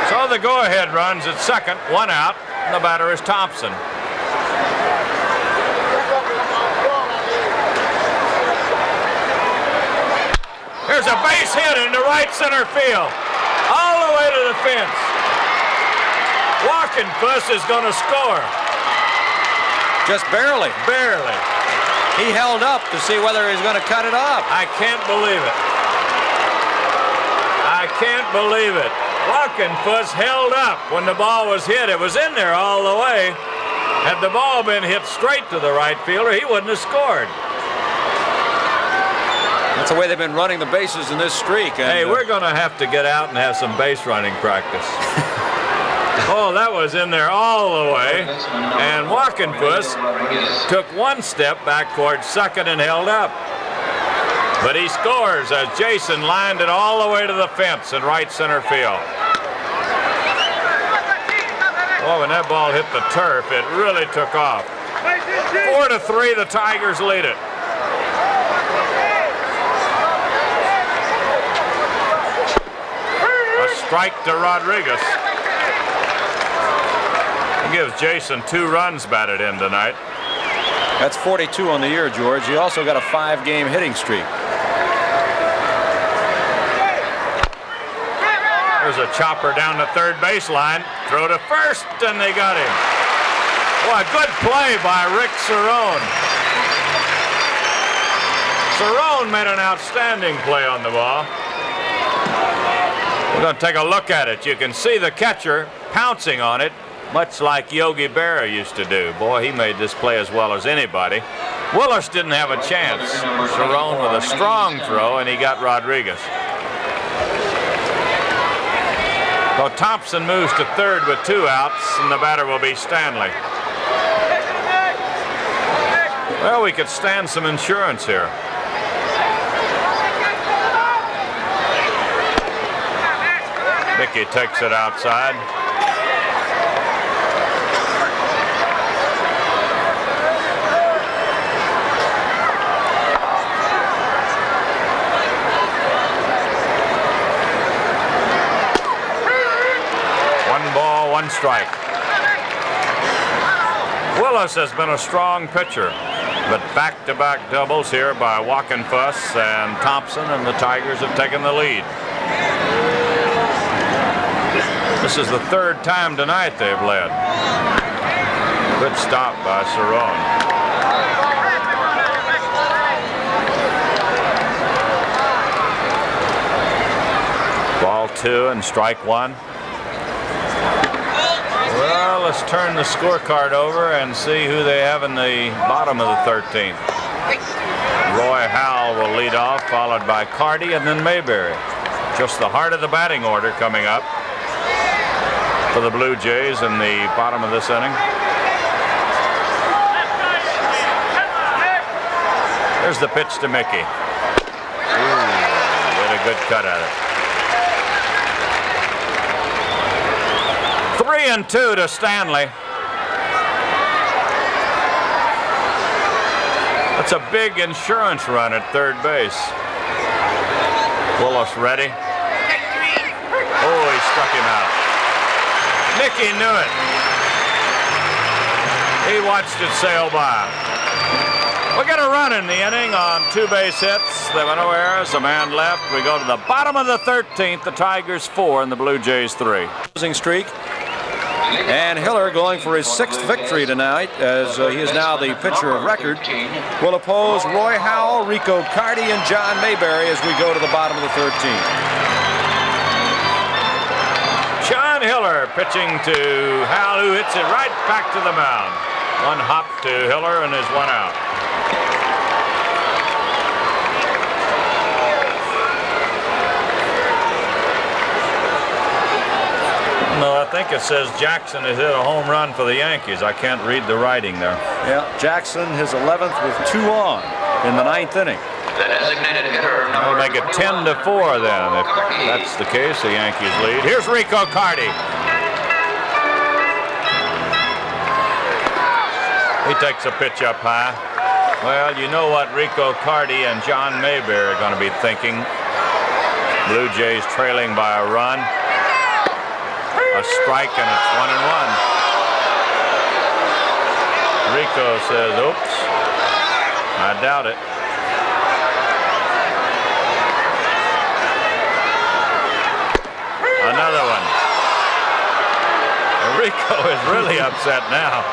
So the go-ahead runs at second, 1 out, and the batter is Thompson. There's a base hit into right center field, all the way to the fence. Walkenfuss is going to score.
Just barely.
Barely.
He held up to see whether he's going to cut it off.
I can't believe it. I can't believe it. Walkenfuss held up when the ball was hit. It was in there all the way. Had the ball been hit straight to the right fielder, he wouldn't have scored.
That's the way they've been running the bases in this streak. And,
hey, we're going to have to get out and have some base running practice. Oh, that was in there all the way. And Walkenfuss took one step back towards second and held up. But he scores as Jason lined it all the way to the fence in right center field. Oh, when that ball hit the turf, it really took off. 4-3, the Tigers lead it. A strike to Rodriguez. It gives Jason 2 runs batted in tonight.
That's 42 on the year, George. He also got a 5-game hitting streak.
There's a chopper down the third baseline. Throw to first, and they got him. Boy, good play by Rick Cerrone. Cerrone made an outstanding play on the ball. We're going to take a look at it. You can see the catcher pouncing on it, much like Yogi Berra used to do. Boy, he made this play as well as anybody. Willis didn't have a chance. Cerrone with a strong throw, and he got Rodriguez. So Thompson moves to third with 2 outs, and the batter will be Stanley. Well, we could stand some insurance here. Mickey takes it outside. One strike. Willis has been a strong pitcher, but back-to-back doubles here by Walkenfuss and Thompson, and the Tigers have taken the lead. This is the 3rd time tonight they've led. Good stop by Cerrone. Ball 2 and strike 1. Well, let's turn the scorecard over and see who they have in the bottom of the 13th. Roy Howell will lead off, followed by Carty and then Mayberry. Just the heart of the batting order coming up for the Blue Jays in the bottom of this inning. There's the pitch to Mickey. Ooh, did a good cut at it. 3-2 to Stanley. That's a big insurance run at third base. Willis ready. Oh, he struck him out. Mickey knew it. He watched it sail by. We got a run in the inning on 2 base hits. There were no errors, a man left. We go to the bottom of the 13th. The Tigers 4 and the Blue Jays 3.
Losing streak. And Hiller, going for his 6th victory tonight, as he is now the pitcher of record, will oppose Roy Howell, Rico Carty, and John Mayberry as we go to the bottom of the 13th.
John Hiller pitching to Howell, who hits it right back to the mound. 1 hop to Hiller, and there's 1 out. No, I think it says Jackson has hit a home run for the Yankees. I can't read the writing there.
Yeah, Jackson his 11th with 2 on in the 9th inning.
The designated hitter,
We'll make it 10-4 then. If that's the case, the Yankees lead. Here's Rico Carty. He takes a pitch up high. Well, you know what Rico Carty and John Mayberry are going to be thinking. Blue Jays trailing by a run. A strike, and it's 1-1. Rico says, oops. I doubt it. Another one. Rico is really upset now.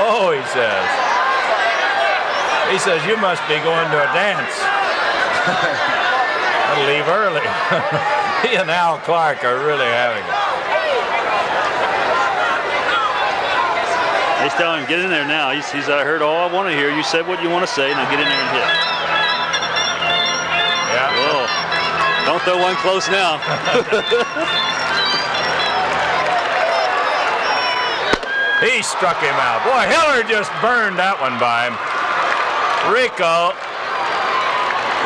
Oh, he says. He says, you must be going to a dance. I'll leave early. He and Al Clark are really having it.
He's telling him, get in there now. He's I heard all I want to hear. You said what you want to say. Now get in there and hit.
Yeah.
Whoa. Don't throw one close now.
He struck him out. Boy, Hiller just burned that one by him. Rico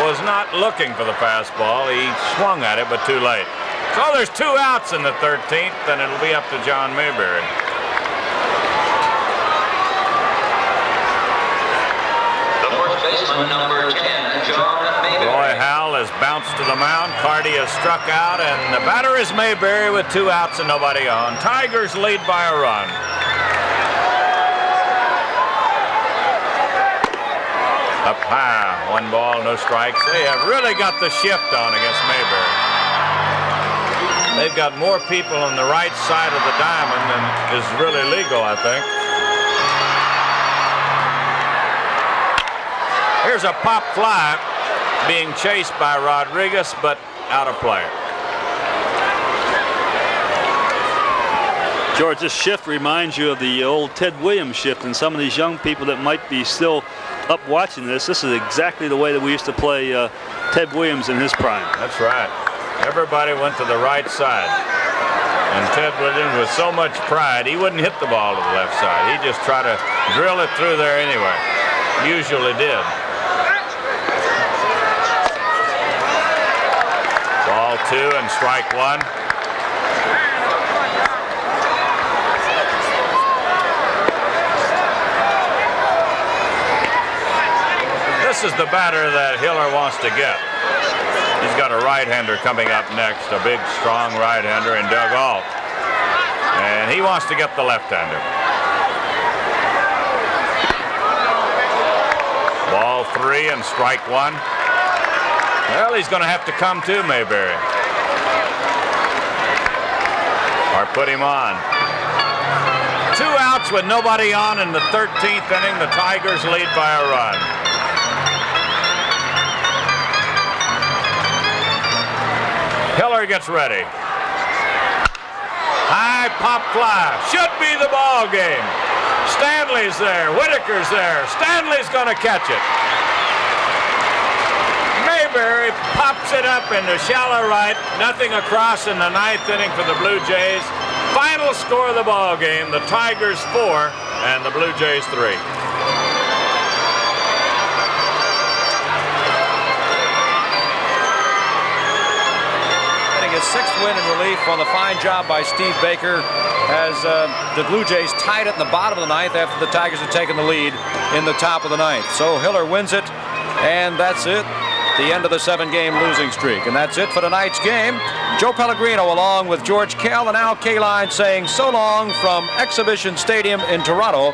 was not looking for the fastball. He swung at it, but too late. So there's 2 outs in the 13th, and it'll be up to John Mayberry.
The first baseman, number 10, John Mayberry.
Roy Howell has bounced to the mound. Carty has struck out, and the batter is Mayberry with 2 outs and nobody on. Tigers lead by a run. Up high, 1 ball, no strikes. They have really got the shift on against Mayberry. They've got more people on the right side of the diamond than is really legal, I think. Here's a pop fly being chased by Rodriguez, but out of play.
George, this shift reminds you of the old Ted Williams shift, and some of these young people that might be still up watching this is exactly the way that we used to play Ted Williams in his prime.
That's right. Everybody went to the right side. And Ted Williams, with so much pride, he wouldn't hit the ball to the left side. He'd just try to drill it through there anyway. Usually did. Ball 2 and strike 1. This is the batter that Hiller wants to get. He's got a right-hander coming up next, a big, strong right-hander in Doug Ault. And he wants to get the left-hander. Ball 3 and strike 1. Well, he's going to have to come to Mayberry. Or put him on. 2 outs with nobody on in the 13th inning. The Tigers lead by a run. Hiller gets ready. High pop fly. Should be the ball game. Stanley's there. Whitaker's there. Stanley's going to catch it. Mayberry pops it up into shallow right. Nothing across in the 9th inning for the Blue Jays. Final score of the ball game, the Tigers 4 and the Blue Jays 3.
His 6th win in relief on the fine job by Steve Baker as the Blue Jays tied it in the bottom of the 9th after the Tigers had taken the lead in the top of the 9th. So Hiller wins it, and that's it. The end of the 7-game losing streak. And that's it for tonight's game. Joe Pellegrino along with George Kell and Al Kaline saying so long from Exhibition Stadium in Toronto.